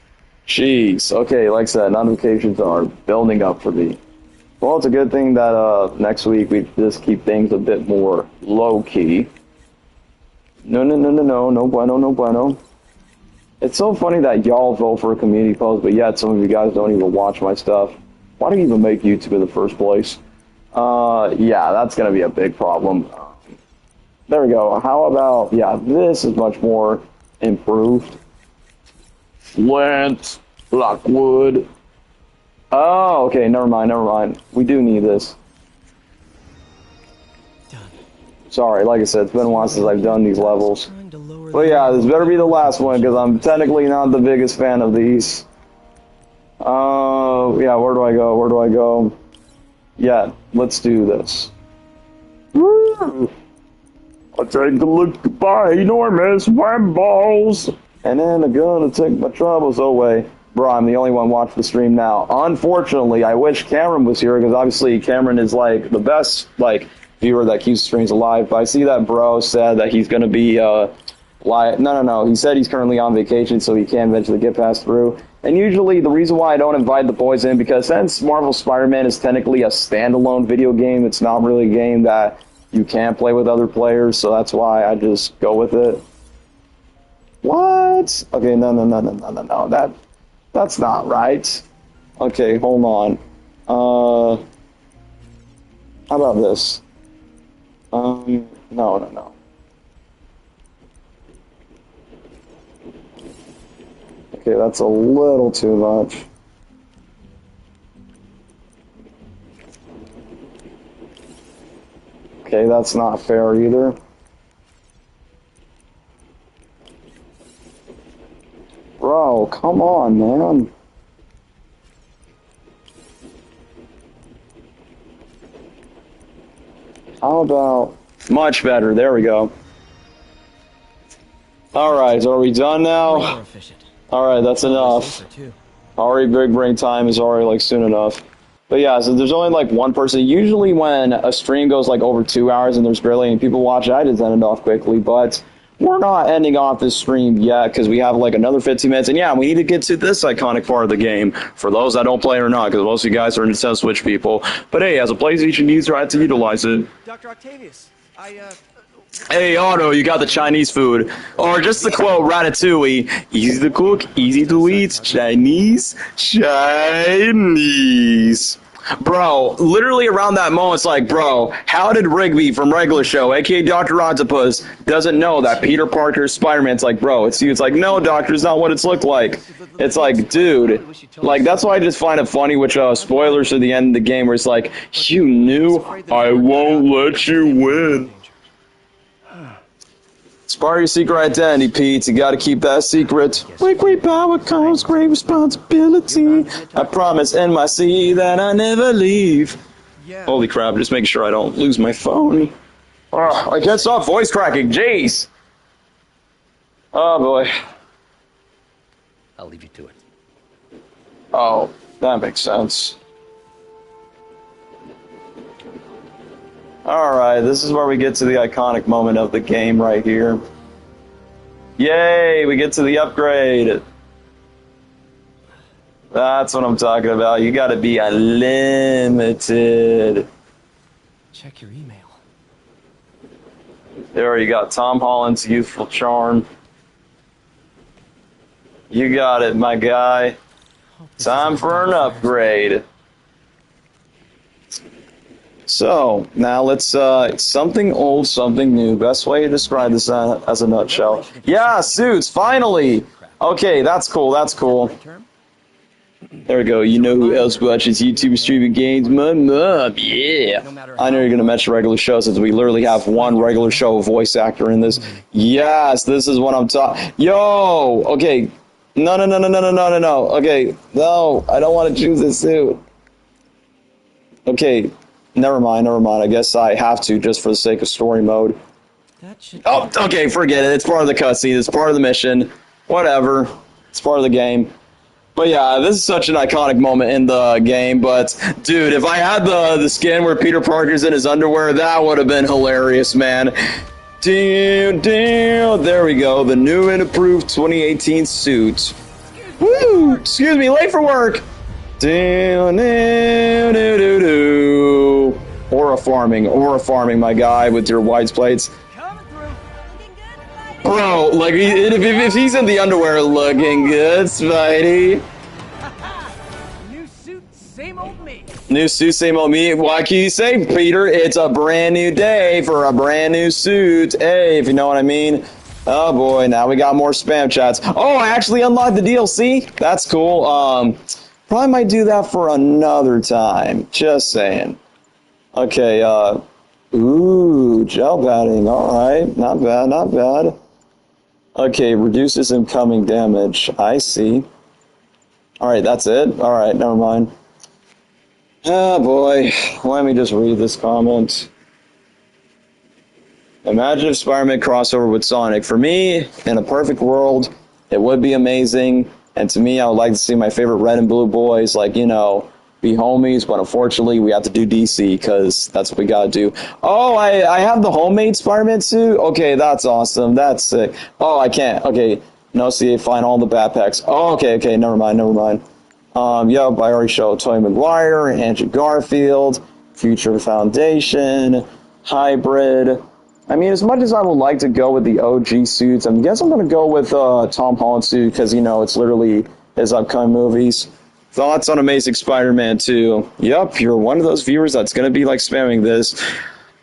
Jeez. Okay, like I said, notifications are building up for me. Well, it's a good thing that next week we just keep things a bit more low-key. No bueno, no bueno. It's so funny that y'all vote for a community post, but yet some of you guys don't even watch my stuff. Why do you even make YouTube in the first place? Yeah, that's going to be a big problem. There we go. How about, yeah, this is much more improved. Flint, Lockwood. Oh, okay, never mind. We do need this. Done. Sorry, like I said, it's been a while since I've done these levels. Trying to lower But yeah, this better be the last one, because I'm technically not the biggest fan of these. Yeah, where do I go? Yeah, let's do this. Woo! I'll take a look by enormous web balls. And then I'm gonna take my troubles away. Bro, I'm the only one watching the stream now. Unfortunately, I wish Cameron was here, because obviously Cameron is like the best viewer that keeps streams alive. But I see that bro said that he's gonna be no. He said he's currently on vacation, so he can eventually get passed through. And usually the reason why I don't invite the boys in, because since Marvel Spider-Man is technically a standalone video game, it's not really a game that you can play with other players, so that's why I just go with it. What? Okay, no. That's not right. Okay, hold on. How about this? No. Okay, that's a little too much. Okay, that's not fair either. Bro, come on, man. How about... Much better, there we go. Alright, are we done now? more efficient. Alright, that's enough. Safer, too. Already big brain time is already like soon enough. But yeah, so there's only like one person. Usually when a stream goes like over 2 hours and there's barely any people watching, I just end it off quickly. But we're not ending off this stream yet because we have like another 15 minutes. And yeah, we need to get to this iconic part of the game for those that don't play it or not, because most of you guys are Nintendo Switch people. But hey, as a PlayStation user, I had to utilize it. Dr. Octavius, Hey, Otto, you got the Chinese food. Or just the quote, Ratatouille. Easy to cook, easy to eat. Chinese. Bro, literally around that moment, it's like, bro, how did Rigby from Regular Show, aka Dr. Octopus, doesn't know that Peter Parker's Spider-Man? It's like, bro, it's you. It's like, no, Doctor, it's not what it's looked like. It's like, dude, like, that's why I just find it funny, which, spoilers to the end of the game, where it's like, you knew, I won't let you win. It's part of your secret identity, Pete. You gotta keep that secret. With great power comes great responsibility. I promise NYC that I never leave. Holy crap, just making sure I don't lose my phone. Oh, I can't stop voice cracking, jeez. Oh boy. I'll leave you to it. Oh, that makes sense. Alright, this is where we get to the iconic moment of the game right here. Yay, we get to the upgrade. That's what I'm talking about. You gotta be unlimited. Check your email. There you got Tom Holland's youthful charm. You got it, my guy. Time for an upgrade. So, now let's, something old, something new. Best way to describe this as a nutshell. Yeah, suits, finally! Okay, that's cool, that's cool. There we go, you know who else watches YouTube streaming games? My mom, yeah! I know you're gonna mention regular show since we literally have one regular show voice actor in this. Yes, this is what I'm talking. Yo! Okay, No, no, no, no, no, no, no, no, no. Okay, no, I don't want to choose this suit. Okay, never mind, never mind. I guess I have to just for the sake of story mode. That should. Oh, okay, forget it. It's part of the cutscene. It's part of the mission. Whatever. It's part of the game. But yeah, this is such an iconic moment in the game. But dude, if I had the skin where Peter Parker's in his underwear, that would have been hilarious, man. Damn, damn. There we go. The new and improved 2018 suit. Woo! Excuse me, late for work. Damn, do do do. Aura farming, my guy, with your white plates. Bro, like, if he's in the underwear looking good, Spidey. New suit, same old me. New suit, same old me. What can you say, Peter? It's a brand new day for a brand new suit. Hey, if you know what I mean. Oh boy, now we got more spam chats. Oh, I actually unlocked the DLC. That's cool. Probably might do that for another time. Just saying. Okay, ooh, gel padding. Alright, not bad, not bad. Okay, reduces incoming damage. I see. Alright, that's it? Alright, never mind. Oh boy, let me just read this comment. Imagine if Spider-Man crossover with Sonic. For me, in a perfect world, it would be amazing. And to me, I would like to see my favorite red and blue boys, like, you know, be homies, but unfortunately we have to do DC because that's what we gotta do. Oh, I have the homemade Spider-Man suit? Okay, that's awesome. That's sick. Oh, I can't. Okay, no, see, find all the backpacks. Oh, okay, never mind. Yep, I already showed Tobey Maguire, Andrew Garfield, Future Foundation, Hybrid. I mean, as much as I would like to go with the OG suits, I guess I'm gonna go with Tom Holland suit because, you know, it's literally his upcoming movies. Thoughts on Amazing Spider-Man 2? Yup, you're one of those viewers that's going to be, like, spamming this.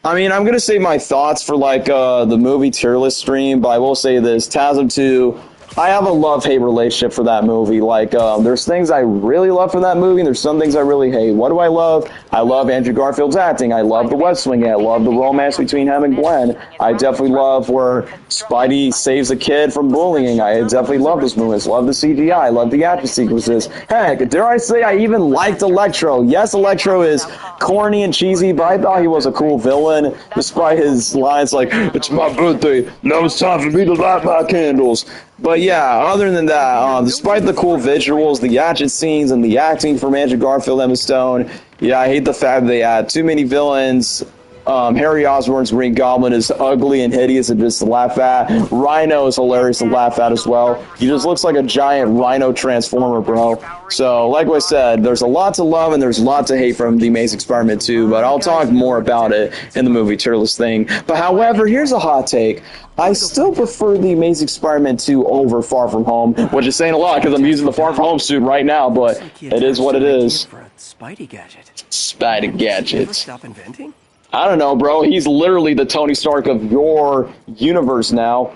I mean, I'm going to save my thoughts for, like, the movie tier list stream, but I will say this. TASM 2, I have a love-hate relationship for that movie. Like, there's things I really love from that movie, and there's some things I really hate. What do I love? I love Andrew Garfield's acting. I love the web swinging. I love the romance between him and Gwen. I definitely love where Spidey saves a kid from bullying. I definitely love those moments. Love the CGI. I love the action sequences. Heck, dare I say I even liked Electro. Yes, Electro is corny and cheesy, but I thought he was a cool villain, despite his lines like, "It's my birthday. Now it's time for me to light my candles." But yeah, other than that, despite the cool visuals, the action scenes, and the acting from Andrew Garfield and Emma Stone, yeah, I hate the fact that they add too many villains. Harry Osborn's Green Goblin is ugly and hideous and just to laugh at. Rhino is hilarious to laugh at as well. He just looks like a giant rhino transformer, bro. So, like I said, there's a lot to love and there's a lot to hate from The Amazing Spider-Man 2, but I'll talk more about it in the movie tier list thing. But however, here's a hot take. I still prefer The Amazing Spider-Man 2 over Far From Home, which is saying a lot because I'm using the Far From Home suit right now, but it is what it is. Spidey gadget. Spidey gadget. Never stop inventing? I don't know, bro. He's literally the Tony Stark of your universe now.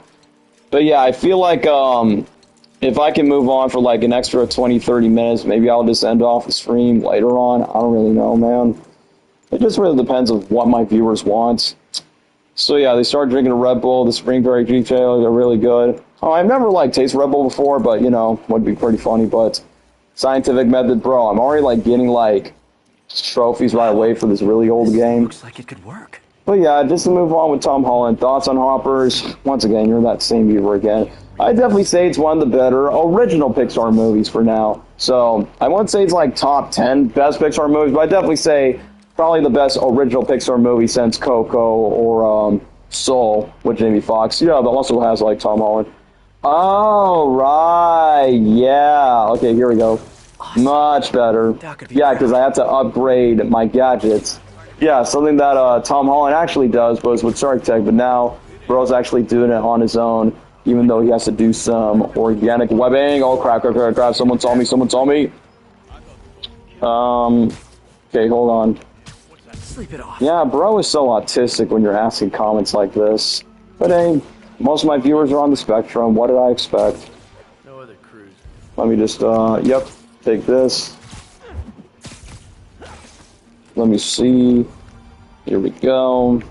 But yeah, I feel like if I can move on for like an extra 20, 30 minutes, maybe I'll just end off the stream later on. I don't really know, man. It just really depends on what my viewers want. So yeah, they start drinking a Red Bull. The spring break details are really good. Oh, I've never like tasted Red Bull before, but you know, would be pretty funny. But scientific method, bro. I'm already like getting like trophies right away for this really old game. Looks like it could work. But yeah, just to move on with Tom Holland, thoughts on Hoppers? Once again, you're that same viewer again. I'd definitely say it's one of the better original Pixar movies for now. So I won't say it's like top 10 best Pixar movies, but I'd definitely say probably the best original Pixar movie since Coco or Soul with Jamie Foxx. Yeah, that also has like Tom Holland. Oh, right. Yeah. Okay, here we go. Much better. Yeah, because I have to upgrade my gadgets. Yeah, something that Tom Holland actually does was with Shark Tech, but now bro's actually doing it on his own, even though he has to do some organic webbing. Oh, crap, someone saw me. Okay, hold on. Sleep it off. Yeah, bro is so autistic when you're asking comments like this. But hey, most of my viewers are on the spectrum. What did I expect? No other cruise. Let me just, yep, take this. Let me see. Here we go.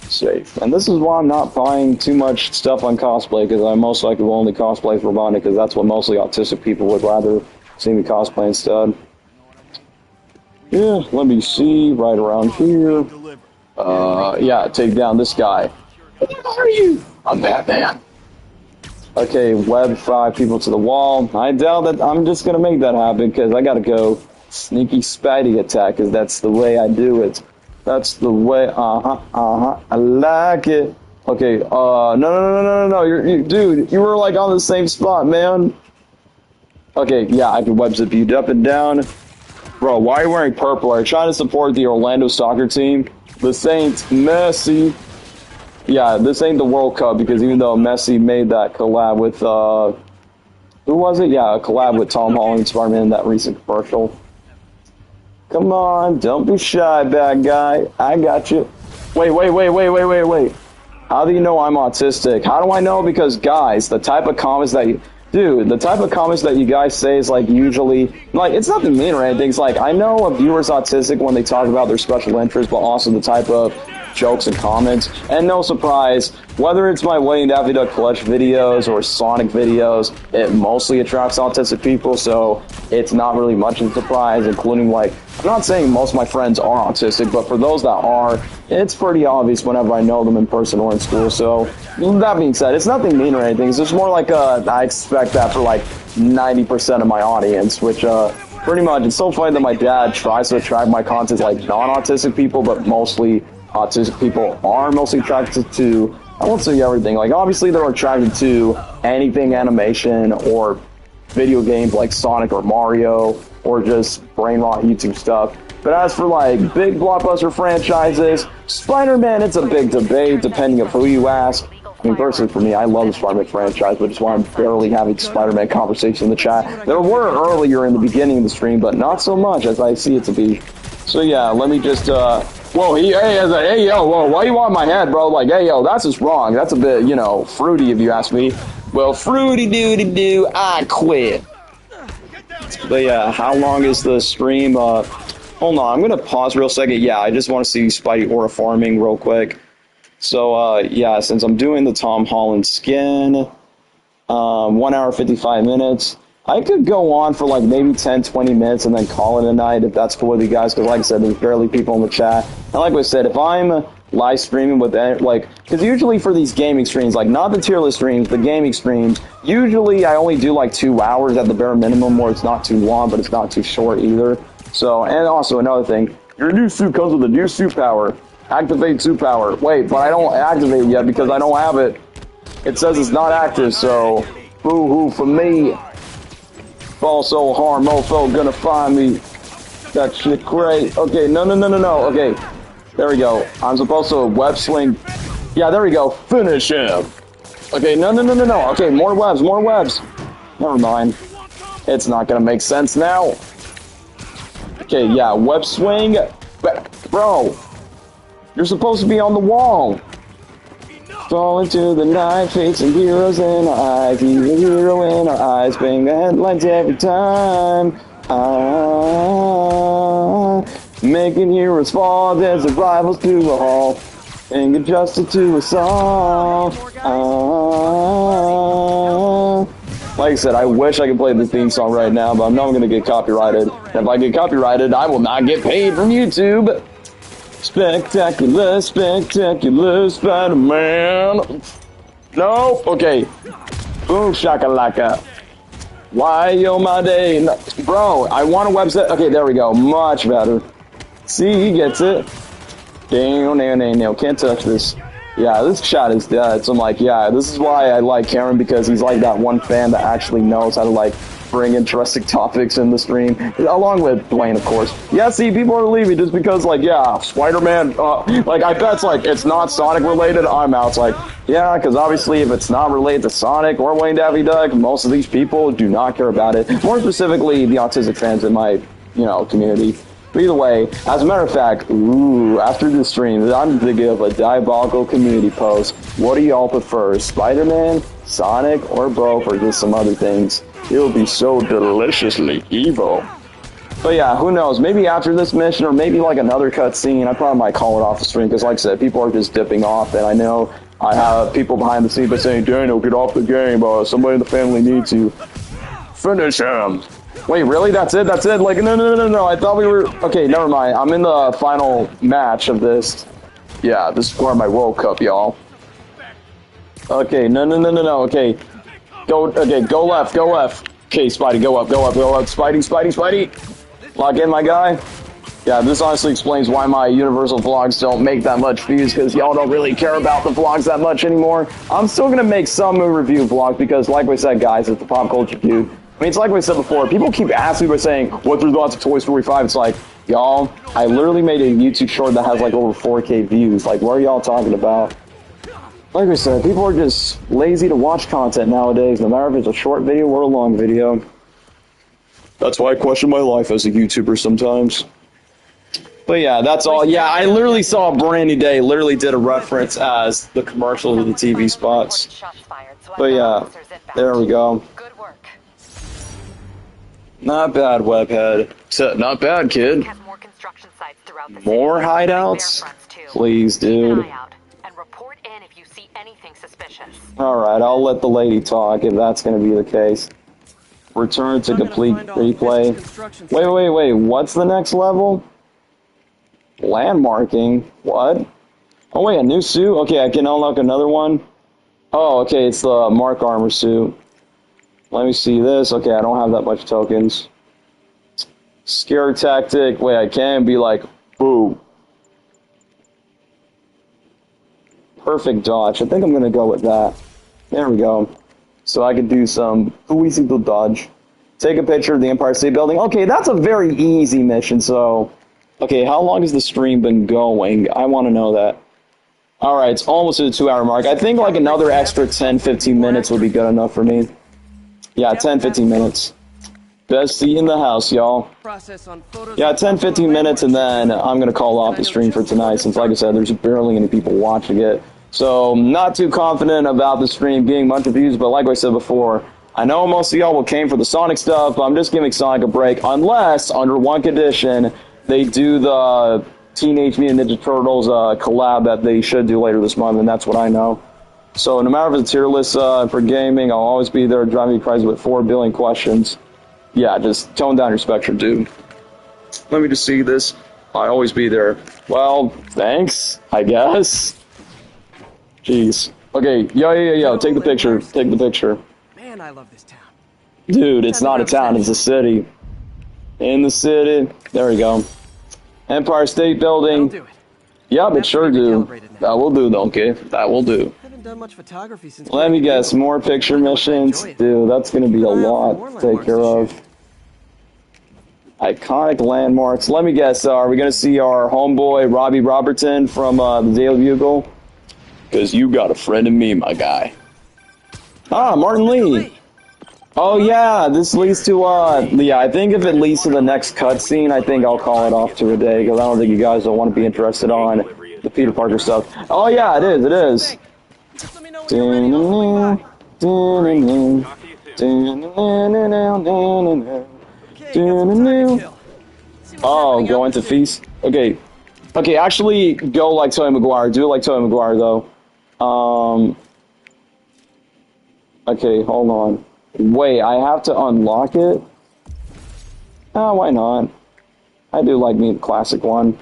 Safe. And this is why I'm not buying too much stuff on cosplay, because I most likely will only cosplay for Bonnie, because that's what mostly autistic people would rather see me cosplay instead. Yeah, let me see, right around here. Yeah, take down this guy. Who are you? I'm Batman. Okay, web 5 people to the wall. I doubt that I'm just gonna make that happen, because I gotta go sneaky Spidey attack, because that's the way I do it. That's the way, I like it. Okay, no, dude, you were like on the same spot, man. Okay, yeah, I can web zip you up and down. Bro, why are you wearing purple? Are you trying to support the Orlando soccer team? This ain't Messi. Yeah, this ain't the World Cup, because even though Messi made that collab with, who was it? Yeah, a collab with Tom Holland and Spider-Man in that recent commercial. Come on, don't be shy, bad guy. I got you. Wait. How do you know I'm autistic? How do I know? Because, guys, the type of comments that you... Dude, the type of comments that you guys say is, like, usually... Like, it's nothing mean or anything. It's like, I know a viewer's autistic when they talk about their special interests, but also the type of jokes and comments. And no surprise, whether it's my Wayne Daffy Duck Clutch videos or Sonic videos, it mostly attracts autistic people, so it's not really much of a surprise, including, like... I'm not saying most of my friends are autistic, but for those that are, it's pretty obvious whenever I know them in person or in school. So, that being said, it's nothing mean or anything. It's just more like, I expect that for like 90% of my audience, which, pretty much, it's so funny that my dad tries to attract my content like non-autistic people, but mostly autistic people are mostly attracted to, I won't say everything, like obviously they're attracted to anything animation or video games like Sonic or Mario, or just brain rot YouTube stuff. But as for like big blockbuster franchises, Spider-Man, it's a big debate depending on who you ask. I mean, personally for me, I love the Spider-Man franchise, which is why I'm barely having Spider-Man conversation in the chat. There were earlier in the beginning of the stream, but not so much as I see it to be. So yeah, let me just, whoa, hey, yo, whoa, why you on my head, bro? Like, hey, yo, that's just wrong. That's a bit, you know, fruity if you ask me. Well, fruity doody doo, I quit. But yeah, how long is the stream? Hold on, I'm gonna pause real second. Yeah, I just want to see Spidey aura farming real quick. So yeah, since I'm doing the Tom Holland skin, 1 hour 55 minutes. I could go on for like maybe 10-20 minutes and then call it a night if that's cool with you guys, because like I said, there's barely people in the chat. And like I said, if I'm live streaming with, like, because usually for these gaming streams, like not the tier list streams, the gaming streams, usually I only do like 2 hours at the bare minimum, where it's not too long, but it's not too short either. So, and also another thing, your new suit comes with a new suit power. Activate suit power. Wait, but I don't activate it yet because I don't have it. It says it's not active, so boo-hoo for me. Fall so hard, mofo gonna find me. That shit great. Okay, no. Okay, there we go. I'm supposed to web swing. Yeah, there we go. Finish him. Okay, no. Okay, more webs. Never mind. It's not gonna make sense now. Okay, yeah, web swing. Bro, you're supposed to be on the wall. Fall into the night, facing heroes in our eyes. He's a hero in our eyes, bang the headlines every time. Making heroes fall, there's a rivals to a hall, and get justice to us all. Like I said, I wish I could play this theme song right now, but I know I'm going to get copyrighted. And if I get copyrighted, I will not get paid from YouTube. Spectacular Spider-Man. No, okay. Boom shakalaka. Why yo my day? No, bro, I want a website. Okay, there we go. Much better. See, he gets it. Damn, can't touch this. Yeah, this shot is dead. So I'm like, yeah, this is why I like Karen, because he's like that one fan that actually knows how to like bring interesting topics in the stream, along with Dwayne, of course. Yeah, see, people are leaving just because, like, yeah, Spider-Man, like, I bet it's not Sonic related. I'm out. It's like, yeah, because obviously if it's not related to Sonic or Wayne Daffy Duck, most of these people do not care about it. More specifically, the autistic fans in my, community. But either way, as a matter of fact, after this stream, I'm thinking of a diabolical community post. What do y'all prefer, Spider-Man, Sonic, or both, or just some other things? It'll be so deliciously evil. But yeah, who knows? Maybe after this mission, or maybe like another cutscene, I probably might call it off the stream, because like I said, people are just dipping off, and I know I have people behind the scenes but saying, Daniel, get off the game, somebody in the family needs you. Finish him! Wait, really? That's it? That's it? Like, no, I thought we were... Okay, never mind. I'm in the final match of this. Yeah, this is part of my World Cup, y'all. Okay, no, okay. Go left, go left. Okay, Spidey, go up, Spidey. Lock in, my guy. Yeah, this honestly explains why my Universal vlogs don't make that much views, because y'all don't really care about the vlogs that much anymore. I'm still gonna make some review vlogs, because like we said, guys, it's the pop culture dude. I mean, it's like we said before, people keep asking me by saying, what's your thoughts of Toy Story 5? It's like, y'all, I literally made a YouTube short that has like over 4K views. Like, what are y'all talking about? Like I said, people are just lazy to watch content nowadays, no matter if it's a short video or a long video. That's why I question my life as a YouTuber sometimes. But yeah, that's all. Yeah, I literally saw a Brand New Day, literally did a reference as the commercials of the TV spots. But yeah, there we go. Good work. Not bad, Webhead. Not bad, kid. Has more construction sites throughout the More city. hideouts? Bear fronts, too. Please, Keep an dude. eye out and report in if you see anything suspicious. Alright, I'll let the lady talk if that's going to be the case. Return to complete replay. Wait, what's the next level? Landmarking? What? Oh wait, a new suit? Okay, I can unlock another one. Oh, okay, it's the Mark Armor suit. Let me see this. Okay, I don't have that much tokens. Scare tactic. Wait, I can be like, boo. Perfect dodge. I think I'm going to go with that. There we go. So I can do some easy to dodge. Take a picture of the Empire State Building. Okay, that's a very easy mission, so... Okay, how long has the stream been going? I want to know that. Alright, it's almost at the 2-hour mark. I think like another extra 10-15 minutes would be good enough for me. Yeah, 10-15 minutes. Best seat in the house, y'all. Yeah, 10-15 minutes, and then I'm going to call off the stream for tonight, since like I said, there's barely any people watching it. So, not too confident about the stream getting much views, but like I said before, I know most of y'all came for the Sonic stuff, but I'm just giving Sonic a break, unless, under one condition, they do the Teenage Mutant Ninja Turtles collab that they should do later this month, and that's what I know. So, no matter if it's tier list for gaming, I'll always be there driving me crazy with 4 billion questions. Yeah, just tone down your spectrum, dude. Let me just see this. I'll always be there. Well, thanks, I guess. Jeez. Okay, yo, take the picture. Take the picture. Man, I love this town. Dude, it's not a town, it's a city. In the city. There we go. Empire State Building. That'll do it. Yep, it sure do. That will do, though, okay? That will do. Haven't done much photography since. Let me guess, more picture missions? Dude, that's gonna be a lot to take care of. Iconic landmarks. Let me guess, are we gonna see our homeboy Robbie Robertson from the Daily Bugle? Because you got a friend in me, my guy. Ah, Martin Lee. Oh yeah, this leads to yeah, I think if it leads to the next cutscene, I think I'll call it off to a day, because I don't think you guys will want to be interested on the Peter Parker stuff. Oh yeah, it is, it is. Oh, go into feast. Okay. Okay, actually go like Tobey Maguire. Do it like Tobey Maguire though. Okay, hold on. Wait, I have to unlock it? Oh, why not? I do like me the classic one.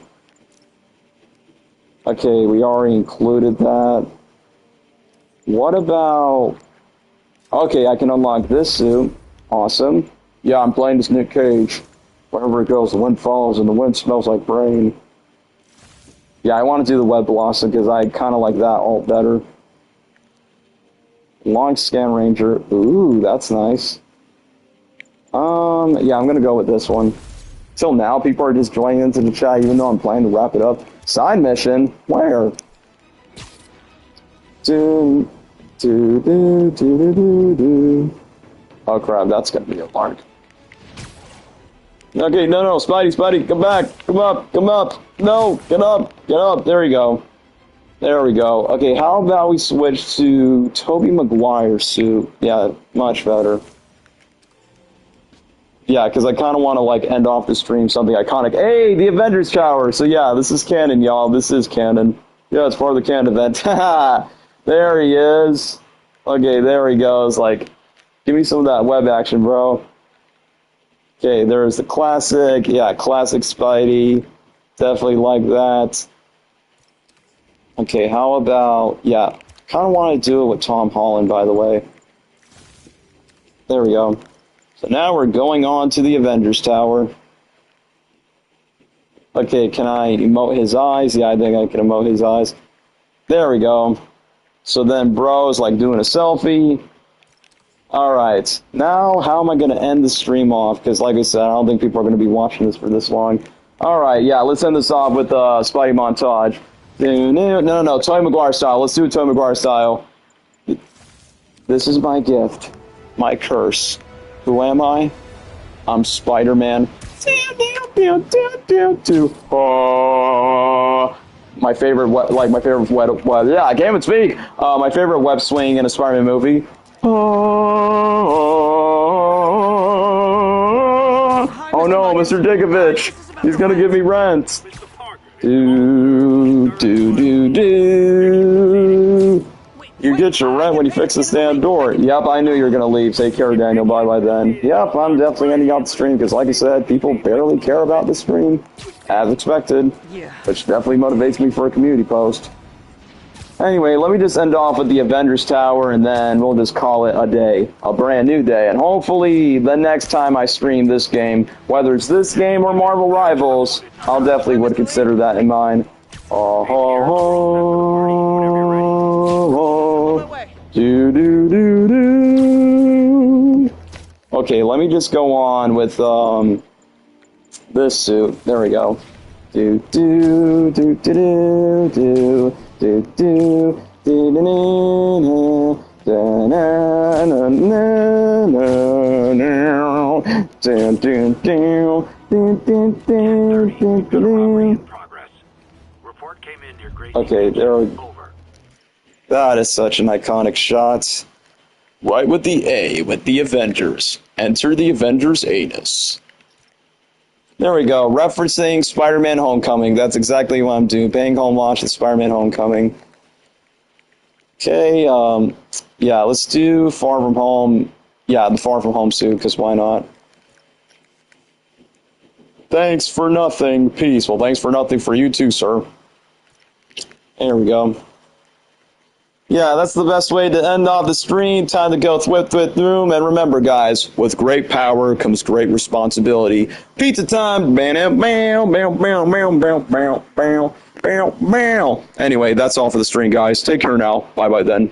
Okay, we already included that. What about... Okay, I can unlock this suit. Awesome. Yeah, I'm playing this Nick Cage. Wherever it goes, the wind follows and the wind smells like rain. Yeah, I want to do the web blossom because I kind of like that alt better. Long scan ranger. Ooh, that's nice. Yeah, I'm gonna go with this one. Till now, people are just joining into the chat, even though I'm planning to wrap it up. Side mission? Where? Do. Oh crap, that's gonna be a lark. Okay, no, Spidey, come back, come up. No, get up. There we go. There we go. Okay, how about we switch to Tobey Maguire suit? Yeah, much better. yeah, because I kind of want to like end off the stream something iconic. Hey, the Avengers Tower. So yeah, this is canon, y'all. This is canon. Yeah, it's part of the canon event. There he is. Okay, there he goes. Like, give me some of that web action, bro. Okay, there's the classic. Yeah, classic Spidey. Definitely like that. Okay, how about, yeah, kind of want to do it with Tom Holland, by the way. There we go. So now we're going on to the Avengers Tower. Okay, can I emote his eyes? Yeah, I think I can emote his eyes. There we go. So then bro's like doing a selfie. Alright, now how am I going to end the stream off? Because like I said, I don't think people are going to be watching this for this long. Alright, yeah, let's end this off with Spidey montage. No, Tobey Maguire style. Let's do it Tobey Maguire style. This is my gift. My curse. Who am I? I'm Spider-Man. My favorite, yeah, I can't even speak. My favorite web swing in a Spider-Man movie. Oh no, Mr. Dickovich. He's gonna give me rent. Do. You get your rent when you fix this damn door. Yep, I knew you were going to leave. Take care, Daniel. Bye then. Yep, I'm definitely ending out the stream because, like I said, people barely care about the stream, as expected, which definitely motivates me for a community post. Anyway, let me just end off with the Avengers Tower, and then we'll just call it a day. A brand new day. And hopefully, the next time I stream this game, whether it's this game or Marvel Rivals, I'll definitely would consider that in mind. Okay, let me just go on with this suit. There we go. Okay, there we go. That is such an iconic shot. Right with the A, with the Avengers. Enter the Avengers anus. There we go. Referencing Spider-Man Homecoming. That's exactly what I'm doing. Paying homage to Spider-Man Homecoming. Okay, yeah, let's do Far From Home. Yeah, the Far From Home suit, because why not? Thanks for nothing. Peace. Well, thanks for nothing for you too, sir. There we go. Yeah, that's the best way to end off the stream. Time to go thwip through. And remember, guys, with great power comes great responsibility. Pizza time. Anyway, that's all for the stream, guys. Take care now. Bye then.